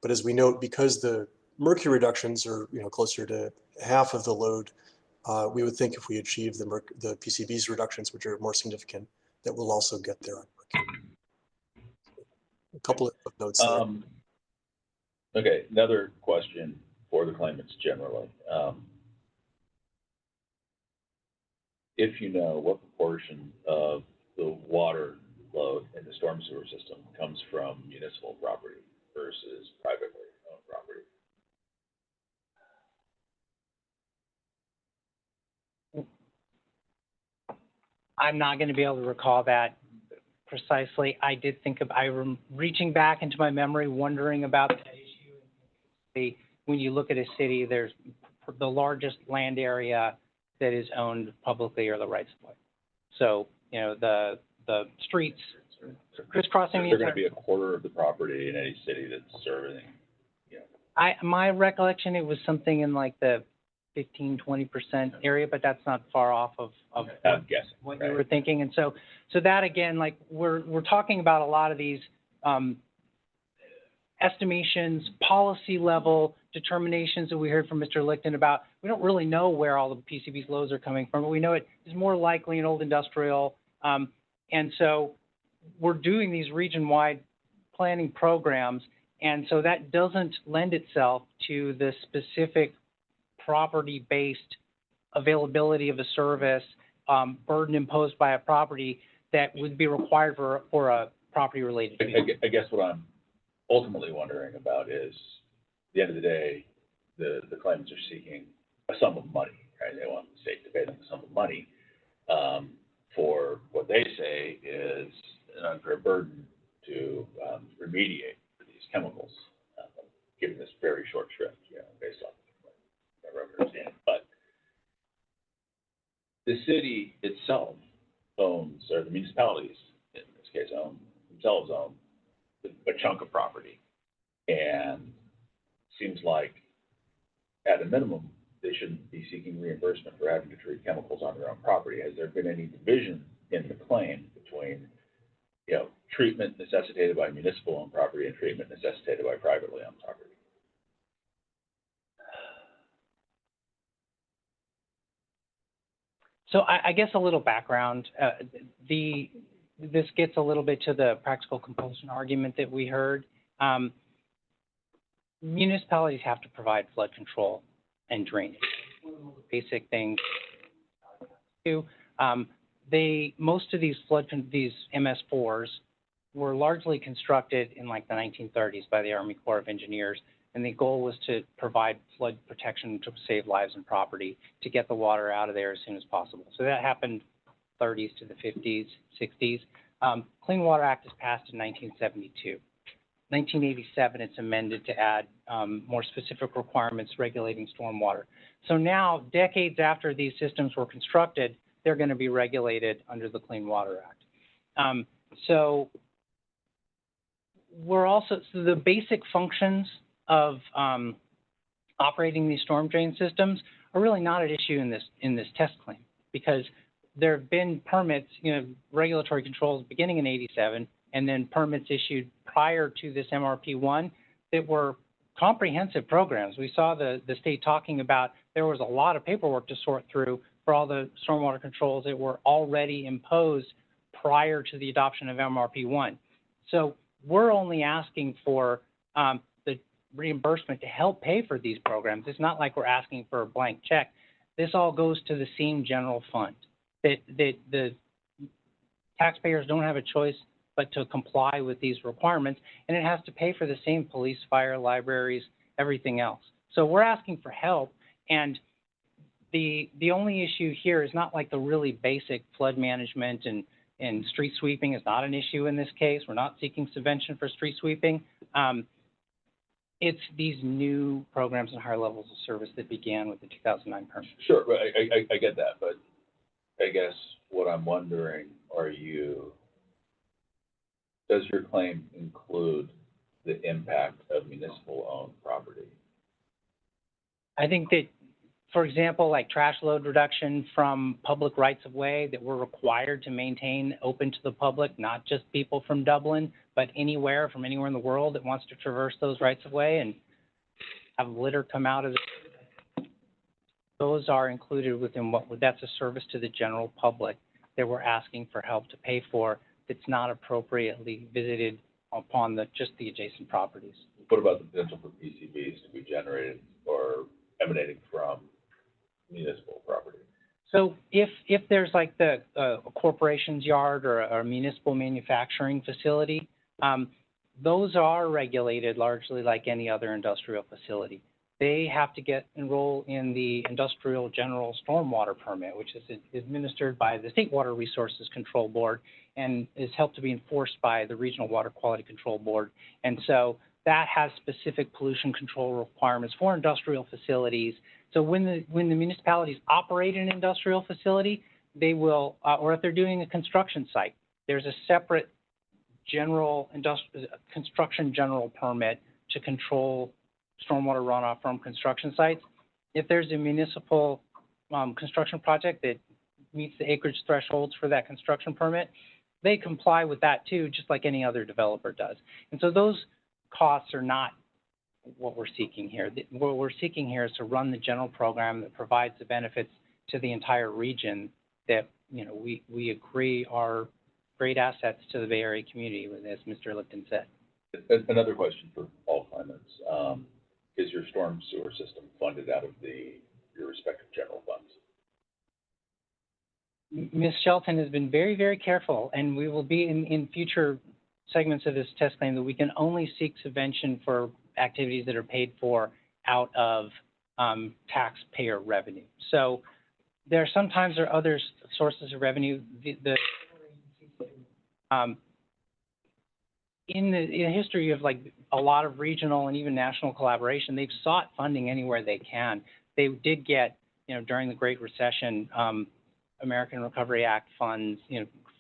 But as we note, because the mercury reductions are closer to half of the load, we would think if we achieve the PCBs reductions, which are more significant, that we'll also get there on mercury. A couple of notes there. Okay, another question for the claimants generally. If you know what proportion of the water load in the storm sewer system comes from municipal property versus privately owned property. I'm not going to be able to recall that precisely. I did think of, I'm reaching back into my memory, wondering about that issue. When you look at a city, there's the largest land area that is owned publicly are the rights of way. So, the streets crisscrossing the They're going to be a quarter of the property in any city that's serving. My recollection, it was something in like the 15-20% area, but that's not far off of I'm guessing, what right? you were thinking. And so that again, like we're talking about a lot of these estimations, policy level determinations that we heard from Mr. Lichten about. We don't really know where all the PCB's loads are coming from, but we know it is more likely in old industrial. And so we're doing these region-wide planning programs, and so that doesn't lend itself to the specific property-based availability of a service, burden imposed by a property that would be required for a property-related fee. I guess what I'm ultimately wondering about is, at the end of the day, the claimants are seeking a sum of money, right? They want the state to pay them a sum of money for what they say is an unfair burden to remediate these chemicals, given this very short shrift, based on my understanding. But the city itself owns, or the municipalities in this case themselves own a chunk of property, and seems like at a minimum they shouldn't be seeking reimbursement for having to treat chemicals on their own property. Has there been any division in the claim between treatment necessitated by municipal owned property and treatment necessitated by privately owned property? So I guess a little background. This gets a little bit to the practical compulsion argument that we heard. Municipalities have to provide flood control and drainage. One of the most basic things Most of these these MS4s were largely constructed in like the 1930s by the Army Corps of Engineers, and the goal was to provide flood protection to save lives and property, to get the water out of there as soon as possible. So that happened 30s to the 50s, 60s. Clean Water Act is passed in 1972. 1987, it's amended to add more specific requirements regulating stormwater. So now, decades after these systems were constructed, they're going to be regulated under the Clean Water Act. So the basic functions of operating these storm drain systems are really not at issue in this test claim, because there have been permits, regulatory controls beginning in '87, and then permits issued prior to this MRP1 that were comprehensive programs. We saw the state talking about there was a lot of paperwork to sort through for all the stormwater controls that were already imposed prior to the adoption of MRP1. So we're only asking for the reimbursement to help pay for these programs. It's not like we're asking for a blank check. This all goes to the same general fund. That the taxpayers don't have a choice but to comply with these requirements, and it has to pay for the same police, fire, libraries, everything else. So we're asking for help, and the only issue here is not like the really basic flood management and street sweeping is not an issue in this case. We're not seeking subvention for street sweeping. It's these new programs and higher levels of service that began with the 2009 permit. Sure, I get that, but I guess what I'm wondering, does your claim include the impact of municipal-owned property? I think that, for example, like trash load reduction from public rights-of-way that we're required to maintain open to the public, not just people from Dublin, but from anywhere in the world that wants to traverse those rights-of-way and have litter come out of it. Those are included within that's a service to the general public that we're asking for help to pay for, that's not appropriately visited upon just the adjacent properties. What about the potential for PCBs to be generated or emanating from municipal property? So if there's like a corporation's yard or a municipal manufacturing facility, those are regulated largely like any other industrial facility. They have to enroll in the Industrial General Stormwater Permit, which is administered by the State Water Resources Control Board and is helped to be enforced by the Regional Water Quality Control Board. And so that has specific pollution control requirements for industrial facilities. So when the municipalities operate an industrial facility, they will, or if they're doing a construction site, there's a separate construction general permit to control stormwater runoff from construction sites. If there's a municipal construction project that meets the acreage thresholds for that construction permit, they comply with that too, just like any other developer does. And so those costs are not what we're seeking here. What we're seeking here is to run the general program that provides the benefits to the entire region that we agree are great assets to the Bay Area community, as Mr. Lipton said. Another question for all claimants. Is your storm sewer system funded out of your respective general funds? Ms. Shelton has been very, very careful, and we will be in future segments of this test claim that we can only seek subvention for activities that are paid for out of taxpayer revenue. So there sometimes are other sources of revenue. In the history of like a lot of regional and even national collaboration, they've sought funding anywhere they can. They did get, during the Great Recession, American Recovery Act funds,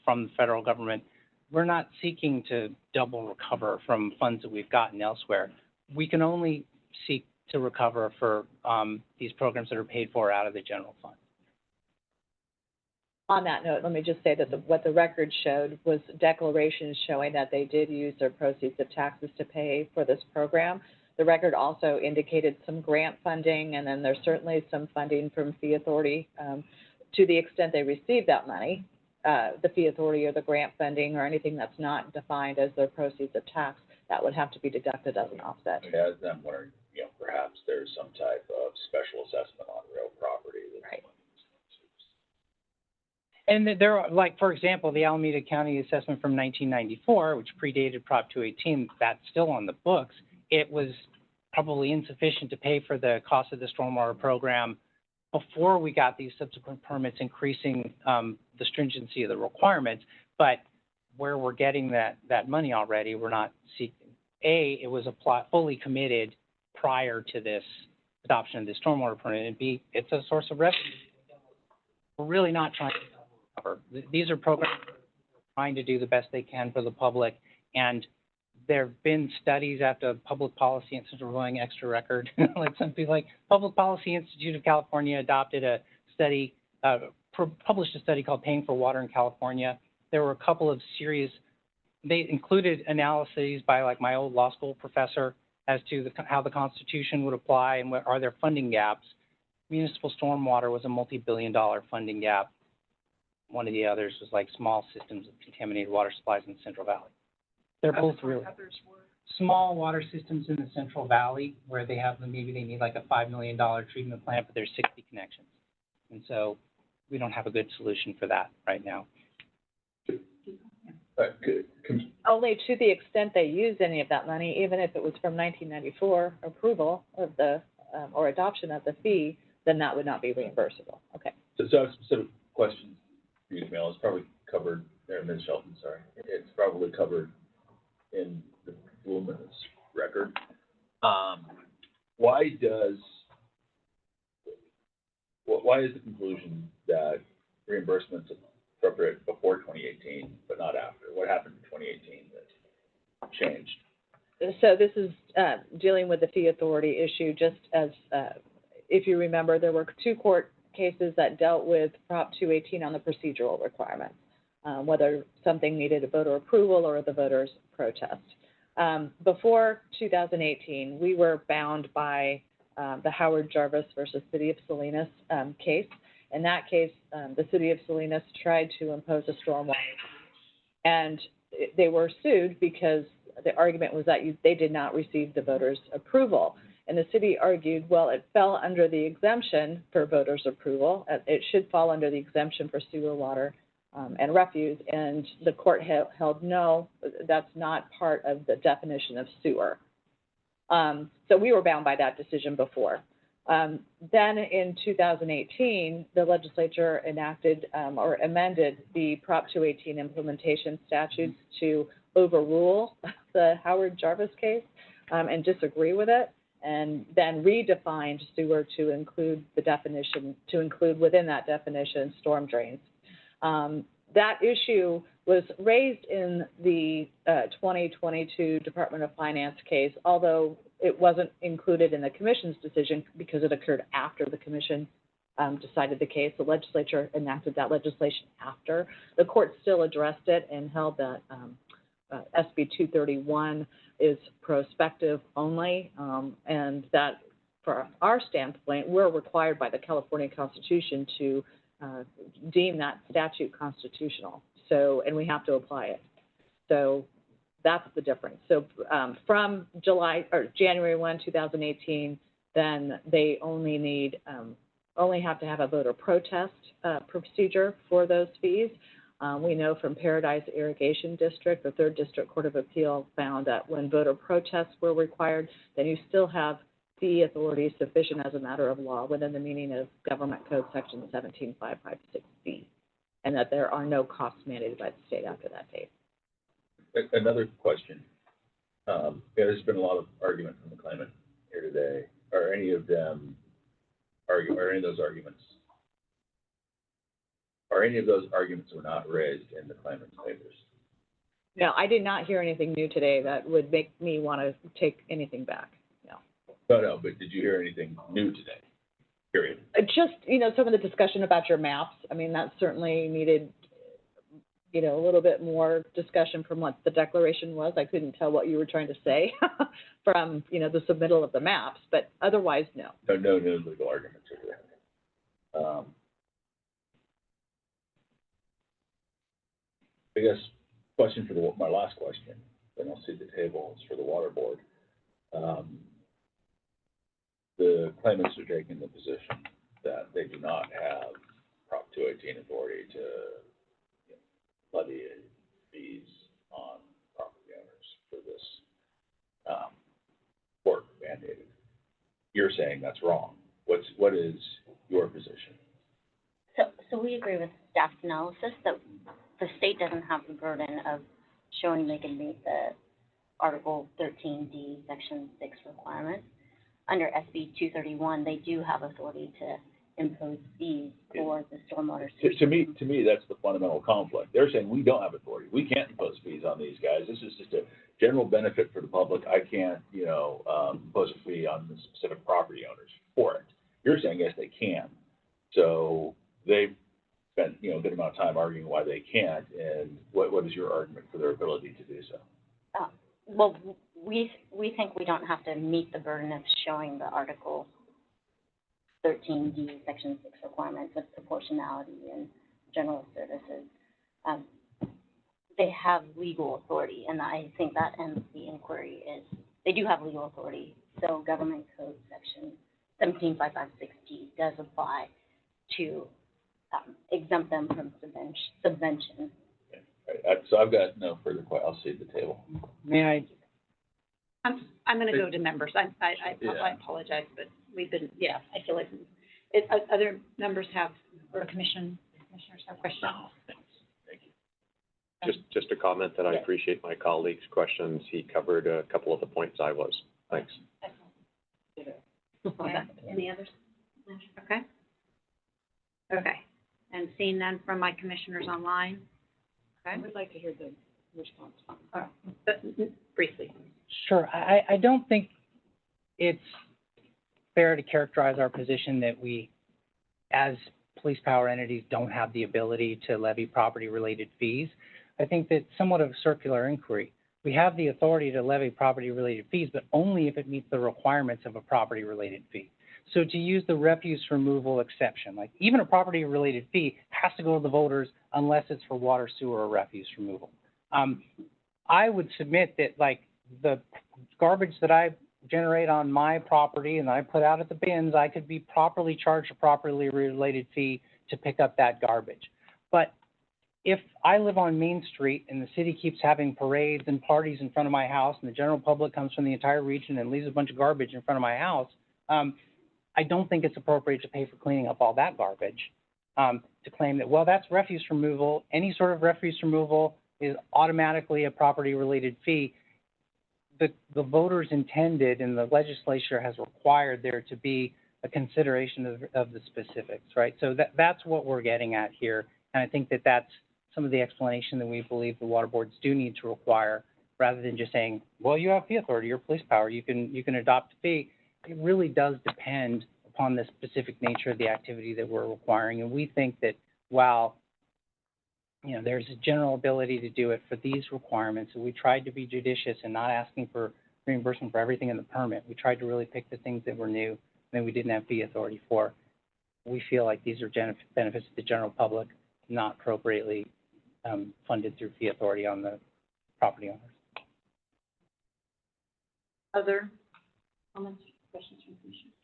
from the federal government. We're not seeking to double recover from funds that we've gotten elsewhere. We can only seek to recover for these programs that are paid for out of the general fund. On that note, let me just say that what the record showed was declarations showing that they did use their proceeds of taxes to pay for this program. The record also indicated some grant funding, and then there's certainly some funding from Fee Authority. To the extent they received that money, the Fee Authority or the grant funding or anything that's not defined as their proceeds of tax, that would have to be deducted as an offset. Yeah, I'm wondering, perhaps there's some type of special assessment on real property. Right. And there are, like, for example, the Alameda County assessment from 1994, which predated Prop 218, that's still on the books. It was probably insufficient to pay for the cost of the stormwater program before we got these subsequent permits increasing the stringency of the requirements. But where we're getting that money already, we're not seeking. A, it was fully committed prior to this adoption of the stormwater permit, and B, it's a source of revenue. We're really not trying to cover. These are programs that are trying to do the best they can for the public, and there have been studies after Public Policy Institute are going extra record. Like some people, like Public Policy Institute of California adopted a study, published a study called Paying for Water in California. There were a couple of serious, they included analyses by like my old law school professor as to how the Constitution would apply and what are there funding gaps. Municipal stormwater was a multi-billion-dollar funding gap. One of the others was like small systems of contaminated water supplies in the Central Valley. They're both really small water systems in the Central Valley where they have, maybe they need like a $5 million treatment plant, but there's 60 connections. And so we don't have a good solution for that right now. Only to the extent they use any of that money, even if it was from 1994 approval of the, or adoption of the fee, then that would not be reimbursable. Okay. So I have a specific question for you, Camille. It's probably covered, there, Ms. Shelton, sorry. It's probably covered in the voluminous record. Why is the conclusion that reimbursements appropriate before 2018, but not after? What happened in 2018 that changed? So this is dealing with the fee authority issue. Just as, if you remember, there were 2 court cases that dealt with Prop 218 on the procedural requirements, whether something needed a voter approval or the voters' protest. Before 2018, we were bound by the Howard Jarvis versus City of Salinas case. In that case, the City of Salinas tried to impose a stormwater, and they were sued because the argument was that they did not receive the voters' approval. And the city argued, well, it fell under the exemption for voters' approval. It should fall under the exemption for sewer, water, and refuse. And the court held no, that's not part of the definition of sewer. So we were bound by that decision before. Then in 2018, the legislature enacted or amended the Prop 218 implementation statutes to overrule the Howard Jarvis case and disagree with it, and then redefined sewer to include the definition, to include within that definition storm drains. That issue was raised in the 2022 Department of Finance case, although it wasn't included in the commission's decision because it occurred after the commission decided the case. The legislature enacted that legislation after. The court still addressed it and held that SB 231 is prospective only, and that for our standpoint, we're required by the California Constitution to deem that statute constitutional. So, and we have to apply it. So that's the difference. So from January 1, 2018, then they only need, only have to have a voter protest procedure for those fees. We know from Paradise Irrigation District, the 3rd District Court of Appeal found that when voter protests were required, then you still have fee authority sufficient as a matter of law within the meaning of Government Code Section 17556B, and that there are no costs mandated by the state after that date. Another question. There's been a lot of argument from the claimant here today. Are any of them are any of those arguments were not raised in the claimant's papers? No, I did not hear anything new today that would make me want to take anything back. No, but did you hear anything new today? Period. Just, some of the discussion about your maps. I mean, that certainly needed, a little bit more discussion from what the declaration was. I couldn't tell what you were trying to say from, the submittal of the maps, but otherwise, no. No new legal arguments are there. I guess question for my last question, then I'll see the table, is for the water board. The claimants are taking the position that they do not have Prop 218 authority to levy fees on property owners for this work mandated. You're saying that's wrong. What is your position? So we agree with staff's analysis that the state doesn't have the burden of showing they can meet the Article 13D, Section 6 requirements. Under SB 231, they do have authority to impose fees for the stormwater system. To me, that's the fundamental conflict. They're saying we don't have authority. We can't impose fees on these guys. This is just a general benefit for the public. I can't, impose a fee on the specific property owners for it. You're saying yes, they can. So they've spent, a good amount of time arguing why they can't. And what is your argument for their ability to do so? Well, we think we don't have to meet the burden of showing the Article 13D, Section 6 requirements of proportionality and general services. They have legal authority, and I think that ends the inquiry is they do have legal authority. So Government Code Section 17556G does apply to exempt them from subvention. Okay. So I've got no further questions. I'll cede the table. May I? I'm going to go to members. I apologize, but we've been, I feel like other members have, or commissioners have questions. No, thanks. Thank you. Just a comment that I appreciate my colleague's questions. He covered a couple of the points I was. Thanks. Any others? Okay. Okay. And seeing none from my commissioners online. Okay. I would like to hear the response. But briefly. Sure. I don't think it's fair to characterize our position that we, as police power entities, don't have the ability to levy property-related fees. I think that's somewhat of a circular inquiry. We have the authority to levy property-related fees, but only if it meets the requirements of a property-related fee. So to use the refuse removal exception, like even a property-related fee has to go to the voters unless it's for water, sewer, or refuse removal. I would submit that like the garbage that I generate on my property and I put out at the bins, I could be properly charged a properly related fee to pick up that garbage. But if I live on Main Street and the city keeps having parades and parties in front of my house and the general public comes from the entire region and leaves a bunch of garbage in front of my house, I don't think it's appropriate to pay for cleaning up all that garbage. To claim that, well, that's refuse removal. Any sort of refuse removal is automatically a property-related fee. The voters intended and the legislature has required there to be a consideration of the specifics, right? So that's what we're getting at here. And I think that that's some of the explanation that we believe the water boards do need to require, rather than just saying, well, you have fee authority, you're police power, you can adopt a fee. It really does depend upon the specific nature of the activity that we're requiring. And we think that while there's a general ability to do it for these requirements, and we tried to be judicious and not asking for reimbursement for everything in the permit. We tried to really pick the things that were new and that we didn't have fee authority for. We feel like these are benefits to the general public, not appropriately funded through fee authority on the property owners. Other comments, questions from commissioners?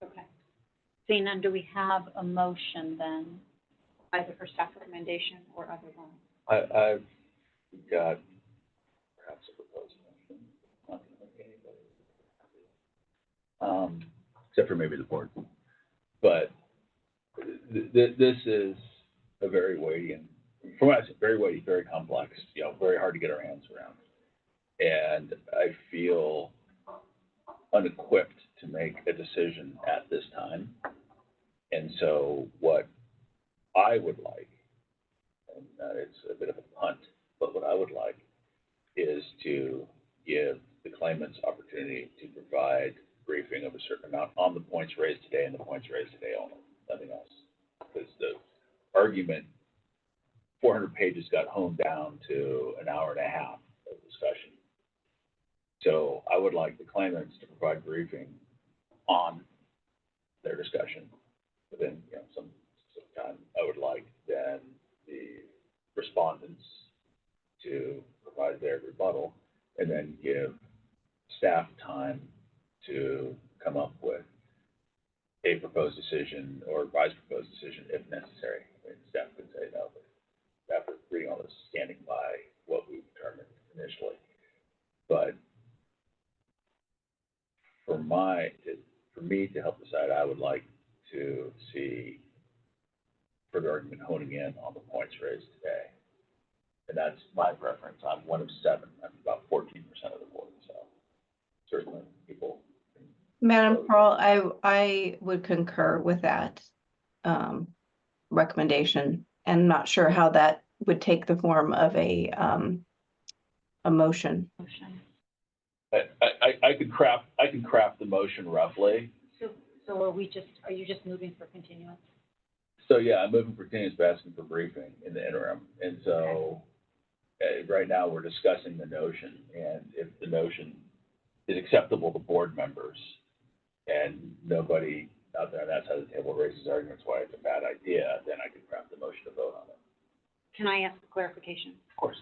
Okay. Seeing none, do we have a motion then, either for staff recommendation or otherwise? I've got perhaps a proposed motion. Not going to make anybody happy. Except for maybe the board. But this is a very weighty and, from what I said, very weighty, very complex, very hard to get our hands around. And I feel unequipped to make a decision at this time. And so what I would like, and it's a bit of a punt, but what I would like is to give the claimants opportunity to provide briefing of a certain amount on the points raised today and the points raised today only, nothing else. Because the argument, 400 pages got honed down to an hour and a half of discussion. So I would like the claimants to provide briefing on their discussion within some time. I would like then the respondents to provide their rebuttal and then give staff time to come up with a proposed decision or revised proposed decision if necessary. I mean, staff could say no, but after reading all this, standing by what we determined initially. But for me to help decide, I would like to see further argument honing in on the points raised today. And that's my preference. I'm one of 7. I'm about 14% of the board, so certainly people. Madam Pearl, I would concur with that recommendation, and not sure how that would take the form of a motion. I could craft the motion roughly. So are you just moving for continuance? So yeah, I'm moving for continuance, but asking for briefing in the interim. And so right now we're discussing the notion, and if the notion is acceptable to board members and nobody out there on that side of the table raises arguments why it's a bad idea, then I can craft the motion to vote on it. Can I ask a clarification? Of course.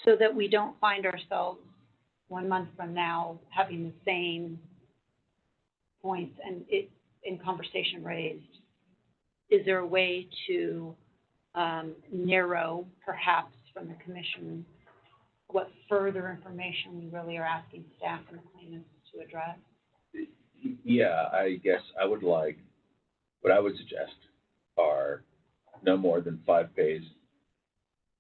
So that we don't find ourselves 1 month from now having the same points and in conversation raised, is there a way to narrow, perhaps from the commission, what further information we really are asking staff and the claimants to address? Yeah, I guess I would like, what I would suggest are no more than 5 pages.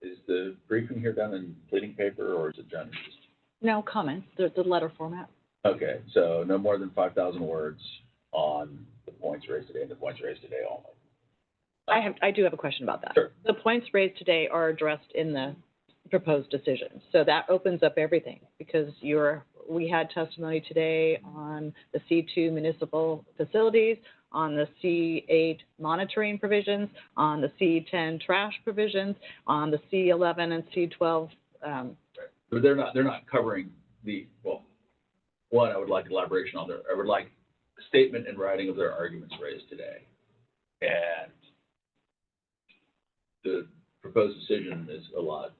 Is the briefing here done in pleading paper, or is it done just? No comments, the letter format. Okay, so no more than 5,000 words on the points raised today and the points raised today only. I do have a question about that. Sure. The points raised today are addressed in the proposed decision. So that opens up everything, because we had testimony today on the C2 municipal facilities, on the C8 monitoring provisions, on the C10 trash provisions, on the C11 and C12. But they're not covering one, I would like elaboration on I would like a statement in writing of their arguments raised today. And the proposed decision is a lot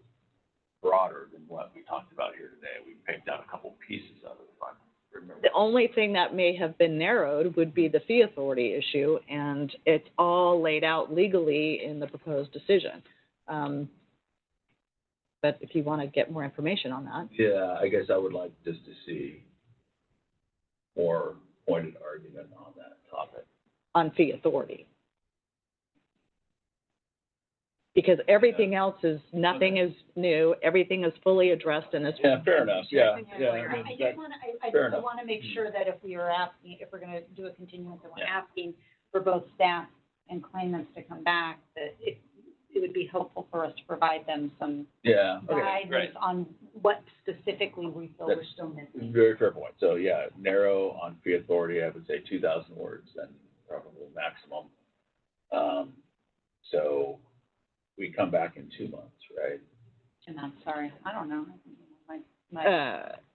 broader than what we talked about here today. We picked out a couple pieces of it, if I remember. The only thing that may have been narrowed would be the fee authority issue, and it's all laid out legally in the proposed decision. But if you want to get more information on that. Yeah, I guess I would like just to see more pointed argument on that topic. On fee authority. Because everything else nothing is new, everything is fully addressed in this. Yeah, fair enough, yeah. I just want to make sure that if we're going to do a continuance, and we're asking for both staff and claimants to come back, that it would be helpful for us to provide them some guidance on what specifically we feel we're still missing. Very fair point. So yeah, narrow on fee authority, I would say 2,000 words, then probably maximum. So we come back in 2 months, right? 2 months, sorry. I don't know.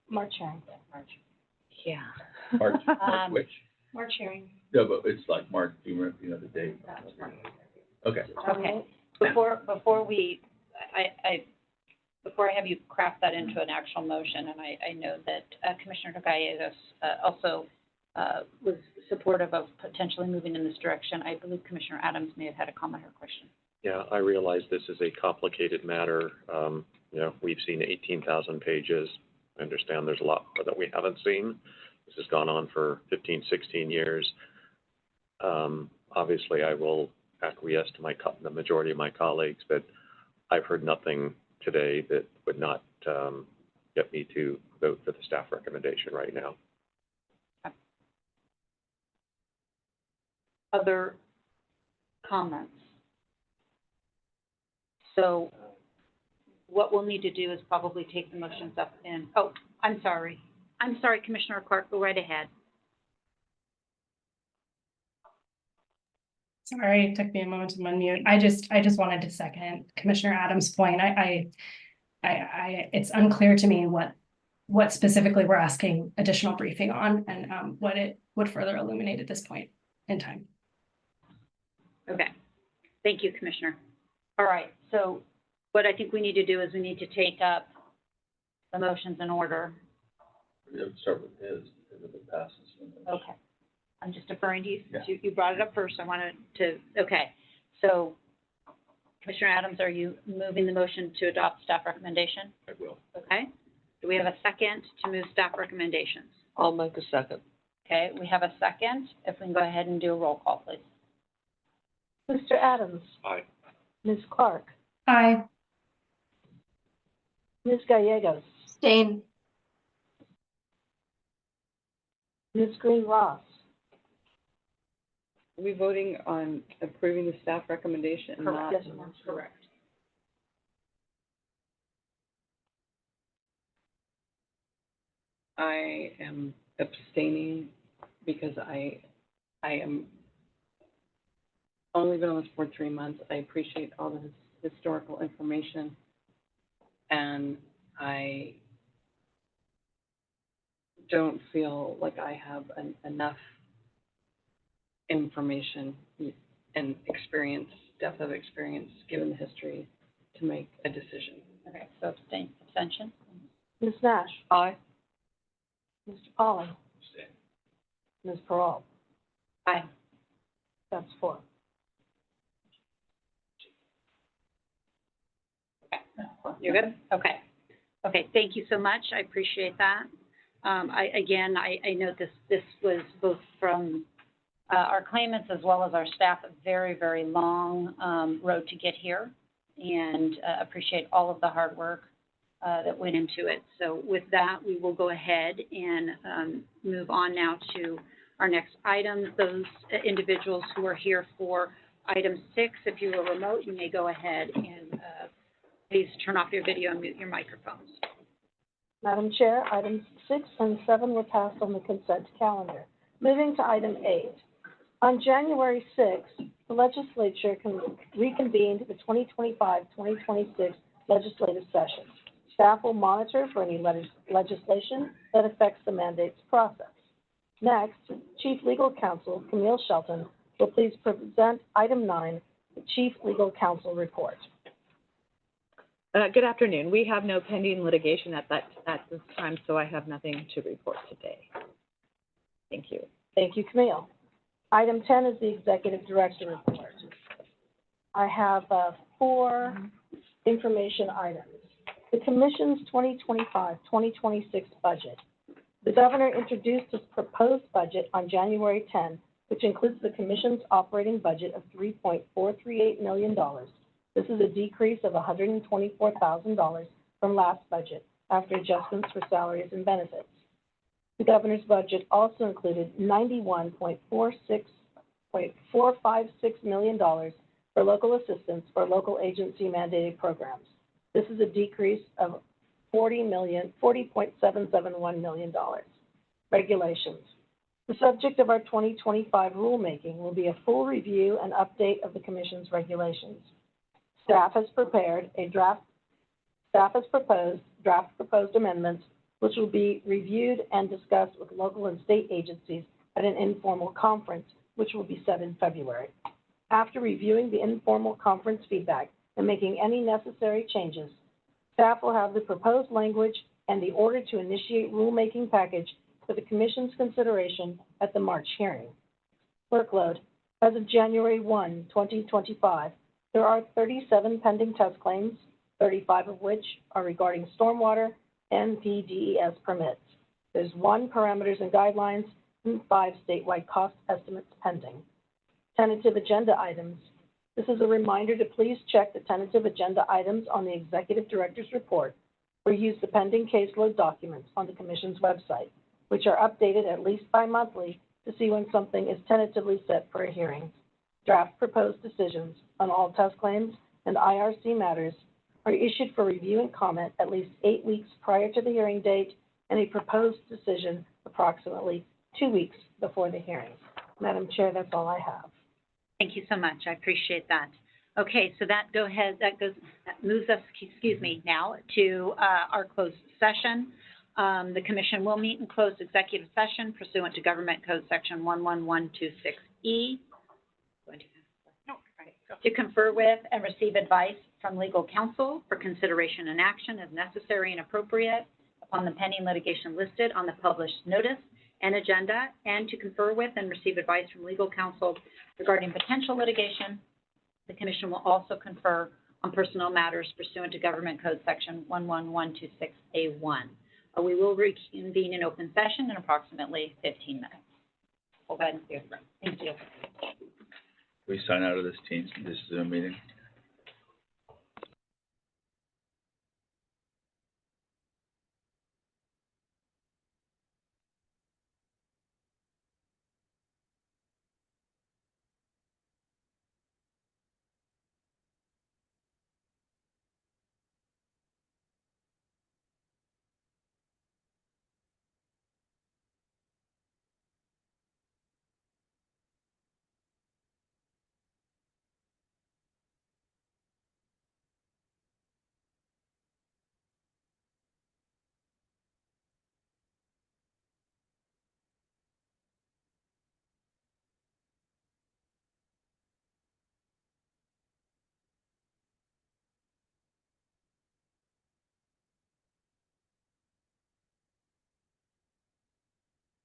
March hearing. March. Yeah. March which? March hearing. No, but it's like March, do you remember the date? Okay. Okay. Before I have you craft that into an actual motion, and I know that Commissioner Gallegos also was supportive of potentially moving in this direction. I believe Commissioner Adams may have had a comment or question. Yeah, I realize this is a complicated matter. We've seen 18,000 pages. I understand there's a lot more that we haven't seen. This has gone on for 15, 16 years. Obviously, I will acquiesce to the majority of my colleagues, but I've heard nothing today that would not get me to vote for the staff recommendation right now. Other comments? So what we'll need to do is probably take the motions up in, I'm sorry, Commissioner Clark, go right ahead. Sorry, it took me a moment to unmute. I just wanted to second Commissioner Adams' point. It's unclear to me what specifically we're asking additional briefing on, and what it would further illuminate at this point in time. Okay, thank you, Commissioner. All right, so what I think we need to do is we need to take up the motions in order. We have to start with his, because if it passes. Okay. I'm just deferring to you, since Yeah. you brought it up first. I wanted to, okay. So Commissioner Adams, are you moving the motion to adopt staff recommendation? I will. Okay. Do we have a second to move staff recommendations? I'll make a second. Okay, we have a second. If we can go ahead and do a roll call, please. Mr. Adams? Aye. Ms. Clark? Aye. Ms. Gallegos? Abstain. Ms. Green Ross? Are we voting on approving the staff recommendation and not? Yes, ma'am. Correct. I am abstaining because I am only been on this board 3 months. I appreciate all the historical information, and I don't feel like I have enough information and experience, depth of experience, given the history, to make a decision. Okay, so abstention? Ms. Nash? Aye. Mr. Pauling? Ms. Peralta? Aye. That's 4. You're good? Okay. Okay, thank you so much. I appreciate that. I know this was both from our claimants as well as our staff, a very, very long road to get here, and appreciate all of the hard work that went into it. So with that, we will go ahead and move on now to our next items. Those individuals who are here for item 6, if you are remote, you may go ahead and please turn off your video and mute your microphones. Madam Chair, items 6 and 7 were passed on the consent calendar. Moving to item 8. On January 6th, the legislature reconvened the 2025-2026 legislative session. Staff will monitor for any legislation that affects the mandates process. Next, Chief Legal Counsel Camille Shelton will please present item 9, the Chief Legal Counsel report. Good afternoon. We have no pending litigation at this time, so I have nothing to report today. Thank you. Thank you, Camille. Item 10 is the Executive Director report. I have 4 information items. The Commission's 2025-2026 budget. The Governor introduced his proposed budget on January 10, which includes the Commission's operating budget of $3.438 million. This is a decrease of $124,000 from last budget after adjustments for salaries and benefits. The Governor's budget also included $91.456 million for local assistance for local agency mandated programs. This is a decrease of $40.771 million. Regulations. The subject of our 2025 rulemaking will be a full review and update of the Commission's regulations. Staff has proposed amendments which will be reviewed and discussed with local and state agencies at an informal conference, which will be set in February. After reviewing the informal conference feedback and making any necessary changes, staff will have the proposed language and the order to initiate rulemaking package for the Commission's consideration at the March hearing. Workload. As of January 1, 2025, there are 37 pending test claims, 35 of which are regarding stormwater and PDES permits. There's 1 parameters and guidelines and 5 statewide cost estimates pending. Tentative agenda items. This is a reminder to please check the tentative agenda items on the Executive Director's report or use the pending caseload documents on the Commission's website, which are updated at least bi-monthly to see when something is tentatively set for a hearing. Draft proposed decisions on all test claims and IRC matters are issued for review and comment at least 8 weeks prior to the hearing date and a proposed decision approximately 2 weeks before the hearing. Madam Chair, that's all I have. Thank you so much. I appreciate that. Okay, so that moves us, now to our closed session. The Commission will meet in closed executive session pursuant to Government Code Section 11126E. To confer with and receive advice from legal counsel for consideration and action as necessary and appropriate upon the pending litigation listed on the published notice and agenda, and to confer with and receive advice from legal counsel regarding potential litigation. The Commission will also confer on personnel matters pursuant to Government Code Section 11126A1. We will reconvene in open session in approximately 15 minutes. We'll go ahead and clear the room. Thank you. We sign out of this Zoom meeting.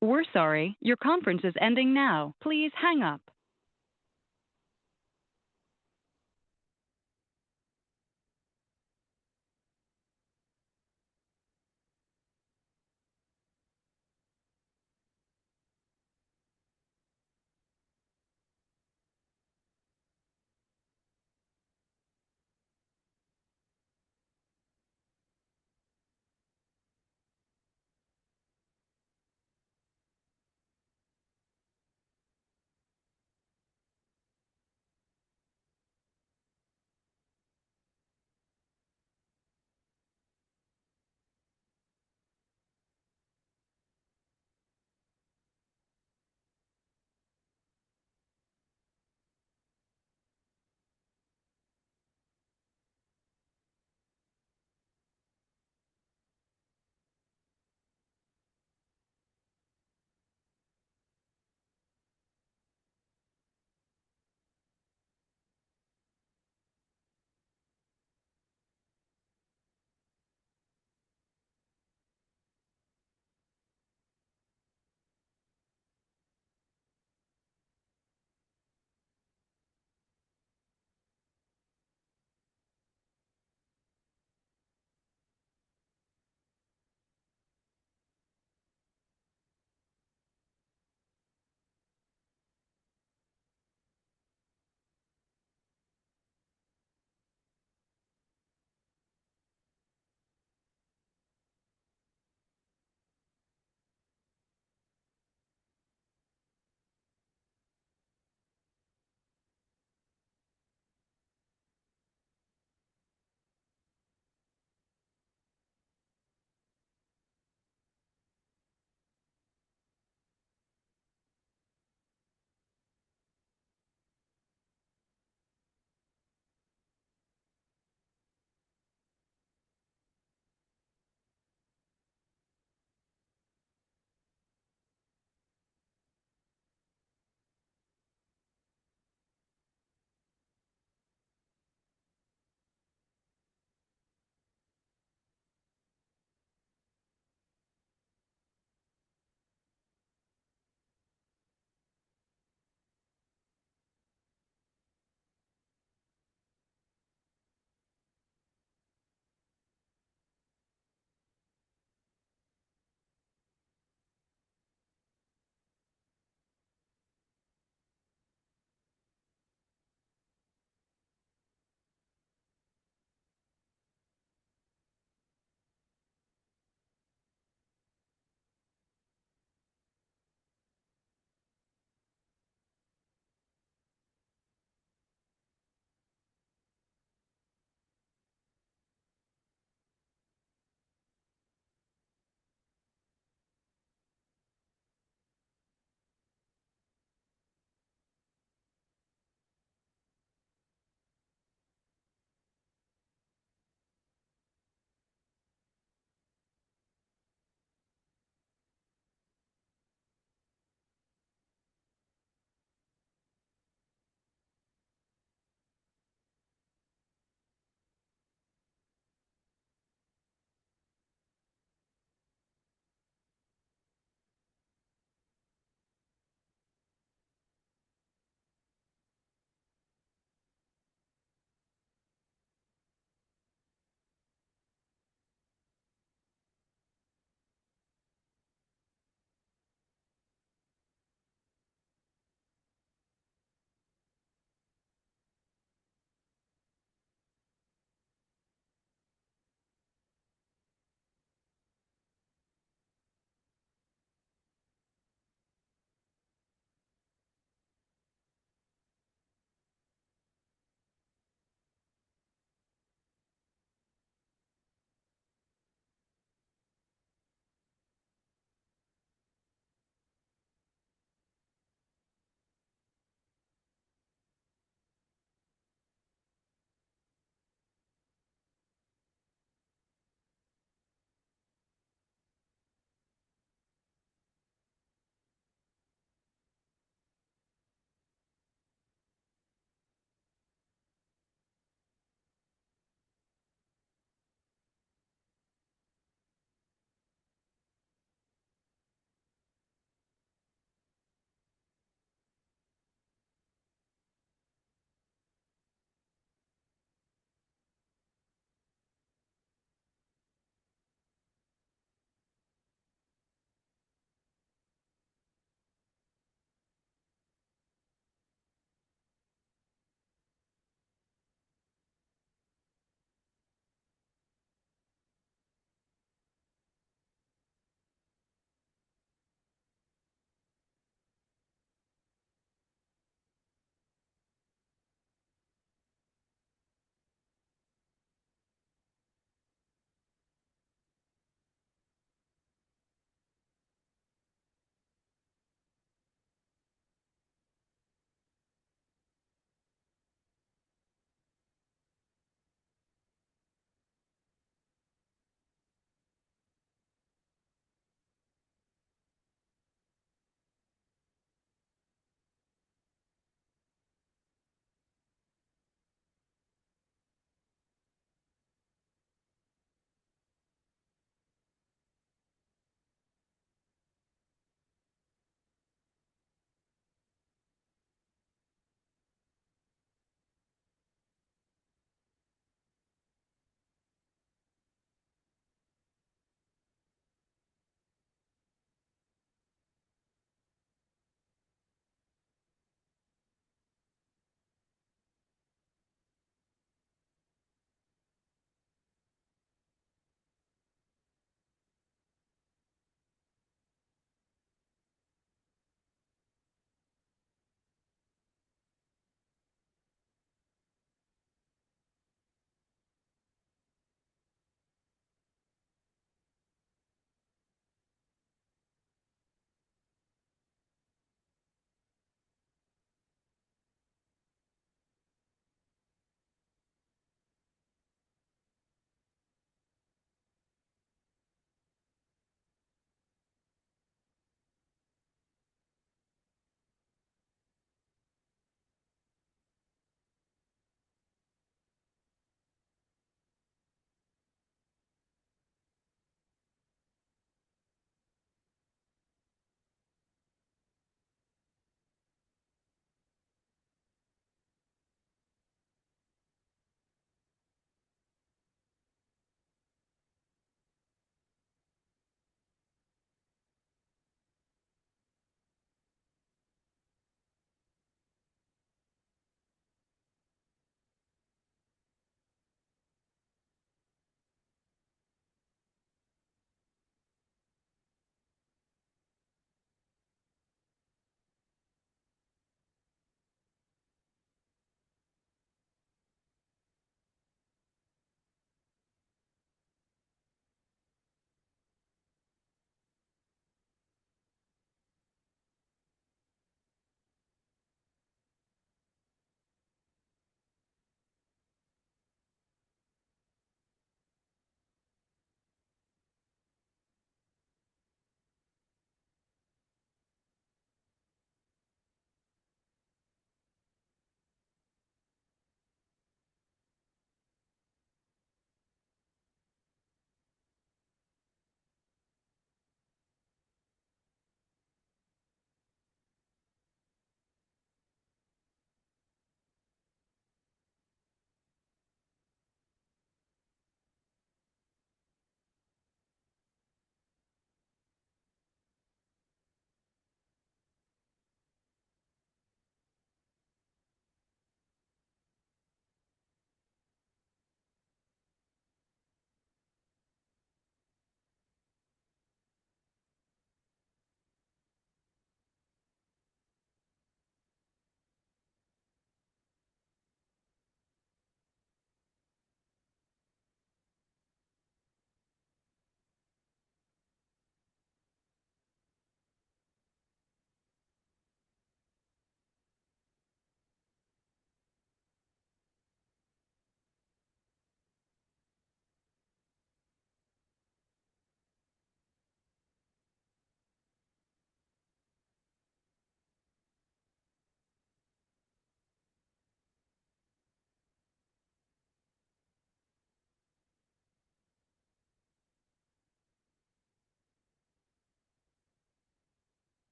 We're sorry, your conference is ending now. Please hang up.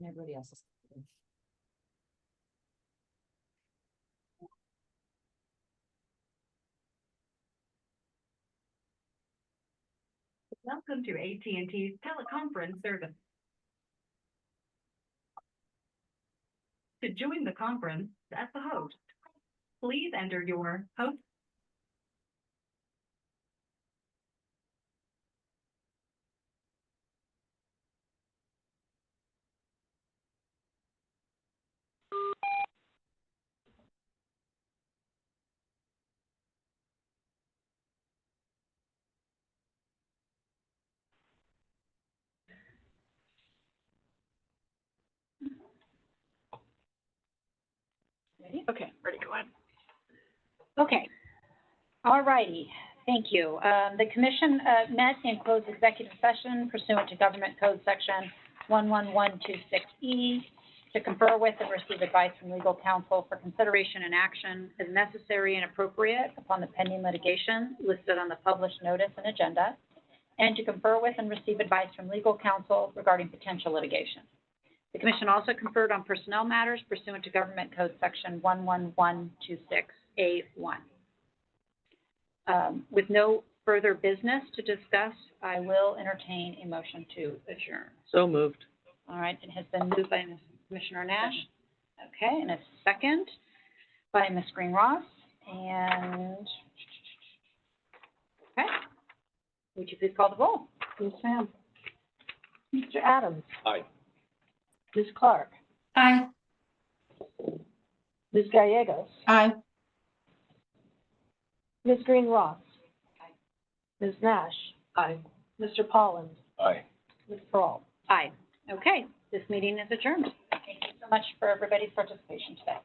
Everybody else is. Welcome to AT&T's teleconference service. To join the conference as the host, please enter your host. Ready? Okay, ready, go ahead. Okay. All righty. Thank you. The commission met in closed executive session pursuant to Government Code Section 11126E to confer with and receive advice from legal counsel for consideration and action as necessary and appropriate upon the pending litigation listed on the published notice and agenda, and to confer with and receive advice from legal counsel regarding potential litigation. The commission also conferred on personnel matters pursuant to Government Code Section 11126A1. With no further business to discuss, I will entertain a motion to adjourn. So moved. All right, it has been moved by Commissioner Nash. Okay, and a second by Ms. Green Ross. And, okay, would you please call the roll? Yes, ma'am. Mr. Adams? Aye. Ms. Clark? Aye. Ms. Gallegos? Aye. Ms. Green Ross? Aye. Ms. Nash? Aye. Mr. Polland? Aye. Ms. Pearl? Aye. Okay, this meeting is adjourned. Thank you so much for everybody's participation today.